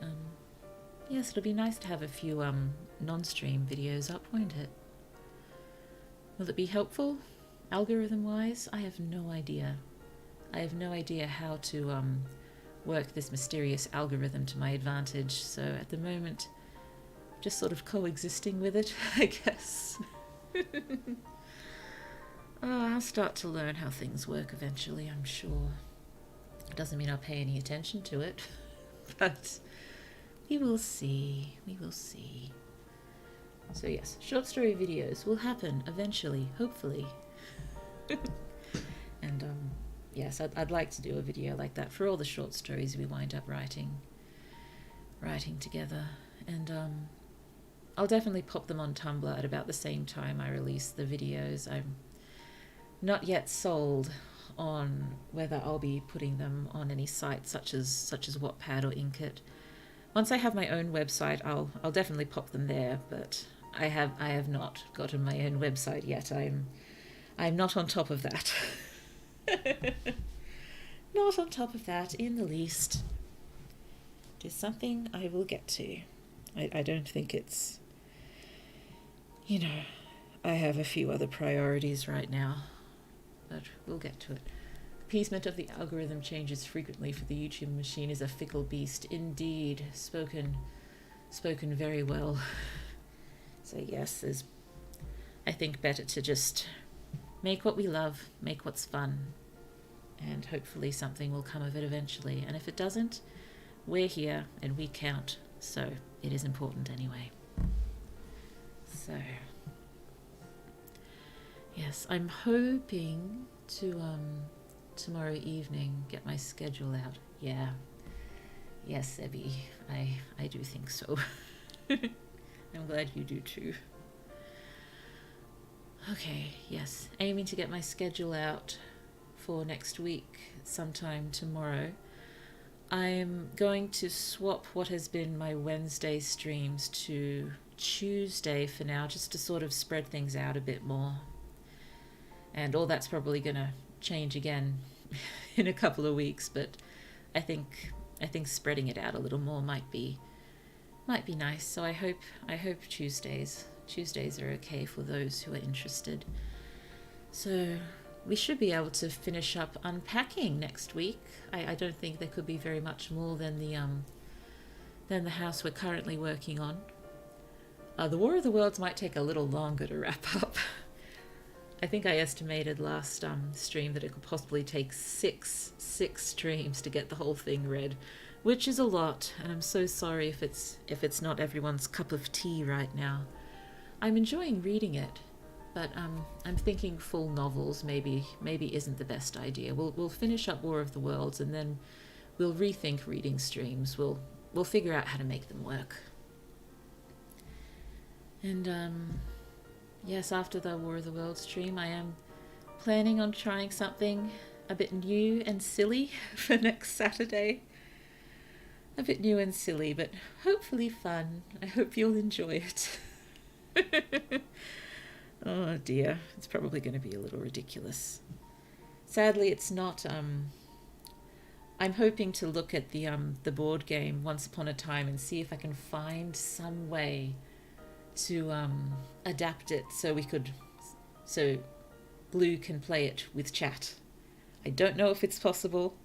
yes, it'll be nice to have a few non-stream videos up, won't it? Will it be helpful, algorithm-wise? I have no idea. I have no idea how to work this mysterious algorithm to my advantage, so at the moment, just sort of coexisting with it, I guess. I'll start to learn how things work eventually, I'm sure. It doesn't mean I'll pay any attention to it, but we will see. We will see. So yes, short story videos will happen eventually, hopefully. And yes, I'd like to do a video like that for all the short stories we wind up writing together. And I'll definitely pop them on Tumblr at about the same time I release the videos. I'm not yet sold on whether I'll be putting them on any site such as Wattpad or Inkit. Once I have my own website, I'll definitely pop them there, but I have not gotten my own website yet. I'm not on top of that. Not on top of that in the least. It is something I will get to. I don't think it's, I have a few other priorities right now, but we'll get to it. Appeasement of the algorithm changes frequently for the YouTube machine is a fickle beast. Indeed, spoken very well. So yes, there's, I think, better to just make what we love, make what's fun, and hopefully something will come of it eventually. And if it doesn't, we're here and we count, so it is important anyway. So yes, I'm hoping to tomorrow evening get my schedule out. Yeah, yes, Ebby, I do think so. I'm glad you do too. Okay, yes, aiming to get my schedule out for next week, sometime tomorrow. I'm going to swap what has been my Wednesday streams to Tuesday for now, just to sort of spread things out a bit more. And all that's probably going to change again in a couple of weeks, but I think spreading it out a little more might be nice. So I hope Tuesdays are okay for those who are interested. So we should be able to finish up unpacking next week. I don't think there could be very much more than the house we're currently working on. The War of the Worlds might take a little longer to wrap up. I think I estimated last stream that it could possibly take six streams to get the whole thing read, which is a lot, and I'm so sorry if it's not everyone's cup of tea right now. I'm enjoying reading it, but I'm thinking full novels maybe isn't the best idea. We'll finish up War of the Worlds, and then we'll rethink reading streams. We'll figure out how to make them work. And yes, after the War of the Worlds stream, I am planning on trying something a bit new and silly for next Saturday. A bit new and silly, but hopefully fun. I hope you'll enjoy it. Oh dear, it's probably going to be a little ridiculous. Sadly, it's not. I'm hoping to look at the board game Once Upon a Time and see if I can find some way to adapt it so Blue can play it with chat. I don't know if it's possible,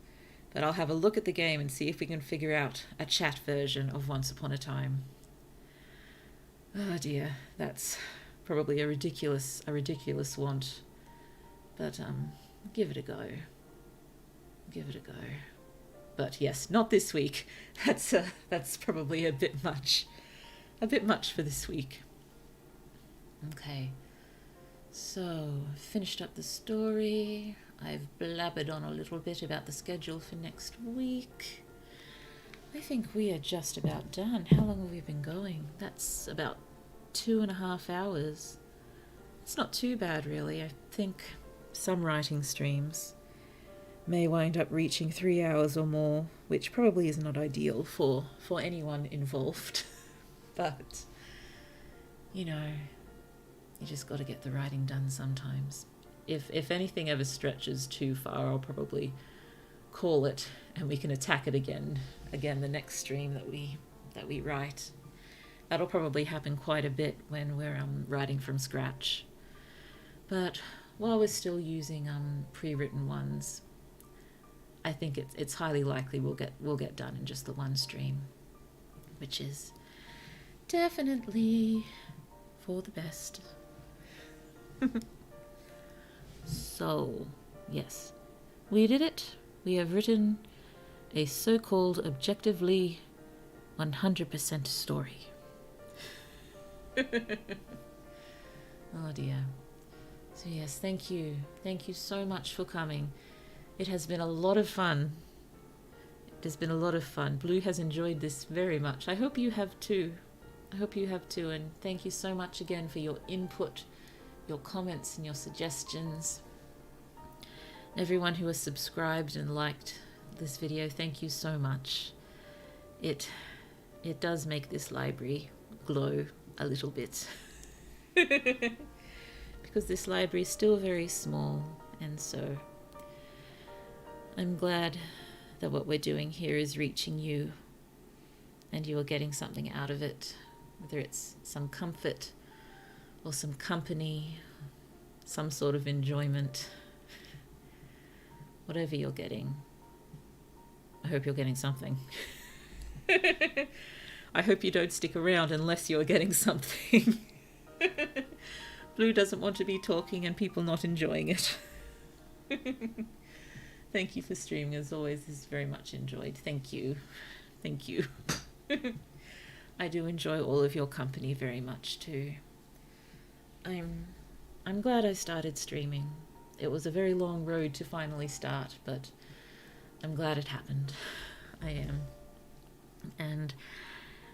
but I'll have a look at the game and see if we can figure out a chat version of Once Upon a Time. Oh dear, that's probably a ridiculous want, but give it a go. Give it a go. But yes, not this week. That's probably a bit much for this week. Okay, so finished up the story. I've blabbered on a little bit about the schedule for next week. I think we are just about done. How long have we been going? That's about 2.5 hours. It's not too bad, really. I think some writing streams may wind up reaching 3 hours or more, which probably is not ideal for anyone involved. But, you know, you just got to get the writing done sometimes. If anything ever stretches too far, I'll probably call it and we can attack it again the next stream that we write. That'll probably happen quite a bit when we're writing from scratch. But while we're still using pre-written ones, I think it's highly likely we'll get done in just the one stream, which is definitely for the best. So, yes, we did it. We have written a so-called objectively 100% story. Oh dear. So yes, thank you. Thank you so much for coming. It has been a lot of fun. It has been a lot of fun. Blue has enjoyed this very much. I hope you have too. And thank you so much again for your input, your comments and your suggestions. Everyone who has subscribed and liked this video, thank you so much. It does make this library glow a little bit. Because this library is still very small, and so I'm glad that what we're doing here is reaching you and you are getting something out of it, whether it's some comfort or some company, some sort of enjoyment. Whatever you're getting, I hope you're getting something. I hope you don't stick around unless you're getting something. Blue doesn't want to be talking and people not enjoying it. Thank you for streaming as always. This is very much enjoyed. Thank you. Thank you. I do enjoy all of your company very much too. I'm glad I started streaming. It was a very long road to finally start, but I'm glad it happened. I am. And,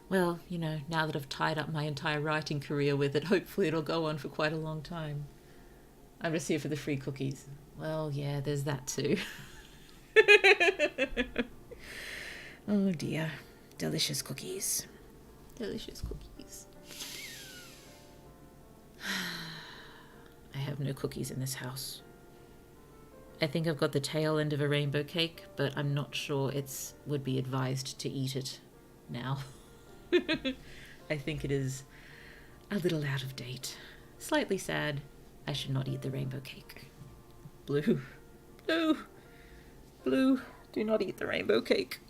well, you know, now that I've tied up my entire writing career with it, hopefully it'll go on for quite a long time. I'm just here for the free cookies. Well, yeah, there's that too. Oh dear. Delicious cookies. Delicious cookies. I have no cookies in this house. I think I've got the tail end of a rainbow cake, but I'm not sure it's would be advised to eat it now. I think it is a little out of date. Slightly sad. I should not eat the rainbow cake. Blue. Blue. Blue. Do not eat the rainbow cake.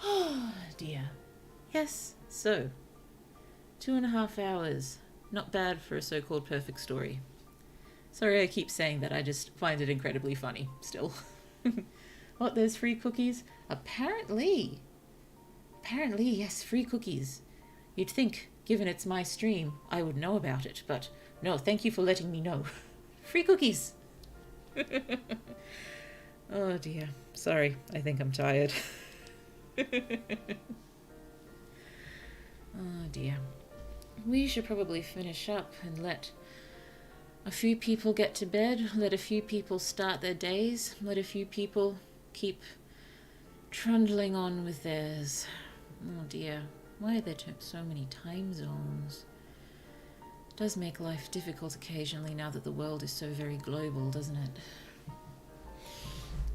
Oh dear. Yes, so 2.5 hours. Not bad for a so-called perfect story. Sorry I keep saying that, I just find it incredibly funny still. What, there's free cookies? Apparently, yes, free cookies. You'd think, given it's my stream, I would know about it, but no, thank you for letting me know. Free cookies! Oh dear. Sorry, I think I'm tired. Oh dear. We should probably finish up and let a few people get to bed, let a few people start their days, let a few people keep trundling on with theirs. Oh dear. Why are there so many time zones? It does make life difficult occasionally now that the world is so very global, doesn't it?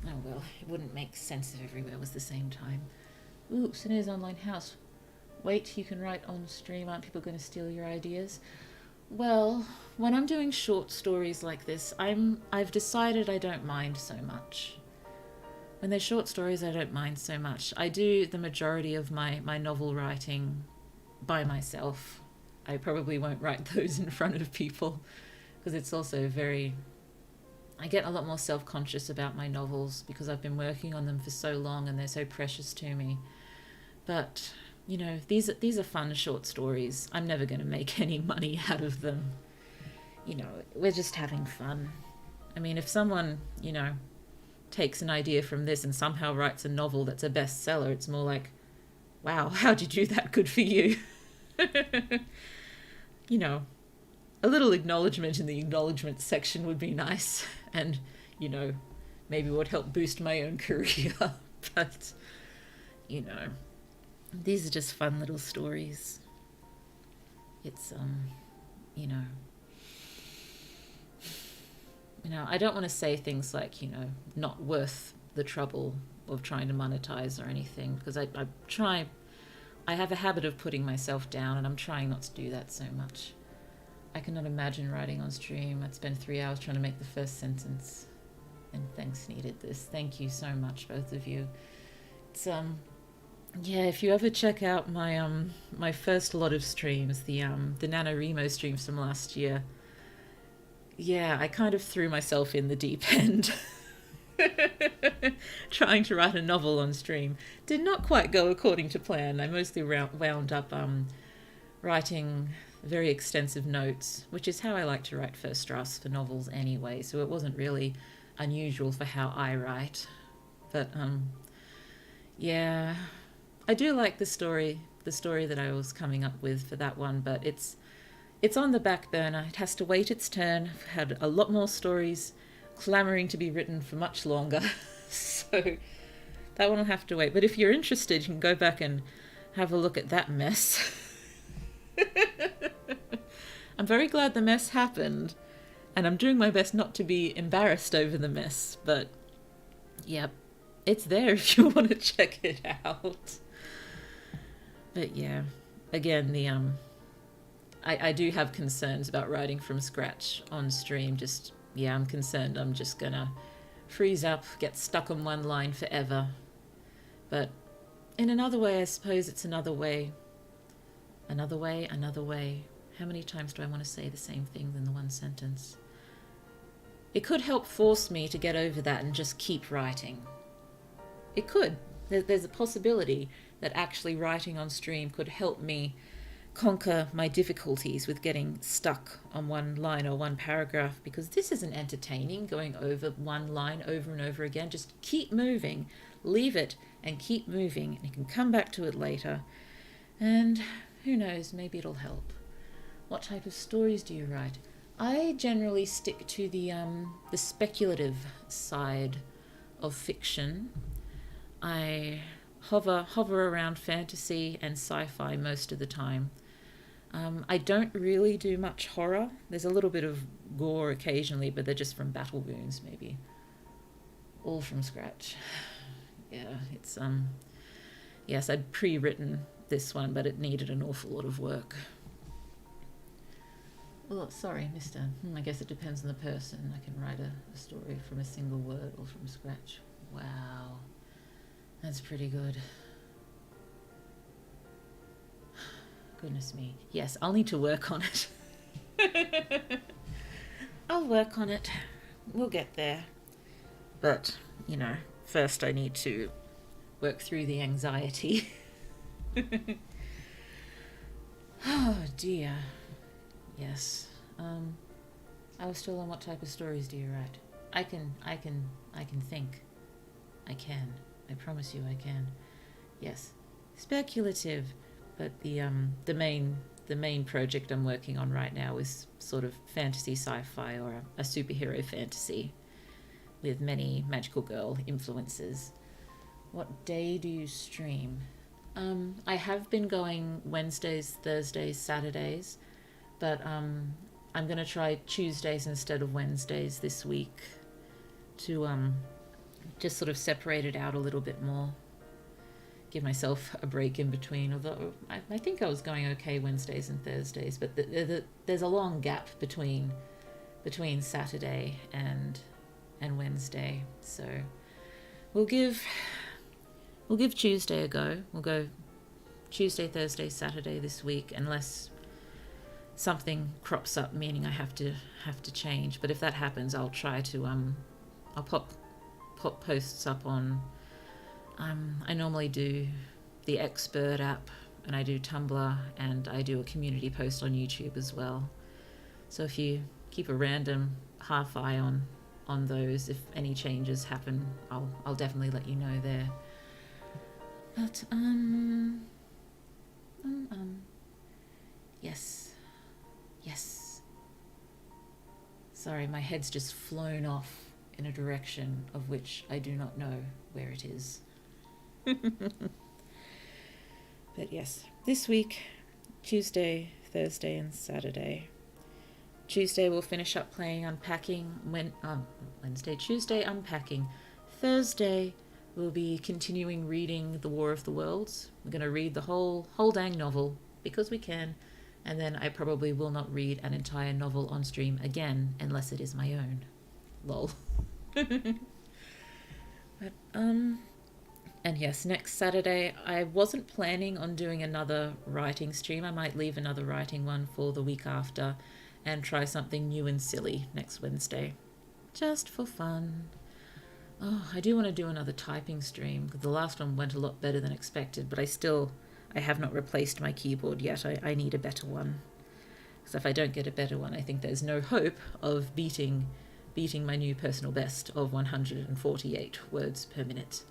Oh well, it wouldn't make sense if everywhere was the same time. Ooh, Sine's online house. Wait, you can write on stream. Aren't people going to steal your ideas? Well, when I'm doing short stories like this, I've decided I don't mind so much. When they're short stories, I don't mind so much. I do the majority of my novel writing by myself. I probably won't write those in front of people because it's also I get a lot more self-conscious about my novels because I've been working on them for so long and they're so precious to me. But, you know, these are fun short stories. I'm never going to make any money out of them. You know, we're just having fun. I mean, if someone, you know, takes an idea from this and somehow writes a novel that's a bestseller, it's more like, wow, how'd you do that? Good for you. You know, a little acknowledgement in the acknowledgement section would be nice, and, you know, maybe would help boost my own career. But, you know, these are just fun little stories. It's, you know, I don't want to say things like, you know, not worth the trouble of trying to monetize or anything, because I have a habit of putting myself down, and I'm trying not to do that so much. I cannot imagine writing on stream. I'd spend 3 hours trying to make the first sentence. And thanks needed this. Thank you so much, both of you. It's yeah, if you ever check out my my first lot of streams, the NaNoWriMo streams from last year, yeah, I kind of threw myself in the deep end. Trying to write a novel on stream. Did not quite go according to plan. I mostly wound up writing very extensive notes, which is how I like to write first drafts for novels anyway, so it wasn't really unusual for how I write. But yeah, I do like the story that I was coming up with for that one, but it's on the back burner. It has to wait its turn. I've had a lot more stories clamoring to be written for much longer, so that one will have to wait. But if you're interested, you can go back and have a look at that mess. I'm very glad the mess happened, and I'm doing my best not to be embarrassed over the mess, but yep, it's there if you want to check it out. But yeah, again, the I do have concerns about writing from scratch on stream. Just, yeah, I'm concerned I'm just gonna freeze up, get stuck on one line forever. But in another way, I suppose it's another way. Another way, another way. How many times do I want to say the same thing in the one sentence? It could help force me to get over that and just keep writing. It could. There's a possibility that actually writing on stream could help me conquer my difficulties with getting stuck on one line or one paragraph, because this isn't entertaining, going over one line over and over again. Just keep moving, leave it, and keep moving, and you can come back to it later. And who knows, maybe it'll help. What type of stories do you write? I generally stick to the speculative side of fiction. I hover around fantasy and sci-fi most of the time. I don't really do much horror. There's a little bit of gore occasionally, but they're just from battle wounds, maybe. All from scratch. Yeah, it's yes, I'd pre-written this one, but it needed an awful lot of work. well, sorry, mister. I guess it depends on the person. I can write a story from a single word or from scratch. Wow. That's pretty good. Goodness me. Yes, I'll need to work on it. I'll work on it. We'll get there. But, first I need to work through the anxiety. Oh dear. Yes. I was still on what type of stories do you write? I can think. I can. I promise you I can. Yes. Speculative. But the main project I'm working on right now is sort of fantasy sci-fi or a superhero fantasy with many magical girl influences. What day do you stream? I have been going Wednesdays, Thursdays, Saturdays, but I'm going to try Tuesdays instead of Wednesdays this week to just sort of separate it out a little bit more. Give myself a break in between, although I think I was going okay Wednesdays and Thursdays, but there's a long gap between Saturday and Wednesday, so we'll give Tuesday a go. We'll go Tuesday, Thursday, Saturday this week, unless something crops up, meaning I have to change. But if that happens, I'll try to I'll pop posts up on. I normally do the Expert app, and I do Tumblr, and I do a community post on YouTube as well. So if you keep a random half eye on those, if any changes happen, I'll definitely let you know there. But yes. Sorry, my head's just flown off in a direction of which I do not know where it is. But yes, this week, Tuesday, Thursday, and Saturday. Tuesday we'll finish up playing Unpacking. Wednesday, Tuesday, Unpacking. Thursday we'll be continuing reading The War of the Worlds. We're going to read the whole dang novel because we can, and then I probably will not read an entire novel on stream again unless it is my own. Lol. But and yes, next Saturday, I wasn't planning on doing another writing stream. I might leave another writing one for the week after and try something new and silly next Wednesday. Just for fun. Oh, I do want to do another typing stream, because the last one went a lot better than expected, but I have not replaced my keyboard yet. I need a better one. Because if I don't get a better one, I think there's no hope of beating my new personal best of 148 words per minute,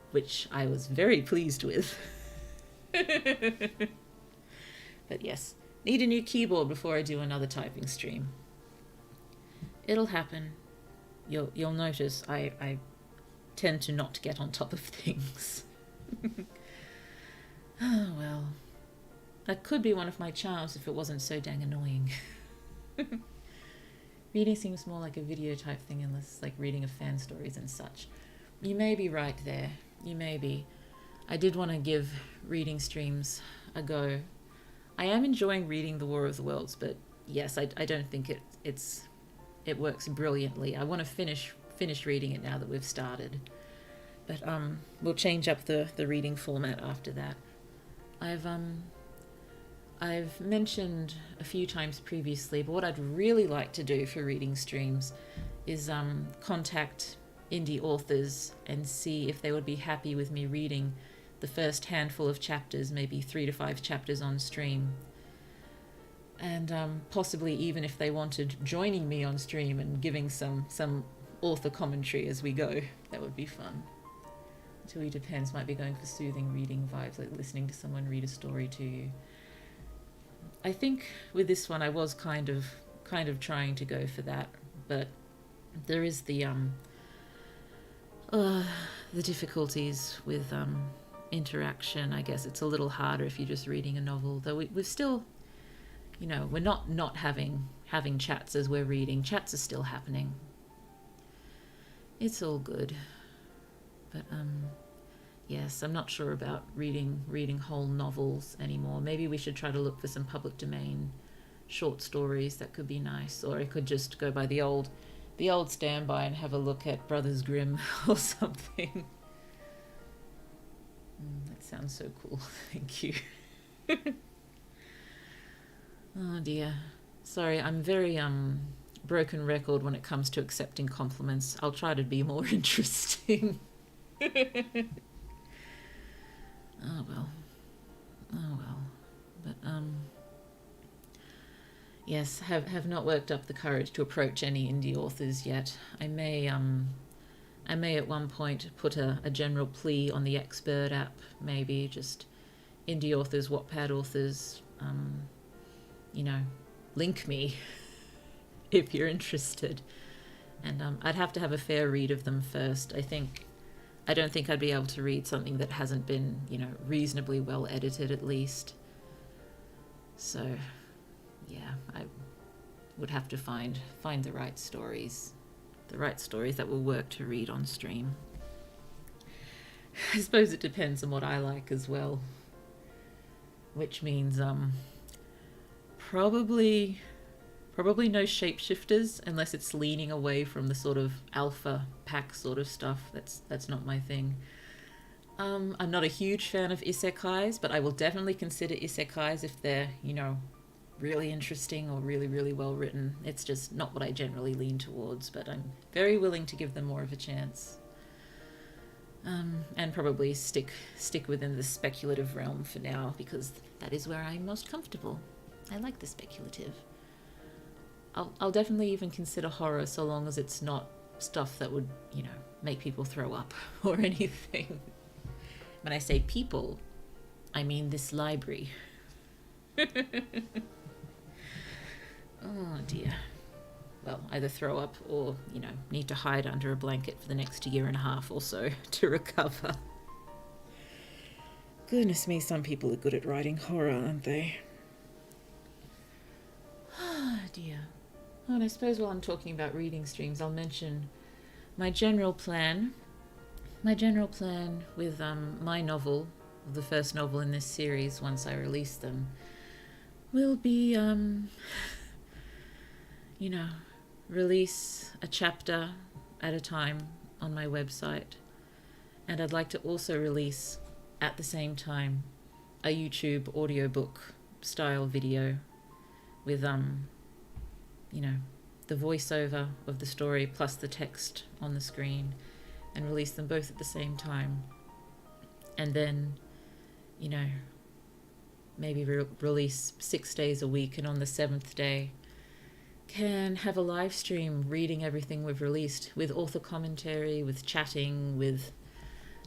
which I was very pleased with. But yes, need a new keyboard before I do another typing stream. It'll happen. You'll notice I tend to not get on top of things. Oh well. That could be one of my charms if it wasn't so dang annoying. Reading seems more like a video type thing unless like reading of fan stories and such. You may be right there. You may be. I did want to give reading streams a go. I am enjoying reading The War of the Worlds, but yes, I don't think it works brilliantly. I want to finish reading it now that we've started. But we'll change up the reading format after that. I've mentioned a few times previously, but what I'd really like to do for reading streams is contact indie authors and see if they would be happy with me reading the first handful of chapters, maybe 3 to 5 chapters on stream. And possibly even if they wanted joining me on stream and giving some author commentary as we go. That would be fun. It really depends. Might be going for soothing reading vibes, like listening to someone read a story to you. I think with this one I was kind of trying to go for that, but there is the difficulties with interaction. I guess it's a little harder if you're just reading a novel, though we're still, we're not having chats as we're reading. Chats are still happening. It's all good. But yes, I'm not sure about reading whole novels anymore. Maybe we should try to look for some public domain short stories. That could be nice. Or I could just go by the old standby and have a look at Brothers Grimm or something. That sounds so cool. Thank you. Oh dear. Sorry, I'm very broken record when it comes to accepting compliments. I'll try to be more interesting. Oh well. But yes, have not worked up the courage to approach any indie authors yet. I may at one point put a general plea on the Xbird app, maybe just indie authors, Wattpad authors, link me if you're interested. And I'd have to have a fair read of them first. I don't think I'd be able to read something that hasn't been, reasonably well edited at least. So, yeah, I would have to find the right stories that will work to read on stream. I suppose it depends on what I like as well, which means probably no shapeshifters unless it's leaning away from the sort of alpha pack sort of stuff. That's not my thing. I'm not a huge fan of isekais, but I will definitely consider isekais if they're, really interesting or really, really well written. It's just not what I generally lean towards, but I'm very willing to give them more of a chance. And probably stick within the speculative realm for now, because that is where I'm most comfortable. I like the speculative. I'll definitely even consider horror, so long as it's not stuff that would, make people throw up or anything. When I say people, I mean this library. Oh dear. Well, either throw up or, need to hide under a blanket for the next year and a half or so to recover. Goodness me, some people are good at writing horror, aren't they? Oh dear. Oh, and I suppose while I'm talking about reading streams, I'll mention my general plan with my novel, the first novel in this series, once I release them, will be, release a chapter at a time on my website. And I'd like to also release, at the same time, a YouTube audiobook style video with, the voiceover of the story plus the text on the screen, and release them both at the same time. And then, maybe release 6 days a week, and on the 7th day can have a live stream reading everything we've released, with author commentary, with chatting, with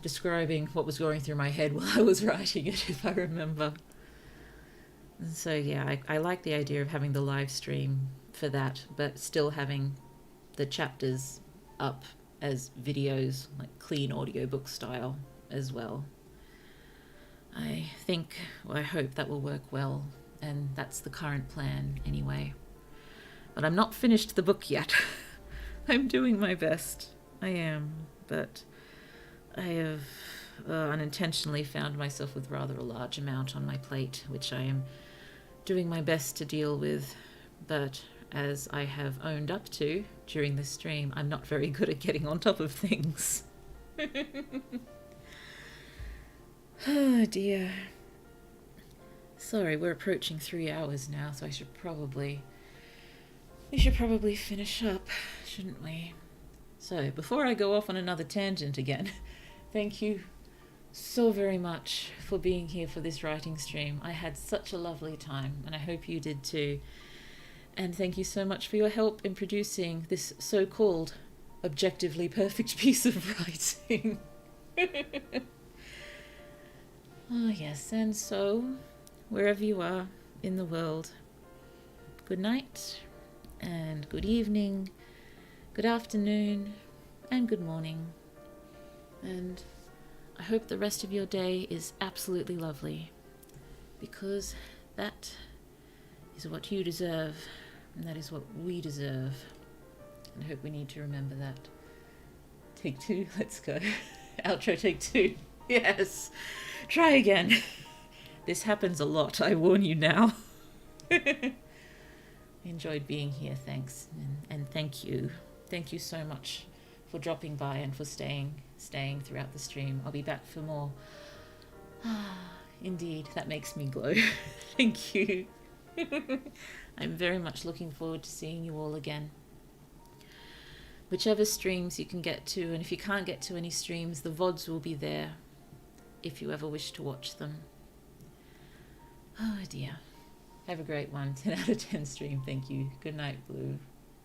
describing what was going through my head while I was writing it, if I remember. And so yeah, I like the idea of having the live stream for that, but still having the chapters up as videos, like clean audiobook style as well. I hope that will work well, and that's the current plan anyway. But I'm not finished the book yet. I'm doing my best. I am, but I have unintentionally found myself with rather a large amount on my plate, which I am doing my best to deal with. But as I have owned up to during this stream, I'm not very good at getting on top of things. Oh dear. Sorry, we're approaching 3 hours now, so we should probably finish up, shouldn't we? So, before I go off on another tangent again, thank you so very much for being here for this writing stream. I had such a lovely time, and I hope you did too. And thank you so much for your help in producing this so-called objectively perfect piece of writing. Oh yes, and so, wherever you are in the world, good night, and good evening, good afternoon, and good morning. And I hope the rest of your day is absolutely lovely, because that is what you deserve, and that is what we deserve. And I hope we need to remember that. Take 2, let's go. Outro, take 2. Yes. Try again. This happens a lot, I warn you now. enjoyed being here. Thanks. And thank you. Thank you so much for dropping by and for staying throughout the stream. I'll be back for more. Indeed, that makes me glow. Thank you. I'm very much looking forward to seeing you all again. Whichever streams you can get to, and if you can't get to any streams, the VODs will be there if you ever wish to watch them. Oh dear. Have a great one. 10 out of 10 stream. Thank you. Good night, Blue.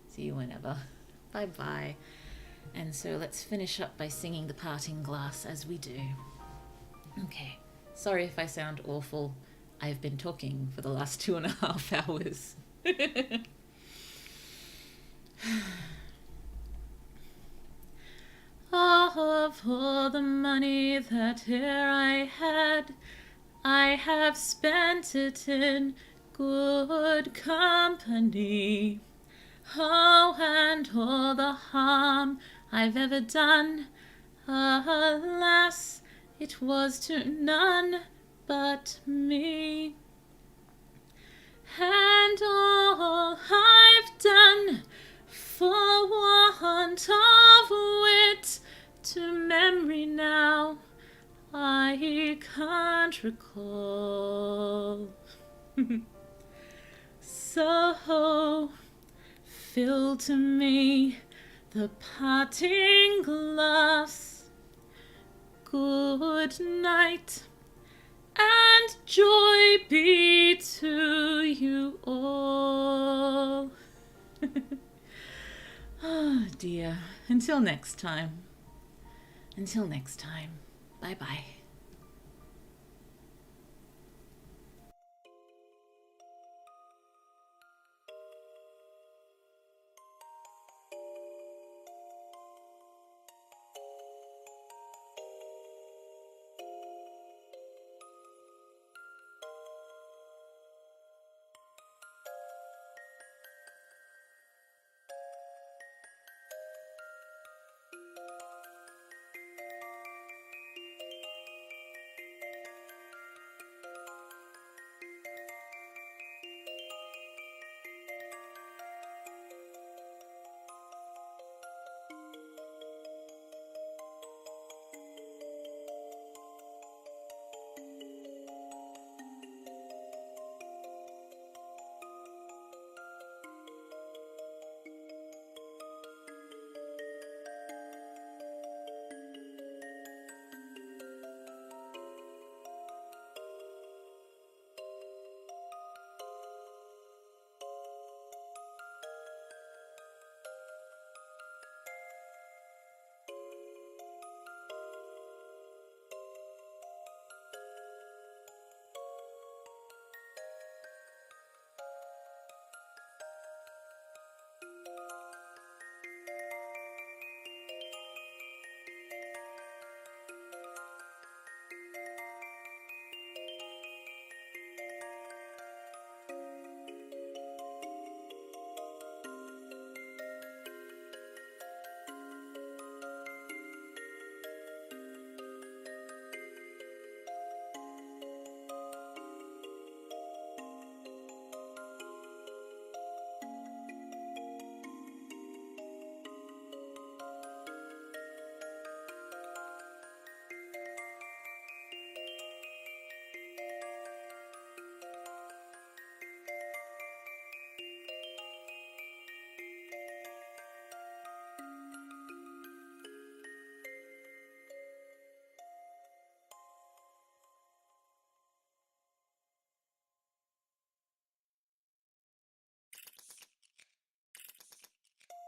See you whenever. Bye-bye. And so let's finish up by singing the parting glass as we do. Okay. Sorry if I sound awful. I've been talking for the last 2.5 hours. Of all the money that e'er I had, I have spent it in good company. Oh, and all the harm I've ever done, alas, it was to none but me. And all I've done for want of wit, to memory now I can't recall. So fill to me the parting glass. Good night, and joy be to you all. Oh dear. Until next time. Bye-bye.